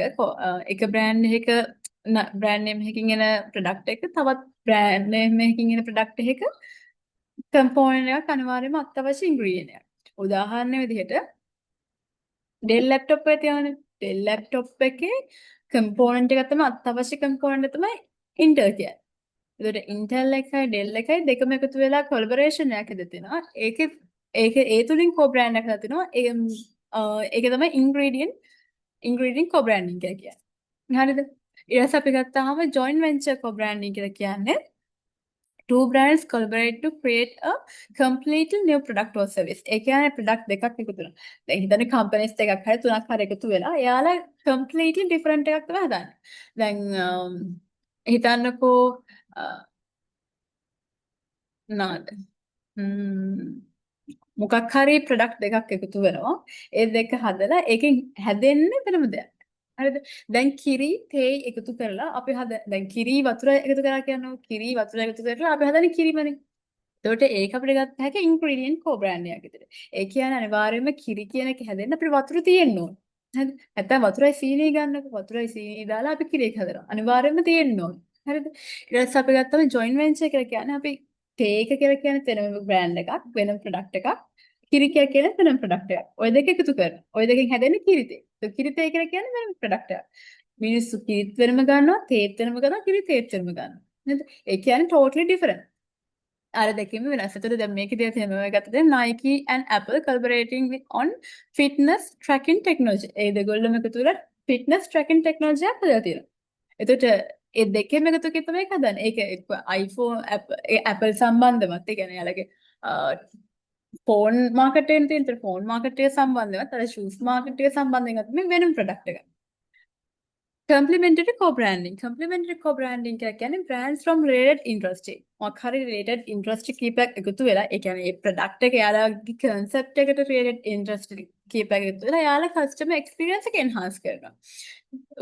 එක brand එකක brand name එකකින් එන product එක තවත් brand name එකකින් එන product එකක component එකක් අනිවාර්යයෙන්ම අත්‍යවශ්‍ය ingredient එකක්. උදාහරණ විදිහට Dell laptop එක තියෙනවානේ. Dell laptop එකේ component එක තමයි අත්‍යවශ්‍ය component එක තමයි Intel කියන්නේ. ඒකට Intel එකයි Dell එකයි දෙකම එකතු වෙලා collaboration එකක් හදලා තිනවා. ඒ තුලින් co-brand එකක් හදලා තිනවා. ඒක තමයි ingredient co-branding කියලා කියන්නේ. හරිද? ඊට පස්සේ අපි ගත්තාම joint venture co-branding කියලා කියන්නේ two brands collaborate to create a completely new product or service. ඒ කියන්නේ product දෙකක් එකතු වෙනවා. දැන් හිතන්නේ companies දෙකක් හරි තුනක් හරි එකතු වෙලා එයාලා completely different එකක් තමයි හදන්නේ. දැන් හිතන්නකෝ නාද මොකක් හරි ප්‍රොඩක්ට් දෙකක් එකතු වෙනවා. ඒ දෙක හදලා ඒකෙන් හැදෙන්නේ වෙනම දෙයක්. හරිද? දැන් කිරි තේ එකතු කරලා අපි දැන් කිරි වතුර එකතු කරලා කියනවා. කිරි වතුර එකතු කරලා අපි හදන්නේ කිරිමනේ. එතකොට ඒක අපිට ගත්ත හැකි ingredient co-brand එකක් විදිහට. ඒ කියන්නේ අනිවාර්යයෙන්ම කිරි කියන එක හැදෙන්න අපිට වතුර තියෙන්න ඕන. හරිද? නැත්නම් වතුරයි සීනි ගන්නකො වතුරයි සීනි දාලා අපි කිරි එක හදනවා. අනිවාර්යයෙන්ම තියෙන්න ඕන. හරිද? ඊට පස්සේ අපි ගත්තම joint venture කියලා කියන්නේ අපි තේ එක කියලා කියන්නේ වෙනම brand එකක් වෙනම product එකක්. කිරි කියලා කියන්නේ වෙනම product එකක්. ඔය දෙක එකතු කරනවා. ඔය දෙකෙන් හැදෙන්නේ කිරිතේ. ඒ කිරිතේ කියලා කියන්නේ වෙනම product එකක්. මිනිස්සු කිරිත් වෙනම ගන්නවා, තේත් වෙනම ගන්නවා, කිරි තේත් වෙනම ගන්නවා. නේද? ඒ කියන්නේ totally different. අර දෙකෙම වෙනස්. ඒතර දැන් මේකේ තියෙන මේ ගත්තද Nike and Apple collaborating on fitness tracking technology. ඒ දෙගොල්ලම එකතු වෙලා fitness tracking technology එකක් හදලා තියෙනවා. එතකොට ඒ දෙකෙම එකතු කරලා තමයි හදන්නේ. ඒක iPhone Apple සම්බන්ධවත් ඒ කියන්නේ යාලගේ ෆෝන් මාකට් එකෙන් තියෙන ෆෝන් මාකට් එක සම්බන්ධවත් අර shoes මාකට් එක සම්බන්ධයෙන් මේ වෙනම product එකක්. Complementary co-branding. Complementary co-branding කියලා කියන්නේ brands from related industry. මොකක් හරි related industry කීපයක් එකතු වෙලා ඒ කියන්නේ මේ product එක යාළුවාගේ concept එකට related industry කීපයක් එකතු වෙලා යාළුවා customer experience එක enhance කරනවා.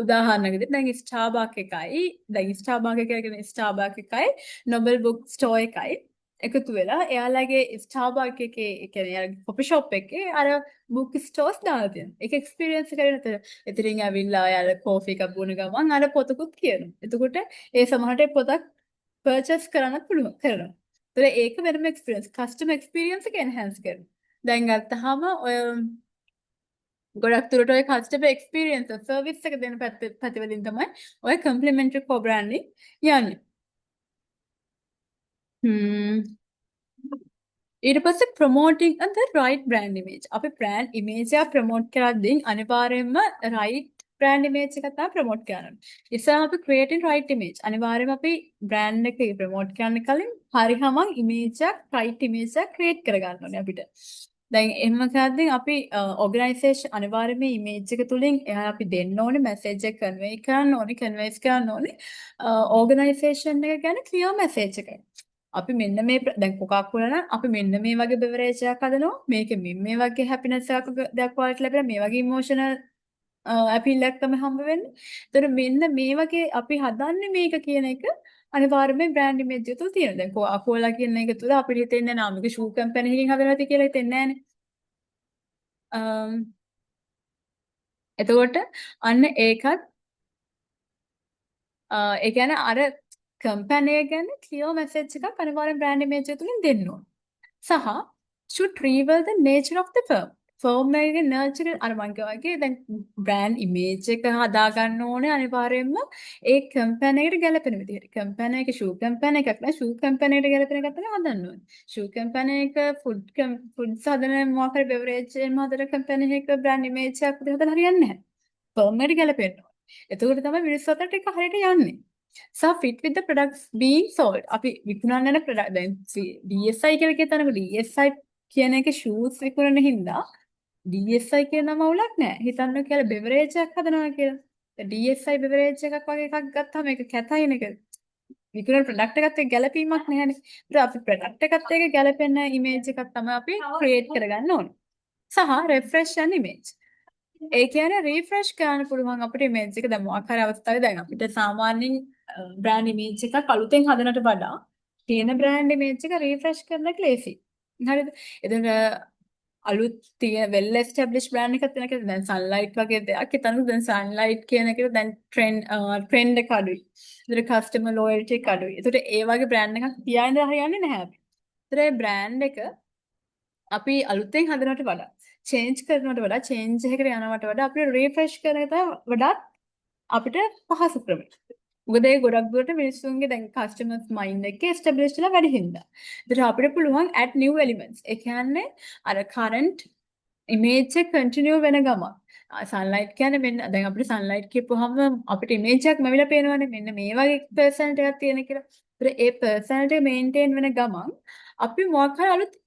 උදාහරණයක් විදිහට දැන් Starbucks එකයි දැන් Starbucks එක කියන්නේ Starbucks එකයි Noble Book Store එකයි එකතු වෙලා එයාලගේ Starbucks එකේ ඒ කියන්නේ යාළුවාගේ coffee shop එකේ අර book stores දාලා තියෙනවා. ඒක experience කරගෙන එතනින් ඇවිල්ලා යාළුවා coffee එකක් බොන ගමන් අර පොතකුත් කියනවා. එතකොට ඒ සමහරට පොතක් purchase කරන්නත් පුළුවන් කරනවා. ඒතර ඒක වෙනම experience customer experience එක enhance කරනවා. දැන් ගත්තාම ඔය ගොඩක් දුරට ඔය customer experience service එක දෙන පැතිවලින් තමයි ඔය complementary co-branding යන්නේ. ඊට පස්සේ promoting the right brand image. අපි brand image එක promote කරද්දී අනිවාර්යයෙන්ම right brand image එක තමයි promote කරන්නේ. ඉතින් අපි creating right image. අනිවාර්යයෙන්ම අපි brand එක promote කරන්න කලින් හරියම image එකක් right image එකක් create කරගන්න ඕනේ අපිට. දැන් එහෙම කරද්දී අපි ඕගනයිසේෂන් අනිවාර්යයෙන්ම ඉමේජ් එක තුලින් එහා අපි දෙන්න ඕනේ මැසේජ් එක කන්වේ කරන්න ඕනේ කන්වේස් කරන්න ඕනේ ඕගනයිසේෂන් එක ගැන ක්ලියර් මැසේජ් එකක්. අපි මෙන්න මේ දැන් කොකාකෝලා නම් අපි මෙන්න මේ වගේ බෙවරේජ් එකක් හදනවා මේකෙ මේ වගේ හැපිනස් එකක් දක්වාට ලැබෙන මේ වගේ ඉමෝෂනල් අපීල් එකක් තමයි හම්බ වෙන්නේ. ඒතර මෙන්න මේ වගේ අපි හදන්නේ මේක කියන එක අනිවාර්යයෙන්ම බ්‍රෑන්ඩ් ඉමේජ් එක තුල තියෙනවා. දැන් කොකාකෝලා කියන එක තුල අපිට හිතෙන්නේ නැහැ මේක ෂූ කම්පැනි එකකින් හදලා ඇති කියලා හිතෙන්නේ නැහනේ. එතකොට අන්න ඒකත් ඒ කියන්නේ අර කම්පැනි එක ගැන ක්ලියර් මැසේජ් එකක් අනිවාර්යෙන් බ්‍රෑන්ඩ් ඉමේජ් එක තුලින් දෙන්න ඕන. සහ should reveal the nature of the firm. Firm එකේ නර්චර් අර මං වගේ දැන් බ්‍රෑන්ඩ් ඉමේජ් එක හදා ගන්න ඕනේ අනිවාර්යයෙන්ම ඒ කම්පැනි එකට ගැලපෙන විදිහට. කම්පැනි එක ෂූ කම්පැනි එකක් නෑ ෂූ කම්පැනි එකට ගැලපෙන එකක් තමයි හදන්න ඕනේ. ෂූ කම්පැනි එක ෆුඩ්ස් හදන මොකක් හරි බෙවරේජ් එකක් හදන කම්පැනි එකක බ්‍රෑන්ඩ් ඉමේජ් එකක් හදලා හරියන්නේ නැහැ. ෆර්ම් එකට ගැලපෙන්න ඕනේ. එතකොට තමයි මිනිස්සු අතරට ඒක හරියට යන්නේ. So fit with the products being sold. අපි විකුණන්න යන product දැන් DSI කියලා කියතනකො DSI කියන එක shoes විකුණන හින්දා DSI කියන නම අවුලක් නැහැ. හිතන්න කියලා beverage එකක් හදනවා කියලා. DSI beverage එකක් වගේ එකක් ගත්තාම මේක කැතයින එක. විකුණන product එකත් එක්ක ගැලපීමක් නැහැනේ. ඒත් අපි product එකත් එක්ක ගැලපෙන image එකක් තමයි අපි create කරගන්න ඕනේ. සහ refresh an image. ඒ කියන්නේ රීෆ්‍රෙෂ් කරන්න පුළුවන් අපිට ඉමේජ් එක දැන් මොකක් හරි අවස්ථාවේ දැන් අපිට සාමාන්‍යයෙන් බ්‍රෑන්ඩ් ඉමේජ් එකක් අලුතෙන් හදනට වඩා තියෙන බ්‍රෑන්ඩ් ඉමේජ් එක රීෆ්‍රෙෂ් කරන එක ලේසි. හරිද? එතන අලුත් වෙල් එස්ටැබ්ලිෂ් බ්‍රෑන්ඩ් එකක් තියෙන කෙනා දැන් සන්ලයිට් වගේ දෙයක්. හිතන්න දැන් සන්ලයිට් කියන එක දැන් ට්‍රෙන්ඩ් එක අඩුයි. ඒතර කස්ටමර් ලොයල්ටි එක අඩුයි. ඒතර ඒ වගේ බ්‍රෑන්ඩ් එකක් තියාගෙන හරියන්නේ නැහැ අපි. ඒතර ඒ බ්‍රෑන්ඩ් එක අපි අලුතෙන් හදනවට වඩා චේන්ජ් කරනවට වඩා චේන්ජ් එකකට යනවට වඩා අපිට රීෆ්‍රෙෂ් කරන එක වඩාත් අපිට පහසු ක්‍රමයක්. මොකද ඒ ගොඩක් දුරට මිනිස්සුන්ගේ දැන් කස්ටමර්ස් මයින්ඩ් එකේ එස්ටැබ්ලිෂ් වෙලා වැඩි හින්දා. ඒතර අපිට පුළුවන් add new elements. ඒ කියන්නේ අර current image එක continue වෙන ගමන් සන්ලයිට් කියන්නේ මෙන්න දැන් අපිට සන්ලයිට් කියපුවාම අපිට ඉමේජ් එකක් මැවිලා පේනවනේ මෙන්න මේ වගේ පර්සනැලිටි එකක් තියෙන කියලා. ඒතර ඒ පර්සනැලිටි මේන්ටේන් වෙන ගමන් අපි මොකක් හරි අලුත්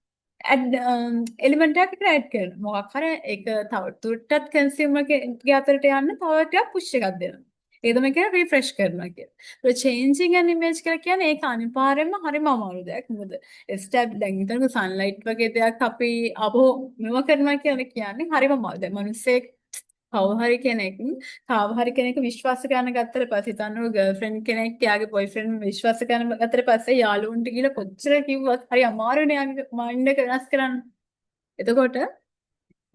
එලිමන්ට් එකක් එකට ඇඩ් කරනවා. මොකක් හරි ඒක තව දුරටත් කන්සියුමර් ගේ අතරට යන්න තව ටිකක් පුෂ් එකක් දෙනවා. ඒ තමයි කියන්නේ රිෆ්‍රෙෂ් කරනවා කියන්නේ. ඒ චේන්ජින් an image කියලා කියන්නේ ඒක අනිවාර්යයෙන්ම හරිම අමාරු දෙයක්. මොකද ස්ටෙප් දැන් හිතන්නකෝ සන්ලයිට් වගේ දෙයක් අපි අපෝ මෙව කරනවා කියන්නේ හරිම අමාරු. දැන් මිනිස්සෙක් කවුරු හරි කෙනෙක් කාව හරි කෙනෙක් විශ්වාස කරන ගත්තට පස්සේ හිතන්නකෝ ගර්ල්ෆ්‍රෙන්ඩ් කෙනෙක් යාගේ බොයිෆ්‍රෙන්ඩ් විශ්වාස කරන ගත්තට පස්සේ යාළුවන්ට කියලා කොච්චර කිව්වත් හරි අමාරුනේ යාගේ මයින්ඩ් එක වෙනස් කරන්න. එතකොට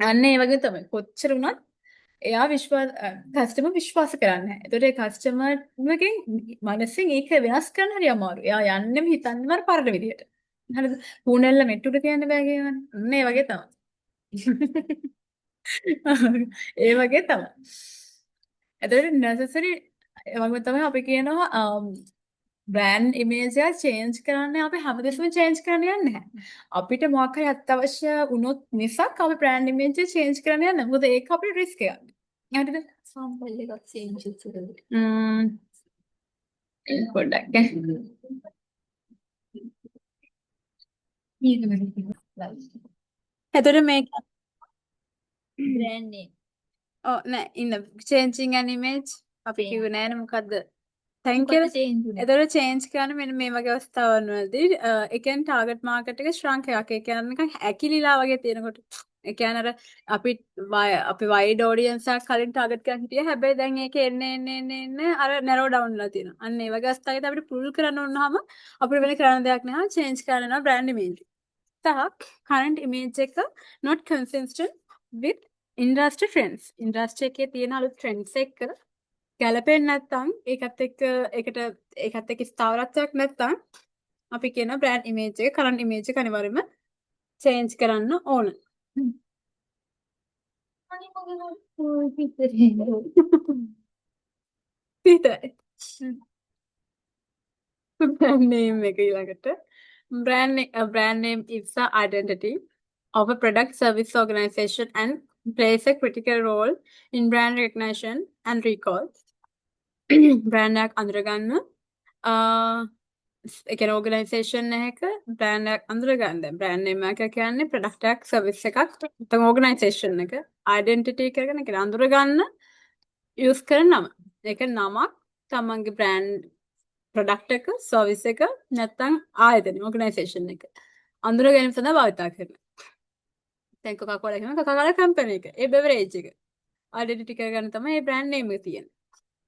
අන්න ඒ වගේ තමයි. කොච්චර වුණත් එයා කස්ටමර් විශ්වාස කරන්නේ නැහැ. එතකොට ඒ කස්ටමර්ගෙන් මනසින් ඒක වෙනස් කරන්න හරි අමාරුයි. එයා යන්නෙම හිතන්නම අර පරණ විදිහට. හරිද? හුණෙල්ල මෙට්ටුට කියන්න බෑ කියනවනේ. අන්න ඒ වගේ තමයි. ඒ වගේ තමයි. එතකොට necessary ඒ වගේ තමයි අපි කියනවා බ්‍රෑන්ඩ් ඉමේජ් එක චේන්ජ් කරන්න අපි හැමදෙස්සම චේන්ජ් කරන්න යන්නේ නැහැ. අපිට මොකක් හරි අත්‍යවශ්‍ය වුණොත් මිසක් අපි බ්‍රෑන්ඩ් ඉමේජ් එක චේන්ජ් කරන්න යන්නේ නැහැ. මොකද ඒක අපිට රිස්ක් එකක්. හරිද? සම්පල් එකක් චේන්ජ් කරලා. පොඩ්ඩක්. එතකොට මේක brand name. ඔව් නෑ ඉන්න changing an image අපි කිව්වේ නෑනේ මොකද්ද thank you මොකද change උනේ? එතකොට change කරන්න මෙන්න මේ වගේ අවස්ථාවන් වලදී ඒ කියන්නේ target market එක shrunk එකක් ඒ කියන්නේ නිකන් ඇකිලිලා වගේ තියෙනකොට ඒ කියන්නේ අර අපි wide audience එකක් කලින් target කරන් හිටියා හැබැයි දැන් ඒක එන්නේ අර narrow down වෙලා තියෙනවා අන්න ඒ වගේ අවස්ථාවකදී අපිට පුරුදු කරන්න ඕනහම අපිට වෙන කරන්න දෙයක් නැහැ change කරන්න යනවා brand image සහ current image එක not consistent with industry trends. industry එකේ තියෙන අලුත් trends එක ගැලපෙන්නේ නැත්නම් ඒකත් එක්ක ස්ථාවරත්වයක් නැත්නම් අපි කියන brand image එක current image එක අනිවාර්යයෙන්ම change කරන්න ඕන. විතරයි. brand name එක ඊළඟට brand name is the identity of a product service organization and plays a critical role in brand recognition and recall. brand එකක් අඳුරගන්න ඒ කියන්නේ ඕගනයිසේෂන් එකක බ්‍රෑන්ඩ් එකක් අඳුරගන්න. බ්‍රෑන්ඩ් නේම් එක කියන්නේ ප්‍රොඩක්ට් එකක් සර්විස් එකක් නැත්නම් ඕගනයිසේෂන් එක ඩෙන්ටිටි කරගෙන ඒක අඳුරගන්න යූස් කරන නම. ඒක නමක් තමන්ගේ බ්‍රෑන්ඩ් ප්‍රොඩක්ට් එක සර්විස් එක නැත්නම් ආයතන ඕගනයිසේෂන් එක අඳුර ගැනීම සඳහා භාවිත කරනවා. දැන් කොකාකෝලා කියන කොකාකෝලා කම්පැනි එක. ඒ බෙවරේජ් එක ඩෙන්ටිටි කරගන්න තමයි මේ බ්‍රෑන්ඩ් නේම් එක තියෙන්නේ.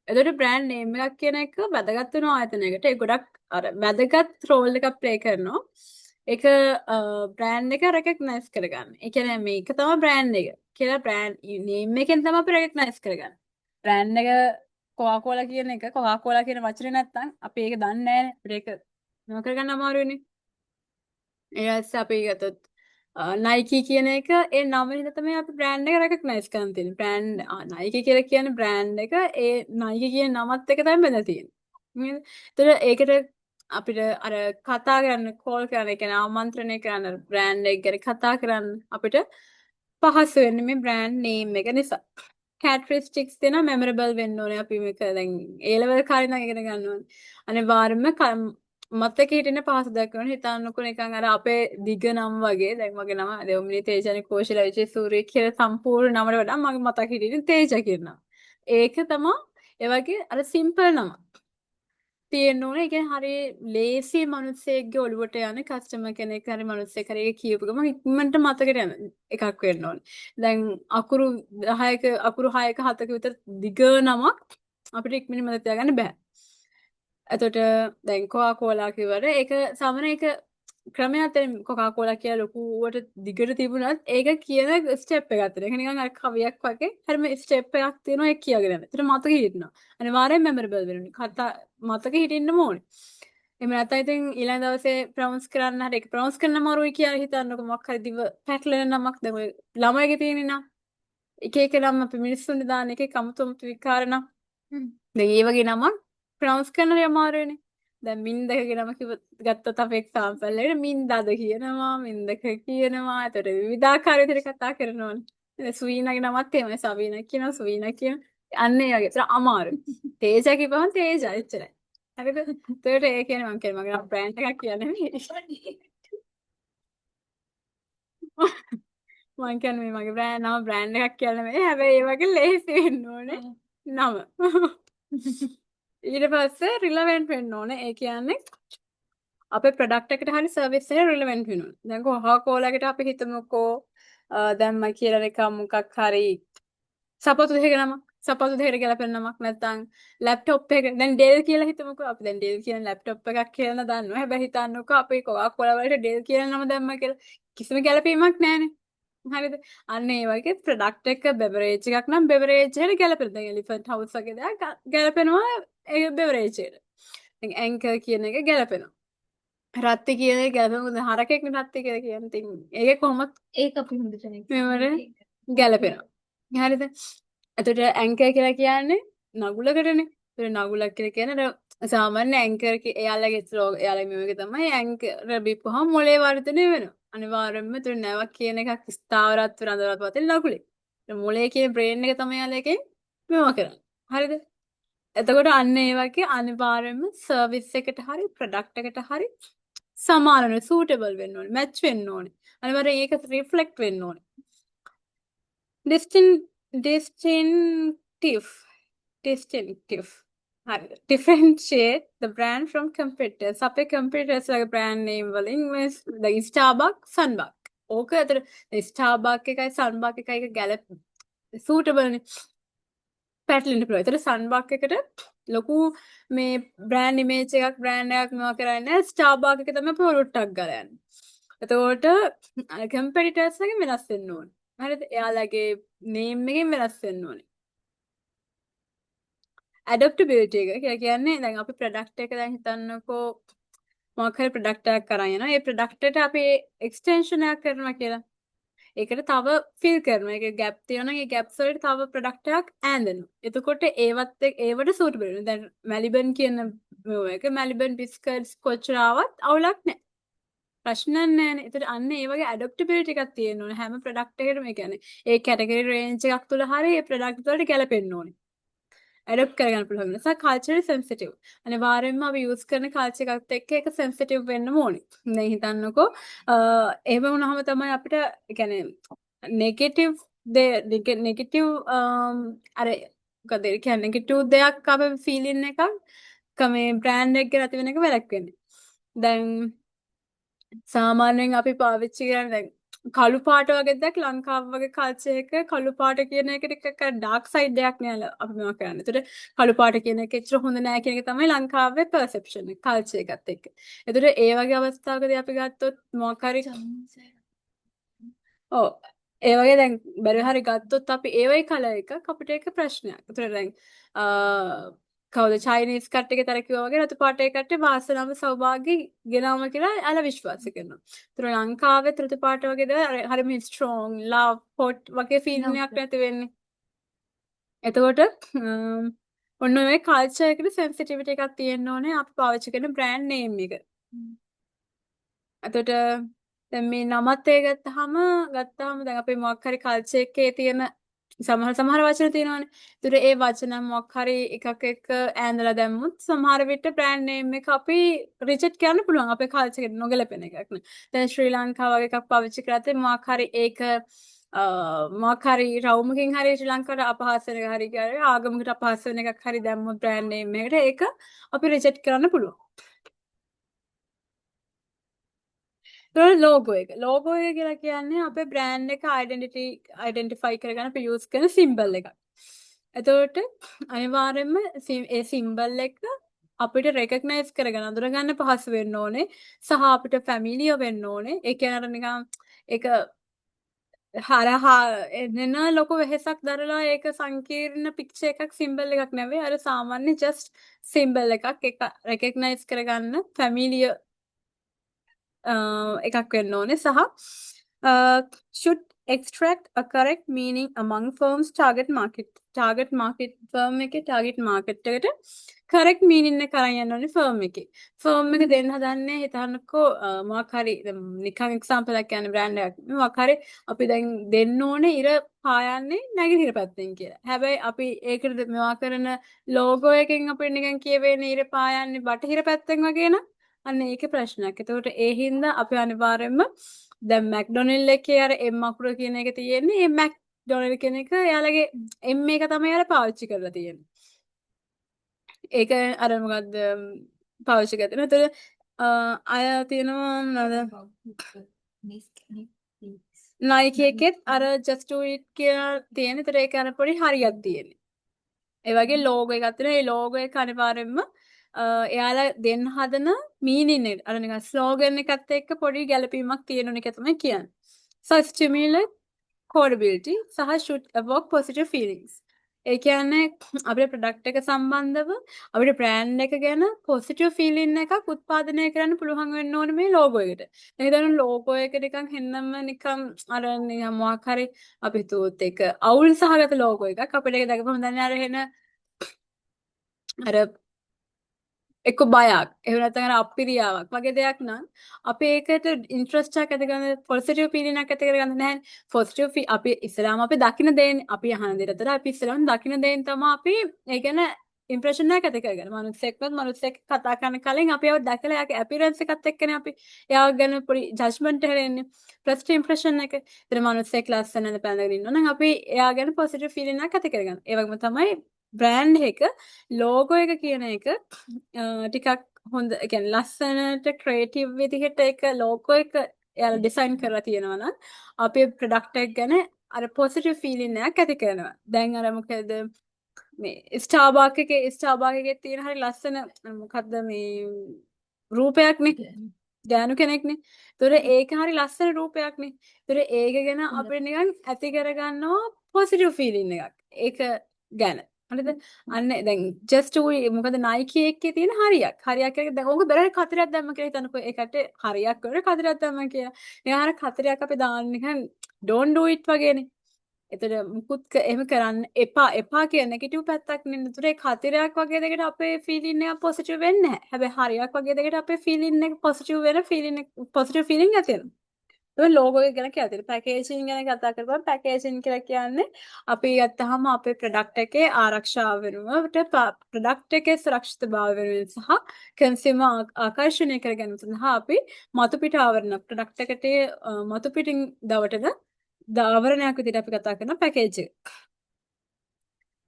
එතකොට බ්‍රෑන්ඩ් නේම් එකක් කියන එක වැදගත් වෙන ආයතනයකට ඒ ගොඩක් අර වැදගත් රෝල් එකක් ප්ලේ කරනවා. ඒක බ්‍රෑන්ඩ් එක රෙකග්නයිස් කරගන්න. ඒ කියන්නේ මේක තමයි බ්‍රෑන්ඩ් එක කියලා බ්‍රෑන්ඩ් නේම් එකෙන් තමයි අපි රෙකග්නයිස් කරගන්නේ. බ්‍රෑන්ඩ් එක කොකාකෝලා කියන එක කොකාකෝලා කියන වචනේ නැත්තම් අපි ඒක දන්නේ නැහැ. අපිට ඒක මොන කරගන්න අමාරුයිනේ. ඊට අපි ගත්තොත් නයිකී කියන එක ඒ නම හින්දා තමයි අපි බ්‍රෑන්ඩ් එක රෙකග්නයිස් කරන් තියෙන්නේ. බ්‍රෑන්ඩ් නයිකී කියලා කියන්නේ බ්‍රෑන්ඩ් එක ඒ නයිකී කියන නමත් එක තමයි බඳලා තියෙන්නේ. නේද? ඒතර ඒකට අපිට අර කතා කරන්න කෝල් කරන්න ඒ කියන්නේ ආමන්ත්‍රණය කරන්න බ්‍රෑන්ඩ් එක ගැන කතා කරන්න අපිට පහසු වෙන්නේ මේ බ්‍රෑන්ඩ් නේම් එක නිසා. කැරක්ටරිස්ටික්ස් තියෙනවා මෙමරබල් වෙන්න ඕනේ අපි මේක දැන් ඒ ලෙවල් කාලේ ඉඳන් ඉගෙන ගන්න ඕනේ. අනිවාර්යයෙන්ම මතක හිටින්න පහසු දක්වන හිතන්නකො නිකන් අර අපේ දිග නම් වගේ දැන් මගේ නම දෙවමිනි තේජානි කෝෂිලා විජේ සූරිය කියලා සම්පූර්ණ නමට වඩා මගේ මතක හිටින්නේ තේජා කියන නම. ඒක තමයි ඒ වගේ අර සිම්පල් නම. තියෙන්න ඕනේ. ඒ කියන්නේ හරි ලේසි මිනිස්සෙක්ගේ ඔළුවට යන කස්ටමර් කෙනෙක් හරි මිනිස්සෙක් හරි ඒක කියපු ගමන් ඉක්මනට මතකෙට යන එකක් වෙන්න ඕනේ. දැන් අකුරු 10ක අකුරු 6ක 7ක විතර දිග නමක් අපිට ඉක්මනින් මතක තියාගන්න බෑ. එතකොට දැන් කොකාකෝලා කිව්වට ඒක සාමාන්‍ය ඒක ක්‍රමයක් තියෙන කොකාකෝලා කියලා ලොකුවට දිගට තිබුණත් ඒක කියන ස්ටෙප් එකක් තියෙනවා. ඒක නිකන් අර කවියක් වගේ හරිම ස්ටෙප් එකක් තියෙනවා ඒක කියගෙන යන. ඒතර මතක හිටිනවා. අනිවාර්යෙන් මෙමරබල් වෙනුනේ. කතා මතක හිටින්නම ඕනේ. එහෙම නැත්නම් ඉතින් ඊළඟ දවසේ ප්‍රොනවුන්ස් කරන්න හරි ඒක ප්‍රොනවුන්ස් කරන්න අමාරුයි කියලා හිතන්නකො මොකක් හරි දිව පැටලෙන නමක් දැන් ඔය ළමයිගේ තියෙන්නේ නම් එක එක නම් අපි මිනිස්සුන්ට දාන එකේ කමුතුම් විකාර නම් දැන් ඒ වගේ නමක් ප්‍රොනවුන්ස් කරන්න අමාරුයිනේ. දැන් මින්දකගේ නම ගත්තොත් අපි එක්සාම්පල් එකට මින්දාද කියනවා මින්දක කියනවා. ඒතර විවිධාකාර විදිහට කතා කරනවනේ. සුවීනාගේ නමත් එහෙමයි සවීනා කියනවා සුවීනා කියන. අන්න ඒ වගේ. ඒතර අමාරුයි. තේජා කිව්වම තේජා එච්චරයි. හරිද? ඒතර ඒ කියන්නේ මම කියන්නේ මගේ බ්‍රෑන්ඩ් එකක් කියන්නේ නෙමෙයි. මං කියන්නේ මේ මගේ බ්‍රෑන්ඩ් එකක් කියලා නෙමෙයි. හැබැයි ඒ වගේ ලේසි වෙන්න ඕනේ නම. ඊට පස්සේ රිලෙවන්ට් වෙන්න ඕනේ. ඒ කියන්නේ අපේ ප්‍රොඩක්ට් එකට හරි සර්විස් එකට රිලෙවන්ට් වෙන්න ඕනේ. දැන් කොකාකෝලාකට අපි හිතමුකෝ දැන් මම කියලා නිකන් මොකක් හරි සපත්තු දෙකක නමක් සපත්තු දෙකට ගැලපෙන නමක් නැත්නම් ලැප්ටොප් එක දැන් ඩෙල් කියලා හිතමුකෝ අපි දැන් ඩෙල් කියන ලැප්ටොප් එකක් කියලා දන්නවා. හැබැයි හිතන්නකෝ අපි කොකාකෝලා වලට ඩෙල් කියන නම දැම්මා කියලා කිසිම ගැලපීමක් නැහැනේ. හරිද? අන්න ඒ වගේ ප්‍රොඩක්ට් එක බෙවරේජ් එකක් නම් බෙවරේජ් එකට ගැලපෙන. දැන් එලිෆන්ට් හවුස් වගේ දෙයක් ගැලපෙනවා ඒ බෙවරේජ් එකට. දැන් ඇන්කර් කියන එක ගැලපෙනවා. රත්ති කියන එක ගැලපෙනවා. හරකෙක්නේ රත්ති කියලා කියන්නේ. ඉතින් ඒක කොහොමද ඒක අපි හොඳ කෙනෙක් මෙවට ගැලපෙනවා. හරිද? එතකොට ඇන්කර් කියලා කියන්නේ නගුලකටනේ. ඒ නගුලක් කියලා කියන්නේ සාමාන්‍ය ඇන්කර් එයාලගේ එයාලගේ මේක තමයි ඇන්කර් බිප්පුවම මොලේ වර්ධනය වෙනවා. අනිවාර්යයෙන්ම ඒතර නැවක් කියන එකක් ස්ථාවරත්ව රඳවලා පවතින නගුලේ. මොලේ කියන බ්‍රේන් එක තමයි යාලගේ මේවා කරන්නේ. හරිද? එතකොට අන්න ඒ වගේ අනිවාර්යයෙන්ම සර්විස් එකට හරි ප්‍රොඩක්ට් එකට හරි සමාන වෙන්න සූටබල් වෙන්න ඕනේ මැච් වෙන්න ඕනේ. අනිවාර්යයෙන් ඒක රිෆ්ලෙක්ට් වෙන්න ඕනේ. distinctive හරිද? differentiate the brand from competitors. අපේ competitors ලගේ brand name වලින් දැන් Starbucks Sunbuck. ඕක අතර Starbucks එකයි Sunbuck එකයි ගැලප සූටබල් නේ. පැටලෙන්න පුළුවන්. ඒතර Sunbuck එකට ලොකු මේ බ්‍රෑන්ඩ් ඉමේජ් එකක් බ්‍රෑන්ඩ් එකක් මොනවා කරන්නේ Starbucks එක තමයි ප්‍රොඩක්ට් ගාලා යන්නේ. එතකොට කම්පිටිටර්ස් එකෙන් වෙනස් වෙන්න ඕනේ. හරිද? එයාලගේ නේම් එකෙන් වෙනස් වෙන්න ඕනේ. ඇඩැප්ටබිලිටි එක කියලා කියන්නේ දැන් අපි ප්‍රොඩක්ට් එක දැන් හිතන්නකෝ මොකක් හරි ප්‍රොඩක්ට් එකක් අරන් යනවා. ඒ ප්‍රොඩක්ට් එකට අපි එක්ස්ටෙන්ෂන් එකක් කරනවා කියලා. ඒකට තව ෆිල් කරනවා. ඒකේ ગેප් තියෙනවා නම් ඒ ગેප්ස් වලට තව ප්‍රොඩක්ට් එකක් ඈඳෙනවා. එතකොට ඒවට සූටබල් වෙනවා. දැන් මැලිබන් කියන එක මැලිබන් බිස්කට්ස් කොච්චර ආවත් අවුලක් නැහැ. ප්‍රශ්නයක් නැහැනේ. ඒතර අන්න ඒ වගේ ඇඩැප්ටබිලිටි එකක් තියෙන්න ඕනේ හැම ප්‍රොඩක්ට් එකකටම. ඒ කියන්නේ ඒ කැටගරි රේන්ජ් එකක් තුල හරිය ඒ ප්‍රොඩක්ට් වලට ගැලපෙන්න ඕනේ. ඇඩොප්ට් කරගන්න පුළුවන් වෙනවා. සහ කල්චරලි සෙන්සිටිව්. අනිවාර්යයෙන්ම අපි යූස් කරන කල්චර් එකත් එක්ක ඒක සෙන්සිටිව් වෙන්න ඕනේ. දැන් හිතන්නකෝ එහෙම වුණාම තමයි අපිට يعني නෙගටිව් නෙගටිව් අර මොකද ඒ කියන්නේ නෙගටිව් දෙයක් අපේ ෆීලින් එකක් මේ බ්‍රෑන්ඩ් එක ගැන ඇති වෙන එක වැළැක්වෙන්නේ. දැන් සාමාන්‍යයෙන් අපි පාවිච්චි කරන දැන් කළු පාට වගේ දෙයක් ලංකාව වගේ කල්චර් එක කළු පාට කියන එක ටිකක් ඩාර්ක් සයිඩ් එකක් නේ අපි මේවා කරන්නේ. ඒතට කළු පාට කියන එක එච්චර හොඳ නෑ කියන එක තමයි ලංකාවේ පර්සෙප්ෂන් එක කල්චර් එකත් එක්ක. ඒතට ඒ වගේ අවස්ථාවකදී අපි ගත්තොත් මොකක් හරි ඔව් ඒ වගේ දැන් බැරි හරි ගත්තොත් අපි ඒ වගේ කලර් එකක් අපිට ඒක ප්‍රශ්නයක්. ඒතර දැන් කවුද චයිනීස් කට්ටියගේ තර කිව්වා වගේ රතු පාටේ කට්ටිය වාසනාව සෞභාග්‍ය ගෙනාම කියලා එයාලා විශ්වාස කරනවා. ඒතර ලංකාවේ රතු පාට වගේ දේවල් හරිම ස්ට්‍රෝං ලව් හොට් වගේ ෆීලිං එකක් නැති වෙන්නේ. එතකොට ඔන්න ඔය කල්චර් එකට සෙන්සිටිවිටි එකක් තියෙන්න ඕනේ අපි පාවිච්චි කරන බ්‍රෑන්ඩ් නේම් එක. එතකොට දැන් මේ නමත් ඒ ගත්තාම දැන් අපේ මොකක් හරි කල්චර් එකේ තියෙන සමහර වචන තියෙනවානේ. ඒතර ඒ වචන මොකක් හරි එකක් එක්ක ඈඳලා දැම්මොත් සමහර විට බ්‍රෑන්ඩ් නේම් එක අපි රිජෙක්ට් කරන්න පුළුවන් අපේ කල්චර් එකට නොගැලපෙන එකක් නේ. දැන් ශ්‍රී ලංකාව වගේ එකක් පාවිච්චි කරද්දී මොකක් හරි ඒක මොකක් හරි රවුමකින් හරි ශ්‍රී ලංකාවට අපහාස වෙන එක හරි කියලා ආගමකට අපහාස වෙන එකක් හරි දැම්මොත් බ්‍රෑන්ඩ් නේම් එකට ඒක අපි රිජෙක්ට් කරන්න පුළුවන්. ලෝගෝ එක කියලා කියන්නේ අපේ බ්‍රෑන්ඩ් එක අයිඩෙන්ටිෆයි කරගන්න අපි යූස් කරන සිම්බල් එකක්. එතකොට අනිවාර්යයෙන්ම ඒ සිම්බල් එක අපිට රෙකග්නයිස් කරගන්න අඳුරගන්න පහසු වෙන්න ඕනේ සහ අපිට ෆැමිලියර් වෙන්න ඕනේ. ඒ කියන්නේ අර නිකන් ඒක හරහා එන්න ලොකු වෙහෙසක් දරලා ඒක සංකීර්ණ පික්චර් එකක් සිම්බල් එකක් නෙවෙයි අර සාමාන්‍ය ජස්ට් සිම්බල් එකක් ඒක රෙකග්නයිස් කරගන්න ෆැමිලියර් එකක් වෙන්න ඕනේ සහ should extract a correct meaning among firms target market firm එකේ target market එකට correct meaning එක අරන් යන්න ඕනේ firm එක දෙන්න හදන්නේ හිතන්නකෝ මොකක් හරි නිකන් example එකක් කියන්නේ brand එකක් මොකක් හරි අපි දැන් දෙන්න ඕනේ ඉර පායන්නේ නැගෙනහිර පැත්තෙන් කියලා. හැබැයි අපි ඒකට මේවා කරන logo එකෙන් අපිට නිකන් කියවෙන්නේ ඉර පායන්නේ බටහිර පැත්තෙන් වගේ න ะ අන්න ඒකේ ප්‍රශ්නයක්. එතකොට ඒ හින්දා අපි අනිවාර්යයෙන්ම දැන් මැක්ඩොනල්ඩ් එකේ අර M අකුර කියන එක තියෙන්නේ ඒ මැක්ඩොනල්ඩ් කියන එක එයාලගේ M එක තමයි එයාලා පාවිච්චි කරලා තියෙන්නේ. ඒක අර මොකද්ද පාවිච්චි කරලා තියෙනවා. එතකොට අය තියෙනවා මොනවද? Nike එකෙත් අර just do it කියලා තියෙන. ඒතර ඒක අර පොඩි හරියක් තියෙන්නේ. ඒ වගේ ලෝගෝ එකක් තියෙනවා. ඒ ලෝගෝ එක අනිවාර්යයෙන්ම එයාලා දෙන්න හදන මීනින් එක අර නිකන් ස්ලෝගන් එකත් එක්ක පොඩි ගැළපීමක් තියෙන එක තමයි කියන්නේ. So stimulate quotability සහ should evoke positive feelings. ඒ කියන්නේ අපේ ප්‍රොඩක්ට් එක සම්බන්ධව අපේ බ්‍රෑන්ඩ් එක ගැන පොසිටිව් ෆීලින් එකක් උත්පාදනය කරන්න පුළුවන් වෙන්න ඕනේ මේ ලෝගෝ එකට. දැන් හිතන්න ලෝගෝ එක නිකන් හෙන්නම නිකන් අර නිකන් මොකක් හරි අපි හිතුවොත් ඒක අවුල් සහගත ලෝගෝ එකක් අපිට ඒක දැකපම දැන් අර එන අර එක්ක බයක් එහෙම නැත්නම් අර අප්පිරියාවක් වගේ දෙයක් නම් අපි ඒකට ඉන්ට්‍රස්ට් එකක් ඇති කරගන්න පොසිටිව් ෆීලින් එකක් ඇති කරගන්න නැහැ පොසිටිව් අපි ඉස්සරහම අපි දකින්න දෙන්නේ අපි අහන දෙයකට අපි ඉස්සරහම දකින්න දෙයින් තමයි අපි ඒ කියන්නේ ඉම්ප්‍රෙෂන් එකක් ඇති කරගන්න. මනුස්සෙක් කතා කරන කලින් අපි ඒව දැකලා එයාගේ අපියරන්ස් එකත් එක්කනේ අපි එයාව ගැන පොඩි ජජ්මන්ට් එකකට එන්නේ. ෆස්ට් ඉම්ප්‍රෙෂන් එක. ඒතර මනුස්සෙක් ලස්සනද පැනගෙන ඉන්නවා නම් අපි එයා ගැන පොසිටිව් ෆීලින් එකක් ඇති කරගන්න. ඒ වගේම තමයි බ්‍රෑන්ඩ් එක ලෝගෝ එක කියන එක ටිකක් හොඳ ඒ කියන්නේ ලස්සනට ක්‍රියේටිව් විදිහට ඒක ලෝගෝ එක එයාලා ඩිසයින් කරලා තියෙනවා නම් අපේ ප්‍රොඩක්ට් එක ගැන අර පොසිටිව් ෆීලින් එකක් ඇති කරනවා. දැන් අර මොකද මේ ස්ටාර්බක් එකේ තියෙන හරි ලස්සන මොකද්ද මේ රූපයක්නේ ගෑනු කෙනෙක්නේ. ඒතොර ඒක හරි ලස්සන රූපයක්නේ. ඒතොර ඒක ගැන අපිට නිකන් ඇති කරගන්නවා පොසිටිව් ෆීලින් එකක්. ඒක ගැන. හරිද? අන්න දැන් just මොකද Nike එකේ තියෙන හරියක්. හරියක් කියන්නේ දැන් ඕක බැලුවා කතරයක් දැම්ම කියලා හිතන්නකෝ. ඒකට හරියක් කරේ කතරයක් දැම්ම කියලා. නිකන් අර කතරයක් අපි දාන්න නිකන් don't do it වගේනේ. එතකොට මුකුත් එහෙම කරන්න එපා කියන නෙගටිව් පැත්තක් නෙන්න. ඒතර ඒ කතරයක් වගේ දෙයකට අපේ ෆීලින් එක පොසිටිව් වෙන්නේ නැහැ. හැබැයි හරියක් වගේ දෙයකට අපේ ෆීලින් එක පොසිටිව් වෙන ෆීලින් එක පොසිටිව් ෆීලින් ඇති වෙනවා. ඒ ලෝගෝ එක ගැන කියලා තියෙනවා. පැකේජින් ගැන කතා කරපුවම පැකේජින් කියලා කියන්නේ අපි ගත්තාම අපේ ප්‍රොඩක්ට් එකේ ආරක්ෂාව වෙනුවට ප්‍රොඩක්ට් එකේ සුරක්ෂිතභාවය වෙනුවෙන් සහ කන්සියුමර් ආකර්ෂණය කර ගැනීම සඳහා අපි මතු පිට ආවරණ ප්‍රොඩක්ට් එකට මතු පිටින් දවටන ආවරණයක් විදිහට අපි කතා කරන පැකේජ් එක.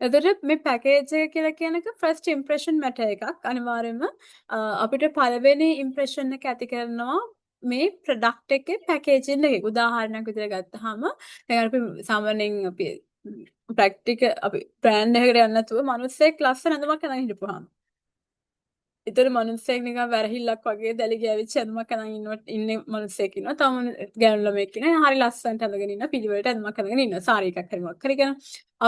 එතකොට මේ පැකේජ් එක කියලා කියන එක ෆස්ට් ඉම්ප්‍රෙෂන් මැටර් එකක්. අනිවාර්යයෙන්ම අපිට පළවෙනි ඉම්ප්‍රෙෂන් එක ඇති කරනවා මේ ප්‍රොඩක්ට් එකේ පැකේජින් එකේ. උදාහරණයක් විදිහට ගත්තාම දැන් අපි සාමාන්‍යයෙන් අපි අපි බ්‍රෑන්ඩ් එකකට යන්න නැතුව මිනිස්සෙක් ලස්සන ඇඳුමක් අඳන් හිටපුවාම ඒතර මිනිස්සෙක් නිකන් වැරහිල්ලක් වගේ දැලි ගෑවිච්ච ඇඳුමක් අඳන් ඉන්නේ මිනිස්සෙක් ඉන්නවා. තව ගෑනු ළමයෙක් ඉන්නවා. හරි ලස්සනට අඳගෙන ඉන්න පිළිවෙලට ඇඳුමක් අඳගෙන ඉන්නවා. සාරි එකක් හරි මොකක් හරි කරන.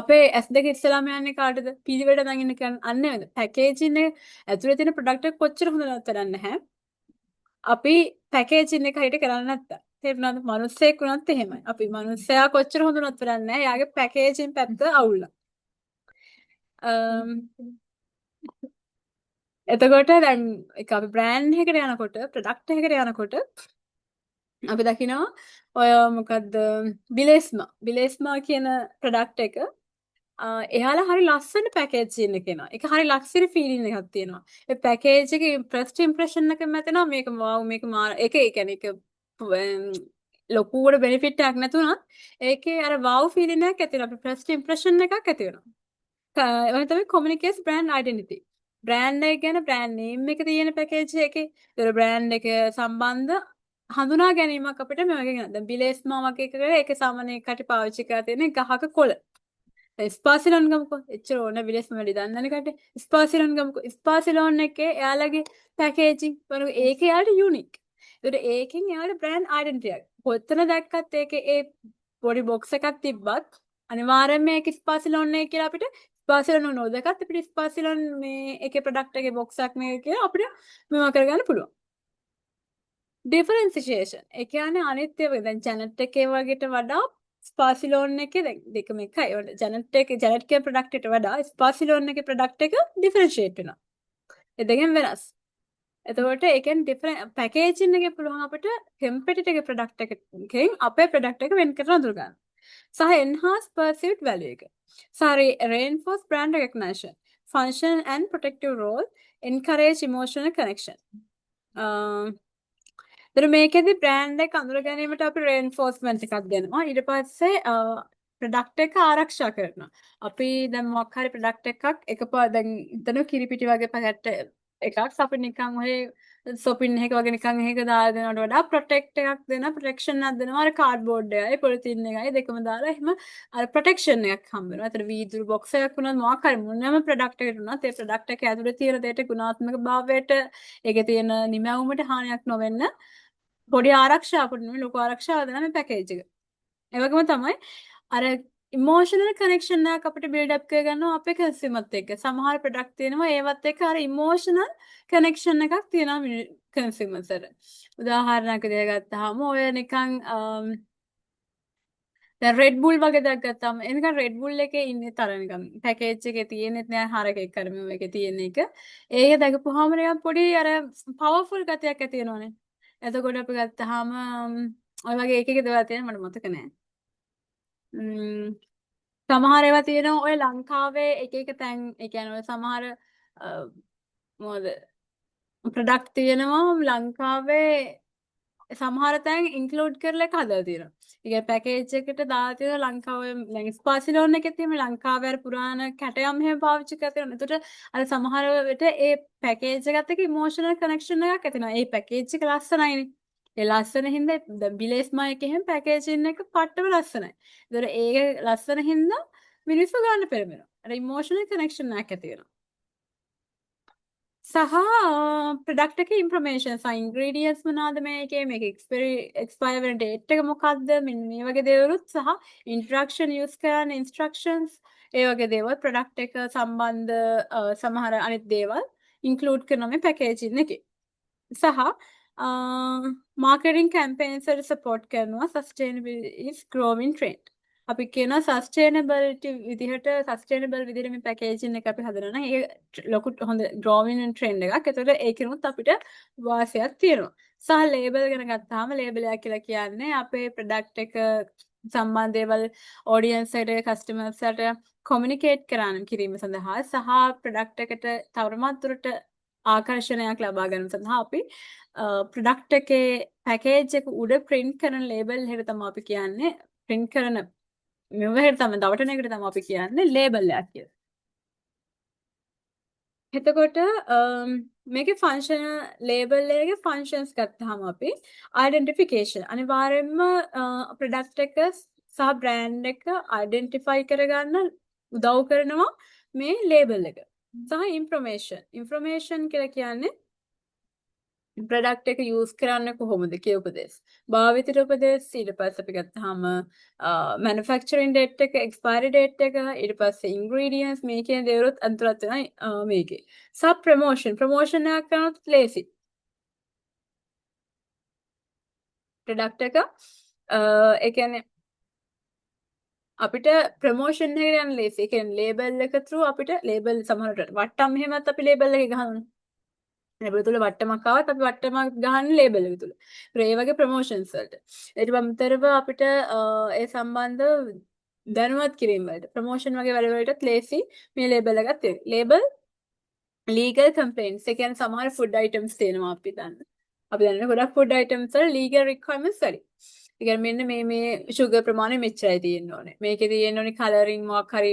අපේ S2 ඉස්සලාම යන්නේ කාටද? පිළිවෙලට අඳන් ඉන්න කියන්නේ අන්න නේද? පැකේජින් එක ඇතුලේ තියෙන ප්‍රොඩක්ට් එක කොච්චර හොඳ නැත්ද නැහැ. අපි පැකේජින් එක හරියට කරන්නේ නැත්තම්. තේරුණාද? මිනිස්සෙක් වුණත් එහෙමයි. අපි මිනිස්සයා කොච්චර හොඳ වුණත් වැඩක් නැහැ. යාගේ පැකේජින් පැත්ත අවුල්ලා. එතකොට දැන් එක අපි බ්‍රෑන්ඩ් එකකට යනකොට ප්‍රොඩක්ට් එකකට යනකොට අපි දකිනවා ඔය මොකද්ද බිලෙස්මා කියන ප්‍රොඩක්ට් එක එයාලා හරි ලස්සන පැකේජින් එකක් එනවා. ඒක හරි ලක්සරි ෆීලින් එකක් තියෙනවා. ඒ පැකේජ් එකේ ෆස්ට් ඉම්ප්‍රෙෂන් එක මැතනවා මේක වව් මේක මාර ඒක ඒ කියන්නේ ඒක ලොකුවට බෙනිෆිට් එකක් නැතුණත් ඒකේ අර වව් ෆීලින් එකක් ඇති වෙනවා. අපි ෆස්ට් ඉම්ප්‍රෙෂන් එකක් ඇති වෙනවා. ඔය තමයි කොමියුනිකේට්ස් බ්‍රෑන්ඩ් අයිඩෙන්ටිටි. බ්‍රෑන්ඩ් එක ගැන බ්‍රෑන්ඩ් නේම් එක තියෙන පැකේජ් එකේ ඒතර බ්‍රෑන්ඩ් එක සම්බන්ධ හඳුනා ගැනීමක් අපිට මේ වගේ ගන්න. දැන් බිලෙස්මා වගේ එකකට ඒකේ සාමාන්‍ය කට පාවිච්චි කරලා තියෙන ගහක කොළ. ස්පාසිලොන් ගමුකෝ. එච්චර ඕන බිලෙස්මා වැඩි දන්නනේ කට. ස්පාසිලොන් ගමුකෝ. ස්පාසිලොන් එකේ එයාලගේ පැකේජින් වල ඒක එයාලට යුනික්. ඒතර ඒකෙන් එයාලට බ්‍රෑන්ඩ් අයිඩෙන්ටිටි එකක්. කොතන දැක්කත් ඒකේ ඒ පොඩි බොක්ස් එකක් තිබ්බත් අනිවාර්යයෙන්ම මේක ස්පාසිලොන් එක කියලා අපිට ස්පාසිලොන් නොදකත් අපිට ස්පාසිලොන් මේ එකේ ප්‍රොඩක්ට් එකේ බොක්ස් එකක් මේක කියලා අපිට මේවා කරගන්න පුළුවන්. ඩිෆරන්සියේෂන්. ඒ කියන්නේ අනිත් ඒවා දැන් ජැනට් එකේ වගේට වඩා ස්පාසිලොන් එකේ දැන් දෙකම එකයි. ජැනට් කියන ප්‍රොඩක්ට් එකට වඩා ස්පාසිලොන් එකේ ප්‍රොඩක්ට් එක ඩිෆරන්ෂিয়েට් වෙනවා. ඒ දෙකෙන් වෙනස්. එතකොට ඒකෙන් ඩිෆරන්ට් පැකේජින් එකේ පුළුවන් අපිට කම්පිටිටිව් එකේ ප්‍රොඩක්ට් එකකින් අපේ ප්‍රොඩක්ට් එක වෙන් කරලා අඳුර ගන්න. සහ enhance perceived value එක. Sorry, reinforce brand recognition, function and protective role, encourage emotional connection. දැන් මේකෙදි බ්‍රෑන්ඩ් එක අඳුර ගැනීමට අපි reinforcement එකක් දෙනවා. ඊට පස්සේ ප්‍රොඩක්ට් එක ආරක්ෂා කරනවා. අපි දැන් මොකක් හරි ප්‍රොඩක්ට් එකක් එකපාර දැන් හිතන කිරිපිටි වගේ පැකට් එකක් අපි නිකන් ඔය සොපින් එක වගේ නිකන් එහෙක දාලා දෙනවට වඩා ප්‍රොටෙක්ට් එකක් දෙනවා ප්‍රොටෙක්ෂන් එකක් දෙනවා අර කාඩ්බෝඩ් එකයි පොලිතින් එකයි දෙකම දාලා එහෙම අර ප්‍රොටෙක්ෂන් එකක් හම්බ වෙනවා. ඒතර වීදුරු බොක්ස් එකක් වුණත් මොකක් හරි මොනම ප්‍රොඩක්ට් එකකට වුණත් ඒ ප්‍රොඩක්ට් එකේ ඇතුලේ තියෙන දෙයට ගුණාත්මක භාවයට ඒකේ තියෙන නිමැවුමට හානියක් නොවෙන්න පොඩි ආරක්ෂාවකට නෙමෙයි ලොකු ආරක්ෂාවක් දෙනවා මේ පැකේජ් එක. ඒ වගේම තමයි අර ඉමෝෂනල් කනෙක්ෂන් එකක් අපිට බිල්ඩ් අප් කරගන්නවා අපේ කන්සියුමර්ත් එක්ක. සමහර ප්‍රොඩක්ට් තියෙනවා ඒවත් එක්ක අර ඉමෝෂනල් කනෙක්ෂන් එකක් තියෙනවා කන්සියුමර්ස්ට. උදාහරණයක් විදිහට ගත්තාම ඔය නිකන් දැන් රෙඩ් බුල් වගේ දෙයක් ගත්තාම එනිකන් රෙඩ් බුල් එකේ ඉන්නේ තර නිකන් පැකේජ් එකේ තියෙනෙත් නෑ හරකෙක් කර මේ එකේ තියෙන එක. ඒක දැකපුවාම නිකන් පොඩි අර පවර්ෆුල් ගතියක් ඇති වෙනවනේ. එතකොට අපි ගත්තාම ඔය වගේ එක එක දේවල් තියෙන මට මතක නෑ. සමහර ඒවා තියෙනවා ඔය ලංකාවේ එක එක තැන් ඒ කියන්නේ ඔය සමහර මොකද ප්‍රොඩක්ට් තියෙනවා ලංකාවේ සමහර තැන් ඉන්ක්ලූඩ් කරලා එක හදලා තියෙනවා. ඒ කියන්නේ පැකේජ් එකට දාලා තියෙනවා ලංකාවේ දැන් ස්පාසිලෝන් එකේ තියෙන ලංකාවේ අර පුරාණ කැටයම් එහෙම පාවිච්චි කරලා තියෙනවා. එතකොට අර සමහර වෙලට ඒ පැකේජ් එකත් එක්ක ඉමෝෂනල් කනෙක්ෂන් එකක් ඇති වෙනවා. ඒ පැකේජ් එක ලස්සනයිනේ. ඒ ලස්සන හින්දා දැන් බිලෙස්මා එකේ එහෙම පැකේජින් එක පට්ටම ලස්සනයි. ඒතර ඒක ලස්සන හින්දා මිනිස්සු ගන්න පෙරමෙනවා. අර ඉමෝෂනල් කනෙක්ෂන් එකක් ඇති වෙනවා. සහ ප්‍රොඩක්ට් එකේ ඉන්ෆර්මේෂන් සහ ඉන්ග්‍රීඩියන්ට්ස් මොනවාද මේකේ මේක එක්ස්පයර් වෙන ඩේට් එක මොකක්ද මෙන්න මේ වගේ දේවලුත් සහ ඉන්ට්‍රැක්ෂන් යූස් කරන ඉන්ස්ට්‍රක්ෂන්ස් ඒ වගේ දේවල් ප්‍රොඩක්ට් එක සම්බන්ධ සමහර අනිත් දේවල් ඉන්ක්ලූඩ් කරනවා මේ පැකේජින් එකේ. සහ මාකටිං කැම්පේන්ස් වලට සපෝට් කරනවා සස්ටේනබිලිටි is growing trend. අපි කියන සස්ටේනබිලිටි විදිහට සස්ටේනබල් විදිහට මේ පැකේජින් එක අපි හදනවා නම් ඒක ලොකු හොඳ growing trend එකක්. ඒතකොට ඒකිනුත් අපිට වාසියක් තියෙනවා. සහ ලේබල් ගැන ගත්තාම ලේබල් එකක් කියලා කියන්නේ අපේ ප්‍රොඩක්ට් එක සම්බන්ධ දේවල් ඔඩියන්ස් එකට කස්ටමර්ස් එකට කොමියුනිකේට් කිරීම සඳහා සහ ප්‍රොඩක්ට් එකට තවමත් දුරට ආකර්ෂණයක් ලබා ගැනීම සඳහා අපි ප්‍රොඩක්ට් එකේ පැකේජ් එක උඩ print කරන ලේබල් එකට තමයි අපි කියන්නේ print කරන මෙවහෙට තමයි දවටන එකට තමයි අපි කියන්නේ ලේබල් එකක් කියලා. එතකොට මේකේ ෆන්ක්ෂන් ලේබල් එකේ ෆන්ක්ෂන්ස් ගත්තාම අපි අයිඩෙන්ටිෆිකේෂන් අනිවාර්යයෙන්ම ප්‍රොඩක්ට් එක සහ බ්‍රෑන්ඩ් එක අයිඩෙන්ටිෆයි කරගන්න උදව් කරනවා මේ ලේබල් එක. සහ ඉන්ෆර්මේෂන් කියලා කියන්නේ ප්‍රොඩක්ට් එක යූස් කරන්න කොහොමද කියලා උපදෙස්. භාවිතයට උපදෙස් ඊට පස්සේ අපි ගත්තාම මැනුෆැක්චරින් ඩේට් එක එක්ස්පයරි ඩේට් එක ඊට පස්සේ ඉන්ග්‍රීඩියන්ට්ස් මේ කියන දේවලුත් අන්තර්ගත වෙනවා මේකේ. සබ් ප්‍රොමෝෂන් එකක් කරනොත් ලේසි. ප්‍රොඩක්ට් එක ඒ කියන්නේ අපිට ප්‍රොමෝෂන් එකට යන්න ලේසි. ඒ කියන්නේ ලේබල් එක through අපිට ලේබල් සමහරට වට්ටම් එහෙමත් අපි ලේබල් එක ගහනවා. ලේබල් තුල වට්ටමක් ආවත් අපි වට්ටමක් ගහන්නේ ලේබල් එක තුල. ඒ වගේ ප්‍රොමෝෂන්ස් වලට. ඊට අමතරව අපිට ඒ සම්බන්ධ දැනුවත් කිරීම වලට ප්‍රොමෝෂන් වගේ වැඩ වලටත් ලේසි මේ ලේබල් එකත් තියෙනවා. ලේබල් ලීගල් කම්ප්ලේන්ට්ස් ඒ කියන්නේ සමහර ෆුඩ් අයිටම්ස් තියෙනවා අපි දන්න. අපි දන්න ගොඩක් ෆුඩ් අයිටම්ස් වල ලීගල් රික්වයර්මන්ට්ස් වැඩි. ඒ කියන්නේ මෙන්න මේ ෂුගර් ප්‍රමාණය මෙච්චරයි තියෙන්න ඕනේ. මේකේ තියෙන්න ඕනේ කලරින් මොකක් හරි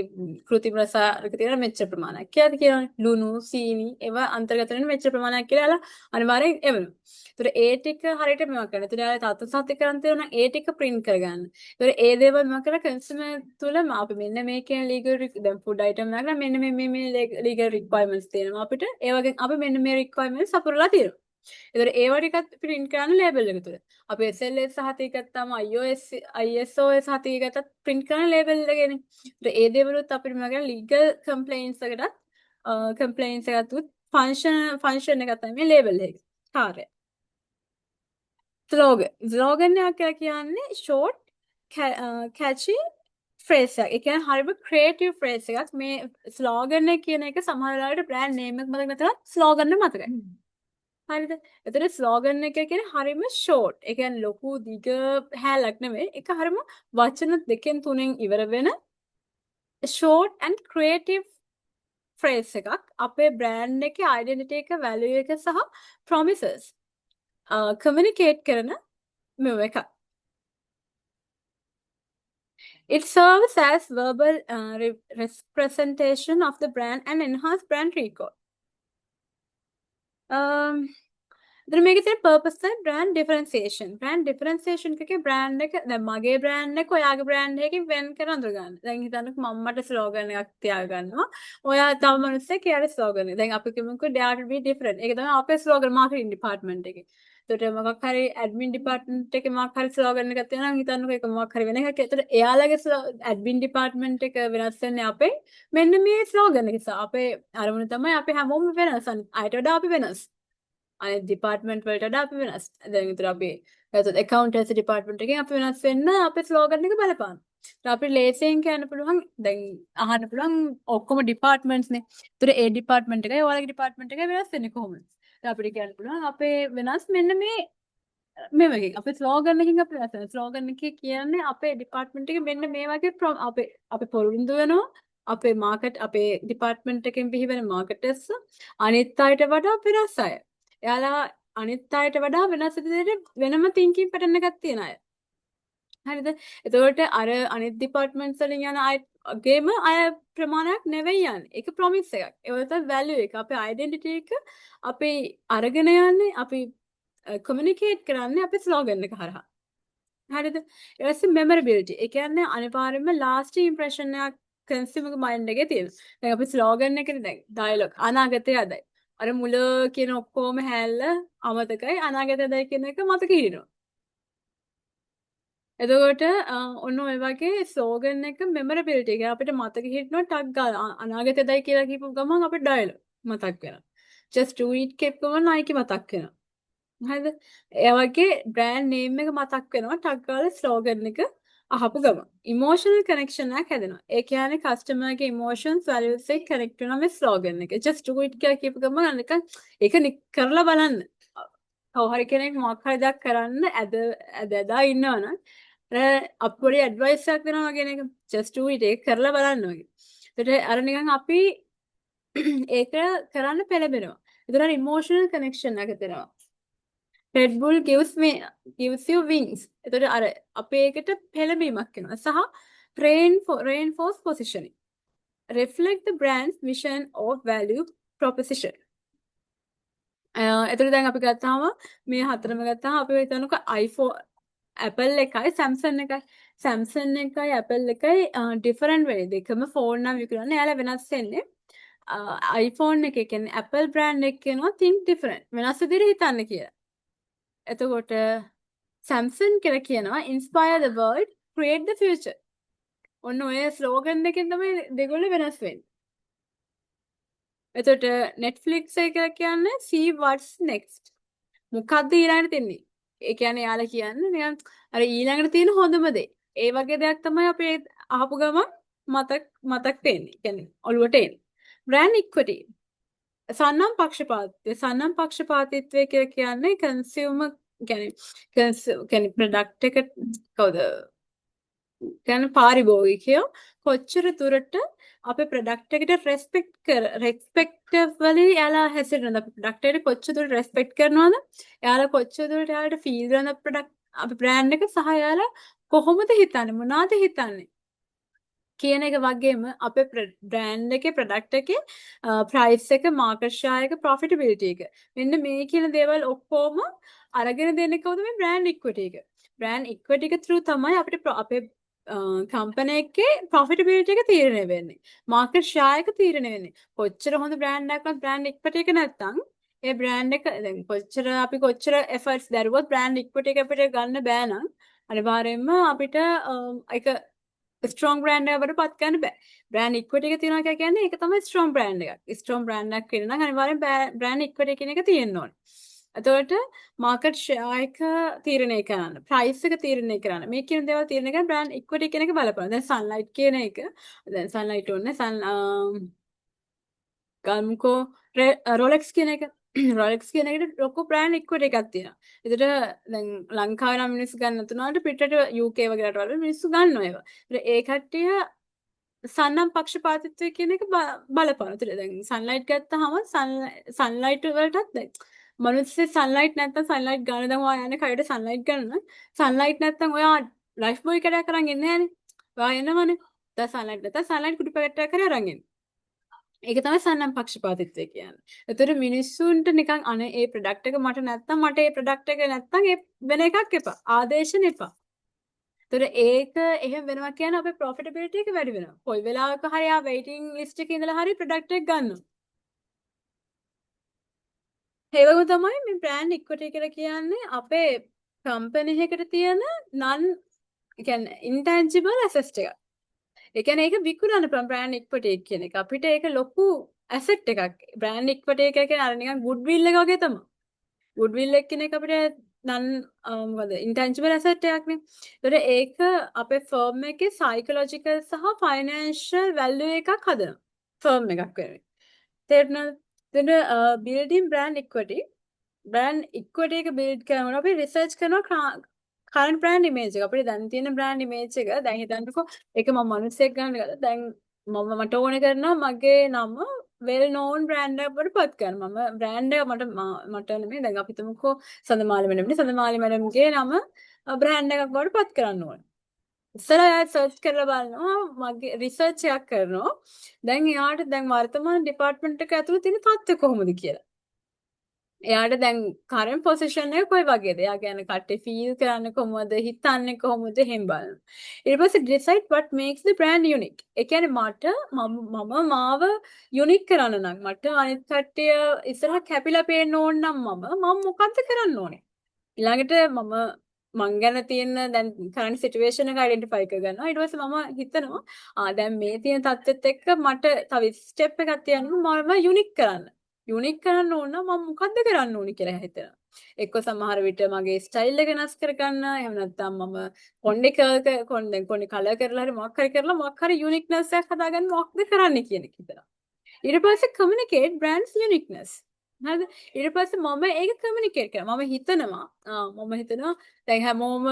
කෘත්‍රිම රසායනික තියෙන මෙච්චර ප්‍රමාණයක්. කියලාද කියනවනේ. ලුණු, සීනි ඒවා අන්තර්ගත වෙන මෙච්චර ප්‍රමාණයක් කියලා අනිවාර්යෙන් එවනවා. ඒතර ඒ ටික හරියට මේවා කරන්න. ඒතර යාලා තත්ත්ව සත්‍ය කරන් තියෙනවා නම් ඒ ටික print කරගන්න. ඒතර ඒ දේවල් මොකක් කරලා කන්සියුමර් තුල අපි මෙන්න මේ කියන ලීගල් දැන් ෆුඩ් අයිටම් එකක් නම් මෙන්න මේ ලීගල් රික්වයර්මන්ට්ස් තියෙනවා අපිට. ඒ වගේ අපි මෙන්න මේ රික්වයර්මන්ට්ස් අපරලා තියෙනවා. ඒතර ඒවා ටිකත් print කරන්න ලේබල් එක තුල. අපි SLS සහතික ගත්තාම ISO සහතික ගත්තත් print කරන ලේබල් එකනේ. ඒතර ඒ දේවලුත් අපිට මගන legal complaints එකටත් complaints එකත් function එකක් තමයි මේ ලේබල් එකේ කාර්යය. ස්ලෝගන් එකක් කියලා කියන්නේ short catchy phrase එකක්. ඒ කියන්නේ හරිම creative phrase එකක්. මේ ස්ලෝගන් එක කියන එක සමහර වෙලාවට brand name එක මතක නැතත් ස්ලෝගන් එක මතකයි. හරිද? එතකොට ස්ලෝගන් එක කියන්නේ හරිම ෂෝට්. ඒ කියන්නේ ලොකු දිග හැලක් නෙමෙයි. ඒක හරිම වචන දෙකෙන් තුනෙන් ඉවර වෙන ෂෝට් ඇන්ඩ් ක්‍රියේටිව් ෆ්‍රේස් එකක්. අපේ බ්‍රෑන්ඩ් එකේ ඩෙන්ටිටි එක, වැලියු එක සහ ප්‍රොමිසස් කමියුනිකේට් කරන මෙව එකක්. It serves as verbal representation of the brand and enhance brand recall. දැන් මේකේ තියෙන purpose තමයි brand differentiation. brand differentiation එකේ brand එක දැන් මගේ brand එක ඔයාගේ brand එකකින් වෙන් කර අඳුර ගන්න. දැන් හිතන්නකෝ මම මට slogan එකක් තියාගන්නවා. ඔයා තව මිනිස්සෙක් එයාගේ slogan එක. දැන් අපි කියමුකෝ dare to be different. ඒක තමයි අපේ slogan marketing department එකේ. එතකොට මොකක් හරි admin department එකේ මොකක් හරි slogan එකක් තියෙනවා නම් හිතන්නකෝ ඒක මොකක් හරි වෙන එකක්. එතකොට එයාලගේ admin department එක වෙනස් වෙන්නේ අපේ මෙන්න මේ slogan එක නිසා. අපේ අරමුණ තමයි අපි හැමෝම වෙනස්. අනිත් වඩා අපි වෙනස්. අනිත් ඩිපාර්ට්මන්ට් වලට වඩා අපි වෙනස්. දැන් විතර අපි ගත්තොත් accountancy department එකෙන් අපි වෙනස් වෙන්න අපේ ස්ලෝගන් එක බලපාන. ඒත් අපිට ලේසියෙන් කියන්න පුළුවන් දැන් අහන්න පුළුවන් ඔක්කොම ඩිපාර්ට්මන්ට්ස් නේ. ඒතර ඒ ඩිපාර්ට්මන්ට් එකයි ඔයාලගේ ඩිපාර්ට්මන්ට් එකයි වෙනස් වෙන්නේ කොහොමද? ඒත් අපිට කියන්න පුළුවන් අපේ වෙනස් මෙන්න මේ වගේ අපේ ස්ලෝගන් එකකින් අපි වෙනස් වෙනවා. ස්ලෝගන් එකේ කියන්නේ අපේ ඩිපාර්ට්මන්ට් එකේ මෙන්න මේ වගේ අපේ පොරොන්දු වෙනවා. අපේ මාකට් අපේ ඩිපාර්ට්මන්ට් එකෙන් පිහිවෙන මාකටර්ස් අනිත් අයට වඩා වෙනස් අය. එයාලා අනිත් අයට වඩා වෙනස් විදිහට වෙනම thinking pattern එකක් තියෙන අය. හරිද? එතකොට අර අනිත් departments වලින් යන අයගේම අය ප්‍රමාණයක් නෙවෙයි යන්නේ. ඒක promise එකක්. ඒක තමයි value එක. අපේ identity එක අපි අරගෙන යන්නේ අපි communicate කරන්නේ අපේ slogan එක හරහා. හරිද? ඊට පස්සේ memorability. ඒ කියන්නේ අනිවාර්යයෙන්ම lasting impression එකක් consumer mind එකේ තියෙනවා. දැන් අපි slogan එකනේ දැන් dialogue අනාගතය අදයි. අර මුල කියන ඔක්කොම හැල්ල අමතකයි අනාගතයයි කියන එක මතක හිටිනවා. එතකොට ඔන්න ඔය වගේ ස්ලෝගන් එක මෙමරබිලිටි එක අපිට මතක හිටිනවා ටක් ගාලා අනාගතයයි කියලා කියපු ගමන් අපිට ඩයලොග් මතක් වෙනවා. just do it කියපු ගමන් Nike මතක් වෙනවා. හරිද? ඒ වගේ බ්‍රෑන්ඩ් නේම් එක මතක් වෙනවා ටක් ගාලා ස්ලෝගන් එක අහපු ගමන් ඉමෝෂනල් කනෙක්ෂන් එකක් හැදෙනවා. ඒ කියන්නේ කස්ටමර්ගේ ඉමෝෂන්ස් වැලියුස් එක කනෙක්ට් වෙනවා මේ ස්ලෝගන් එක. just do it කියලා කියපු ගමන් නිකන් ඒක කරලා බලන්න. කවුරු කෙනෙක් මොකක් හරි දෙයක් කරන්න ඇදලා ඉන්නවනම් අපි පොඩි ඇඩ්වයිස් එකක් දෙනවා කියන එක just do it ඒක කරලා බලන්න වගේ. ඒකට අර නිකන් අපි ඒක කරන්න පෙළඹෙනවා. ඒතර ඉමෝෂනල් කනෙක්ෂන් එකක් දෙනවා. Red Bull gives you wings. එතකොට අර අපේ එකට පෙළඹීමක් වෙනවා. සහ reinforce positioning. Reflect the brand's mission or value proposition. එතකොට දැන් අපි ගත්තාම මේ හතරම ගත්තාම අපි හිතනකො iPhone Apple එකයි Samsung එකයි Apple එකයි different way දෙකම ෆෝන් නම් විකුණන්නේ එයාලා වෙනස් වෙන්නේ iPhone එක කියන්නේ Apple brand එක කියනවා think different වෙනස් විදිහට හිතන්න කියලා. එතකොට Samsung කියලා කියනවා inspire the world create the future. ඔන්න ඔය ස්ලෝගන් එකෙන් තමයි දෙගොල්ලෝ වෙනස් වෙන්නේ. එතකොට Netflix එක කියලා කියන්නේ see what's next. මොකද්ද ඊළඟට තියෙන්නේ? ඒ කියන්නේ යාලා කියන්නේ නිකන් අර ඊළඟට තියෙන හොඳම දේ. ඒ වගේ දෙයක් තමයි අපි අහපු ගමන් මතක් වෙන්නේ. කියන්නේ ඔළුවට එන්නේ. brand equity. සන්නම් පක්ෂපාතීත්වය කියලා කියන්නේ consumer කියන්නේ product එක කවුද? කියන්නේ පාරිභෝගිකයෝ කොච්චර දුරට අපේ ප්‍රොඩක්ට් එකට රෙස්පෙක්ටිව්ලි යාලා හැසිරෙනවද අපේ ප්‍රොඩක්ට් එකට කොච්චර දුරට රෙස්පෙක්ට් කරනවද යාලා කොච්චර දුරට යාලට ෆීල් කරනවද ප්‍රොඩක්ට් අපේ බ්‍රෑන්ඩ් එක සහ යාලා කොහොමද හිතන්නේ මොනවද හිතන්නේ කියන එක වගේම අපේ බ්‍රෑන්ඩ් එකේ ප්‍රොඩක්ට් එකේ ප්‍රයිස් එක මාකට් ෂෙයාර් එක ප්‍රොෆිටබිලිටි එක මෙන්න මේ කියන දේවල් ඔක්කොම අරගෙන දෙන්නේ කවුද මේ බ්‍රෑන්ඩ් ඉක්විටි එක බ්‍රෑන්ඩ් ඉක්විටි එක through තමයි අපිට අපේ කම්පැනි එකේ ප්‍රොෆිටබිලිටි එක තීරණය වෙන්නේ මාකට් ෂෙයාර් එක තීරණය වෙන්නේ කොච්චර හොඳ බ්‍රෑන්ඩ් එකක් බ්‍රෑන්ඩ් ඉක්විටි එක නැත්තම් ඒ බ්‍රෑන්ඩ් එක දැන් කොච්චර එෆර්ට්ස් දරුවොත් බ්‍රෑන්ඩ් ඉක්විටි එක අපිට ගන්න බෑ නම් අනිවාර්යයෙන්ම අපිට ඒක ස්ට්‍රෝං බ්‍රෑන්ඩ් එකකට පත් කරන්න බෑ. බ්‍රෑන්ඩ් ඉක්විටි එක තියනවා කියන්නේ ඒක තමයි ස්ට්‍රෝං බ්‍රෑන්ඩ් එකක්. ස්ට්‍රෝං බ්‍රෑන්ඩ් එකක් වෙන්න නම් අනිවාර්යෙන් බ්‍රෑන්ඩ් ඉක්විටි කියන එක තියෙන්න ඕනේ. එතකොට මාකට් ෂෙයාර් එක තීරණය කරන්න, ප්‍රයිස් එක තීරණය කරන්න. මේ කියන දේවල් තීරණය කරන්න බ්‍රෑන්ඩ් ඉක්විටි කියන එක බලපාන. දැන් සන්ලයිට් කියන එක දැන් සන්ලයිට් ඕනේ ගල්මුකෝ රොලෙක්ස් කියන එක රොලෙක්ස් කියන එකට ලොකු බ්‍රෑන්ඩ් ඉක්විටි එකක් තියෙනවා. ඒකට දැන් ලංකාවේ නම් මිනිස්සු ගන්න තුනට පිටට UK වගේ රටවල මිනිස්සු ගන්නවා ඒවා. ඒ කට්ටිය සන්නම් පක්ෂපාතීත්වය කියන එක බලපාන. දැන් සන්ලයිට් ගත්තාම සන්ලයිට් වලටත් දැන් මිනිස්සු සන්ලයිට් නැත්තම් සන්ලයිට් ගන්න දැන් ඔයා යන්නේ කයට සන්ලයිට් ගන්න. සන්ලයිට් නැත්තම් ඔයා ලයිෆ් බෝයි කඩයක් අරන් එන්නේ නැහනේ. ඔයා එනවනේ. දැන් සන්ලයිට් නැත්තම් සන්ලයිට් කුටි පැකට් එකක් කරේ අරන් එන්නේ. ඒක තමයි සන්නම් පක්ෂපාතීත්වය කියන්නේ. ඒතර මිනිස්සුන්ට නිකන් අනේ ඒ ප්‍රොඩක්ට් එක මට නැත්තම් මට ඒ ප්‍රොඩක්ට් එක නැත්තම් ඒ වෙන එකක් එපා. ආදේශන එපා. ඒතර ඒක එහෙම වෙනවා කියන්නේ අපේ ප්‍රොෆිටබිලිටි එක වැඩි වෙනවා. කොයි වෙලාවක හරි ආ වෙයිටිං ලිස්ට් එකේ ඉඳලා හරි ප්‍රොඩක්ට් එක ගන්නවා. ඒ වගේම තමයි මේ බ්‍රෑන්ඩ් ඉක්විටි කියලා කියන්නේ අපේ කම්පැනි එකකට තියෙන කියන්නේ ඉන්ටැන්ජිබල් ඇසෙට් එකක්. ඒ කියන්නේ ඒක විකුණන්න බ්‍රෑන්ඩ් ඉක්විටි කියන එක. අපිට ඒක ලොකු ඇසෙට් එකක්. බ්‍රෑන්ඩ් ඉක්විටි එක කියන්නේ අර නිකන් ගුඩ්විල් එක වගේ තමයි. ගුඩ්විල් එක කියන එක අපිට මොකද ඉන්ටැන්ජිබල් ඇසෙට් එකක් නේ. ඒතර ඒක අපේ ෆර්ම් එකේ සයිකොලොජිකල් සහ ෆයිනෑන්ෂල් වැල්යු එකක් හදනවා. ෆර්ම් එකක් වෙනුවෙන්. තේරුණාද? එතන බිල්ඩින් බ්‍රෑන්ඩ් ඉක්විටි එක බිල්ඩ් කරනකොට අපි රිසර්ච් කරනවා කරන්ට් බ්‍රෑන්ඩ් ඉමේජ් එක. අපිට දැන් තියෙන බ්‍රෑන්ඩ් ඉමේජ් එක දැන් හිතන්නකෝ ඒක මම මිනිස්සෙක් ගන්න ගත්තා. දැන් මට ඕනේ කරනවා මගේ නම වෙල් නෝන් බ්‍රෑන්ඩ් එකකට පත් කරන්න. මම බ්‍රෑන්ඩ් එක මට නෙමෙයි දැන් අපි හිතමුකෝ සඳමාලි මැඩම්ගේ නම බ්‍රෑන්ඩ් එකක් බවට පත් කරන්න ඕනේ. ඉස්සරහා සර්ච් කරලා බලනවා මගේ රිසර්ච් එකක් කරනවා. දැන් එයාට දැන් වර්තමාන ඩිපාර්ට්මන්ට් එක ඇතුළේ තියෙන තත්ත්වය කොහොමද කියලා. එයාට දැන් කරන්ට් පොසිෂන් එක කොයි වගේද? එයා කියන්නේ කට්ටිය ෆීල් කරන්නේ කොහොමද? හිතන්නේ කොහොමද? එහෙම බලනවා. ඊට පස්සේ decide what makes the brand unique. ඒ කියන්නේ මම මාව යුනික් කරන්න නම් මට අනිත් කට්ටිය ඉස්සරහ කැපිලා පේන්න ඕන නම් මම මොකද්ද කරන්න ඕනේ? ඊළඟට මං ගැන තියෙන දැන් කරන්ට් සිටුේෂන් එක අයිඩෙන්ටිෆයි කරගන්නවා. ඊට පස්සේ මම හිතනවා දැන් මේ තියෙන තත්ත්වෙත් එක්ක මට තව ස්ටෙප් එකක් තියන්න මම යුනික් කරන්න. යුනික් කරන්න ඕන නම් මම මොකද්ද කරන්න ඕනි කියලා හිතනවා. එක්ක සමහර විට මගේ ස්ටයිල් එක වෙනස් කරගන්න. එහෙම නැත්නම් මම කොණ්ඩේ කලර් කරලා හරි මොකක් හරි යුනික්නස් එකක් හදාගන්න මොකක්ද කරන්න කියන එක හිතනවා. ඊට පස්සේ communicate brands uniqueness. හරිද? ඊට පස්සේ මම ඒක කමියුනිකේට් කරනවා. මම හිතනවා දැන් හැමෝම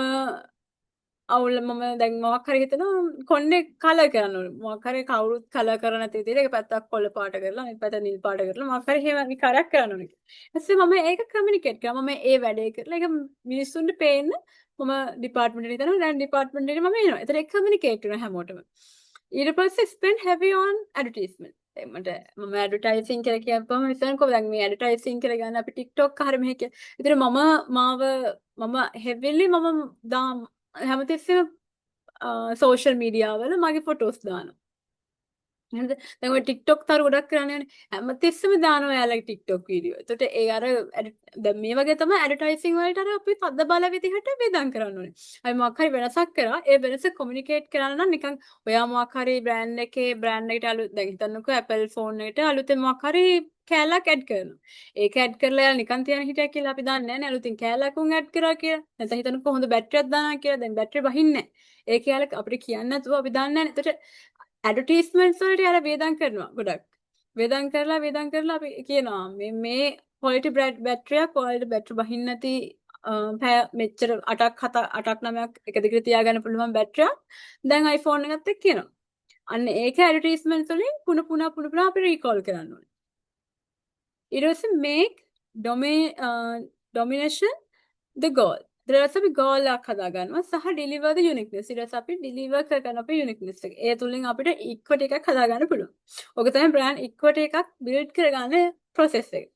අවුල මම දැන් මොකක් හරි හිතනවා කොණ්ඩේ කලර් කරන්න ඕනේ. මොකක් හරි කවුරුත් කලර් කරන්නේ නැති විදිහට එක පැත්තක් කොළ පාට කරලා අනිත් පැත්ත නිල් පාට කරලා මොකක් හරි එහෙම විකාරයක් කරන්න ඕනේ. ඊපස්සේ මම ඒක කමියුනිකේට් කරනවා. මම ඒ වැඩේ කරලා ඒක මිනිස්සුන්ට පේන්න මම ඩිපාර්ට්මන්ට් එකට යනවා. දැන් ඩිපාර්ට්මන්ට් එකට මම එනවා. ඒතර ඒක කමියුනිකේට් කරනවා හැමෝටම. ඊට පස්සේ spend heavy on advertisement. මට මම ඇඩ්වර්ටයිසින් කියලා කියපුවම හිතන්නකෝ දැන් මේ ඇඩ්වර්ටයිසින් කියලා ගන්න අපි TikTok හරිය මෙහෙ කියලා. ඒතර මම heavily හැමතිස්සෙම සෝෂල් මීඩියා වල මගේ ෆොටෝස් දානවා. නේද? දැන් ඔය TikTok තර ගොඩක් කරන්නේනේ. හැමතිස්සෙම දානවා එයාලගේ TikTok වීඩියෝ. එතකොට ඒ අර දැන් මේ වගේ තමයි ඇඩ්වර්ටයිසින් වලට අර අපි තද බල විදිහට වේදම් කරන්න ඕනේ. අපි මොකක් හරි වෙනසක් කරා ඒ වෙනස කොමියුනිකේට් කරන්න නම් නිකන් ඔයා මොකක් හරි බ්‍රෑන්ඩ් එකට අලුත් දැන් හිතන්නකෝ Apple ෆෝන් එකට අලුතෙන් මොකක් හරි කෑල්ලක් ඇඩ් කරනවා. ඒක ඇඩ් කරලා එයාලා නිකන් තියන හිටියා කියලා අපි දන්නේ නැහැ නේ අලුතින් කෑල්ලක් උන් ඇඩ් කරා කියලා. නැත්නම් හිතන්නකෝ හොඳ බැටරියක් දානවා කියලා. දැන් බැටරිය වහින්නේ නැහැ. ඒ කෑල්ල අපිට කියන්නේ නැතුව අපි දන්නේ නැහැ. එතකොට ඇඩ්වර්ටයිස්මන්ට්ස් වලට යාලා වේදම් කරනවා ගොඩක්. වේදම් කරලා අපි කියනවා මේ quality බැටරියක් quality බැටරි බහින්න නැති පැය මෙච්චර 8ක් 9ක් එක දිගට තියාගන්න පුළුවන් බැටරියක් දැන් iPhone එකත් එක්ක කියනවා. අන්න ඒක ඇඩ්වර්ටයිස්මන්ට්ස් වලින් පුන අපි රීකෝල් කරන්න ඕනේ. ඊට පස්සේ make domination the goal. ඊට පස්සේ අපි goal එකක් හදාගන්නවා සහ deliver the uniqueness. ඊට පස්සේ අපි deliver කරගන්න අපේ uniqueness එක. ඒ තුලින් අපිට equity එකක් හදාගන්න පුළුවන්. ඔක තමයි brand equity එකක් build කරගන්න process එක.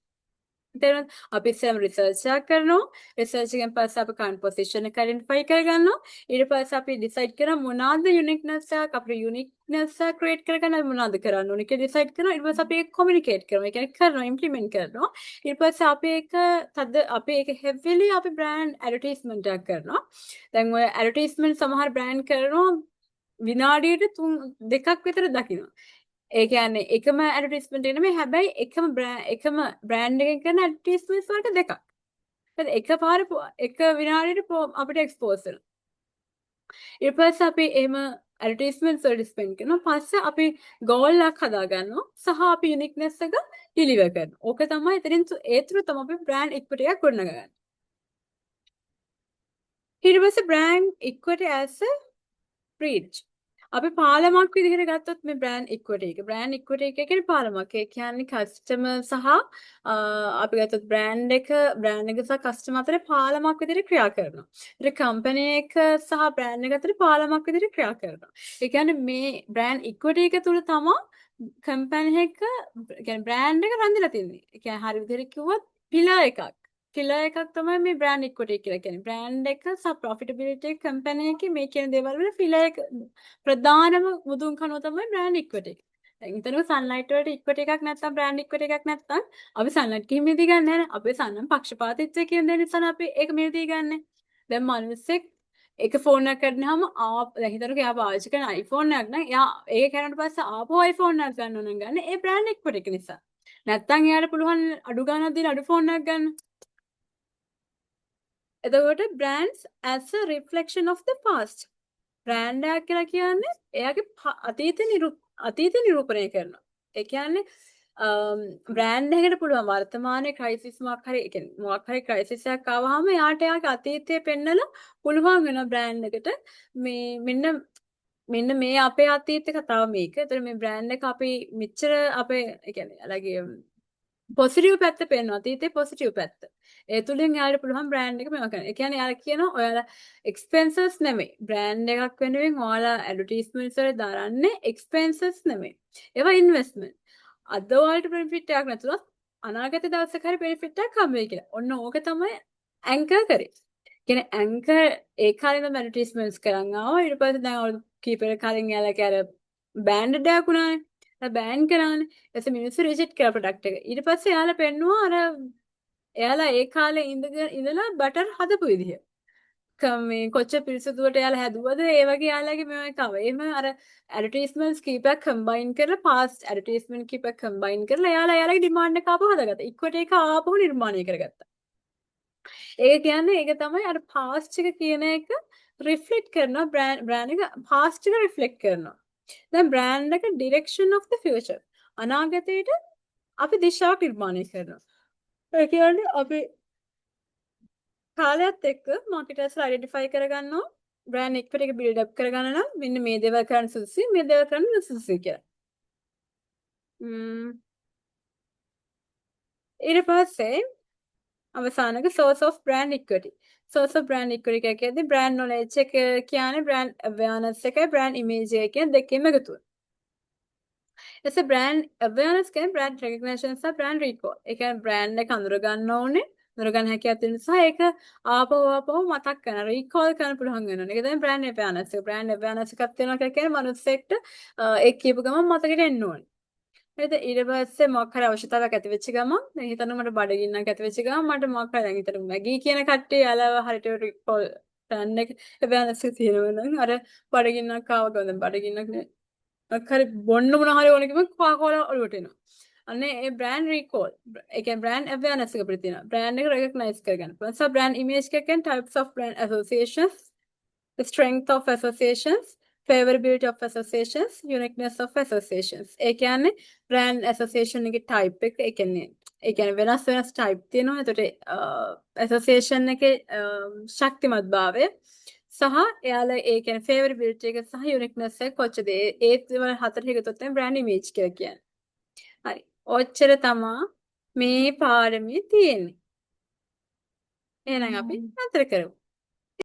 තේරුණාද? අපි ඉස්සෙල්ලාම රිසර්ච් එකක් කරනවා. රිසර්ච් එකෙන් පස්සේ අපි current position එක identify කරගන්නවා. ඊට පස්සේ අපි decide කරනවා මොනවාද uniqueness එක අපිට uniqueness එක create කරගන්න අපි මොනවද කරන්න ඕනේ කියලා decide කරනවා. ඊට පස්සේ අපි ඒක communicate කරනවා. ඒ කියන්නේ කරනවා implement කරනවා. ඊට පස්සේ අපි ඒක heavily අපි brand advertisement එකක් කරනවා. දැන් ඔය advertisement සමහර brand කරනවා විනාඩියට 2ක් විතර දකිනවා. ඒ කියන්නේ එකම ඇඩ්වර්ටයිස්මන්ට් එක නෙමෙයි හැබැයි එකම බ්‍රෑන්ඩ් එකකින් කරන ඇඩ්වර්ටයිස්මන්ට්ස් වලට දෙකක්. හරි එකපාර එක විනාඩියට අපිට එක්ස්පෝස් වෙනවා. ඊට පස්සේ අපි එහෙම ඇඩ්වර්ටයිස්මන්ට්ස් වලට ස්පෙන්ඩ් කරනවා. පස්සේ අපි ගෝල් එකක් හදාගන්නවා සහ අපි යුනික්නෙස් එක ඩිලිවර් කරනවා. ඕක තමයි එතනින් ඒ තුරු තමයි අපි බ්‍රෑන්ඩ් ඉක්විටි එකක් ගොඩනගන්නේ. ඊට පස්සේ බ්‍රෑන්ඩ් ඉක්විටි as a bridge අපි පාලමක් විදිහට ගත්තොත් මේ බ්‍රෑන්ඩ් ඉක්විටි එක. බ්‍රෑන්ඩ් ඉක්විටි එක කියන්නේ පාලමක්. ඒ කියන්නේ කස්ටමර් සහ අපි ගත්තොත් බ්‍රෑන්ඩ් එක සහ කස්ටමර් අතර පාලමක් විදිහට ක්‍රියා කරනවා. ඒත් කම්පැනි එක සහ බ්‍රෑන්ඩ් එක අතර පාලමක් විදිහට ක්‍රියා කරනවා. ඒ කියන්නේ මේ බ්‍රෑන්ඩ් ඉක්විටි එක තුල තමයි කම්පැනි එක කියන්නේ බ්‍රෑන්ඩ් එක රැඳිලා තින්නේ. ඒ කියන්නේ හරි විදිහට කිව්වොත් පිලර් එකක්. පිලර් එකක් තමයි මේ බ්‍රෑන්ඩ් ඉක්විටි කියලා කියන්නේ. බ්‍රෑන්ඩ් එක සහ ප්‍රොෆිටබිලිටි එක කම්පැනි එකේ මේ කියන දේවල් වල පිලර් එක ප්‍රධානම මුදුන් කනුව තමයි බ්‍රෑන්ඩ් ඉක්විටි එක. දැන් හිතනවා සන්ලයිට් වලට ඉක්විටි එකක් නැත්නම් බ්‍රෑන්ඩ් ඉක්විටි එකක් නැත්නම් අපි සන්ලයිට් කිහිම මිලදී ගන්න නැහැ නේ. අපේ සන්නම් පක්ෂපාතීත්වය කියන දේ නිසා අපි ඒක මිලදී ගන්න. දැන් මිනිස්සෙක් එක ෆෝන් එකක් ගන්නාම දැන් හිතන්නකෝ එයා පාවිච්චි කරන iPhone එකක් නම් එයා ඒක කරනට පස්සේ ආපහු iPhone එකක් ගන්න ඕන නම් ගන්න ඒ බ්‍රෑන්ඩ් ඉක්විටි එක නිසා. නැත්නම් එයාට පුළුවන් අඩු ගාණක් දීලා අඩු ෆෝන් එකක් ගන්න. එතකොට brands as a reflection of the past. Brand එකක් කියලා කියන්නේ එයාගේ අතීතය නිරූපණය කරනවා. ඒ කියන්නේ බ්‍රෑන්ඩ් එකකට පුළුවන් වර්තමානයේ ක්‍රයිසිස් මොකක් හරි ක්‍රයිසිස් එකක් ආවහම එයාගේ අතීතය පෙන්නලා පුළුවන් වෙනවා බ්‍රෑන්ඩ් එකට මෙන්න මේ අපේ අතීත කතාව මේක. ඒතර මේ බ්‍රෑන්ඩ් එක අපි මෙච්චර අපේ ඒ කියන්නේ අලගේ පොසිටිව් පැත්ත පේනවා. අතීතේ පොසිටිව් පැත්ත. ඒ තුලින් යාළුවා පුළුවන් බ්‍රෑන්ඩ් එක මේවා කරන්න. ඒ කියන්නේ යාළුවා කියනවා ඔයාලා එක්ස්පෙන්සස් නෙමෙයි. බ්‍රෑන්ඩ් එකක් වෙනුවෙන් ඔයාලා ඇඩ්වර්ටයිස්මන්ට්ස් වල දාරන්නේ එක්ස්පෙන්සස් නෙමෙයි. ඒවා ඉන්වෙස්ට්මන්ට්. අද ඔයාලට බෙනිෆිට් එකක් නැතුවත් අනාගත දවසක හරි බෙනිෆිට් එකක් හම්බ වෙයි කියලා. ඔන්න ඕක තමයි ඇන්කර් කරේ. කියන්නේ ඇන්කර් ඒ කාලේ නම් ඇඩ්වර්ටයිස්මන්ට්ස් කරන් ආවා. ඊට පස්සේ දැන් අවුරුදු කීපයක කලින් යාළුවාගේ අර බෑන්ඩ් එකක් වුණානේ. බෑන් කරානේ. ඊට මිනිස්සු රිජෙක්ට් කරා ප්‍රොඩක්ට් එක. ඊට පස්සේ එයාලා පෙන්නුවා අර එයාලා ඒ කාලේ ඉඳලා බටර් හදපු විදිහ. මේ කොච්චර පිරිසුදුවට එයාලා හැදුවද ඒ වගේ එයාලගේ මේව එකව. එහෙම අර ඇඩ්වර්ටයිස්මන්ට්ස් කීපයක් කම්බයින් කරලා පාස්ට් ඇඩ්වර්ටයිස්මන්ට් කීපයක් කම්බයින් කරලා එයාලගේ ඩිමාන්ඩ් එක ආපහු හදාගත්තා. ඉක්විටි එක ආපහු නිර්මාණය කරගත්තා. ඒක කියන්නේ ඒක තමයි අර පාස්ට් එක කියන එක රිෆ්ලෙක්ට් කරනවා බ්‍රෑන්ඩ් එක පාස්ට් එක රිෆ්ලෙක්ට් කරනවා. දැන් බ්‍රෑන්ඩ් එක ඩිරෙක්ෂන් of the future. අනාගතයට අපි දිශාවක් නිර්මාණය කරනවා. ඒ කියන්නේ අපි කාලයත් එක්ක මාකටර්ස්ලා අයිඩෙන්ටිෆයි කරගන්නවා බ්‍රෑන්ඩ් එක්විටි එක බිල්ඩ් අප් කරගන්න නම් මෙන්න මේ දේවල් කරන්න සුදුසුයි මේ දේවල් කරන්න නුසුදුසුයි කියලා. ඊට පස්සේ අවසානක source of brand equity. source of brand equity එක කියන්නේ brand knowledge එක කියන්නේ brand awareness එකයි brand image එක කියන දෙකේම එකතුව. එතකොට brand awareness කියන්නේ brand recognition සහ brand recall. ඒ කියන්නේ brand එක අඳුර ගන්න ඕනේ. අඳුර ගන්න හැකියාවක් තියෙන නිසා ඒක ආපහු මතක් කරන recall කරන්න පුළුවන් වෙනවා. ඒක තමයි brand awareness එක. brand awareness එකක් තියෙනවා කියලා කියන්නේ මනුස්සයෙක්ට ඒක කියපු ගමන් මතකෙට එන්න ඕනේ. හරිද ඊට පස්සේ මොකක් හරි අවශ්‍යතාවයක් ඇති වෙච්ච ගමන් දැන් හිතන්න මට බඩගින්නක් ඇති වෙච්ච ගමන් මට මොකක් හරි දැන් හිතන්න මැගී කියන කට්ටිය යාළුවා හරියට රිකෝල් ප්ලෑන් එක එබැනස් තියෙනවා නම් අර බඩගින්නක් ආව ගමන් බඩගින්නක් නේ මොකක් හරි බොන්න මොන හරි ඕන කිව්වම කොකාකෝලා ඔලුවට එනවා අනේ ඒ බ්‍රෑන්ඩ් රීකෝල් ඒ කියන්නේ බ්‍රෑන්ඩ් අවේර්නස් එක අපිට තියෙනවා බ්‍රෑන්ඩ් එක රෙකග්නයිස් කරගන්න පුළුවන් සහ බ්‍රෑන්ඩ් ඉමේජ් එක කියන්නේ types of brand associations the strength of associations favorability of associations uniqueness of associations ඒ කියන්නේ brand association එකේ type එක ඒ කියන්නේ වෙනස් type තියෙනවා එතකොට association එකේ ශක්තිමත් භාවය සහ එයාලා ඒ කියන්නේ favorability එක සහ uniqueness එක කොච්චරද ඒ වල හතර එකතු තමයි brand image කියලා කියන්නේ හරි ඔච්චර තමා මේ පාඩමේ තියෙන්නේ එහෙනම් අපි නතර කරමු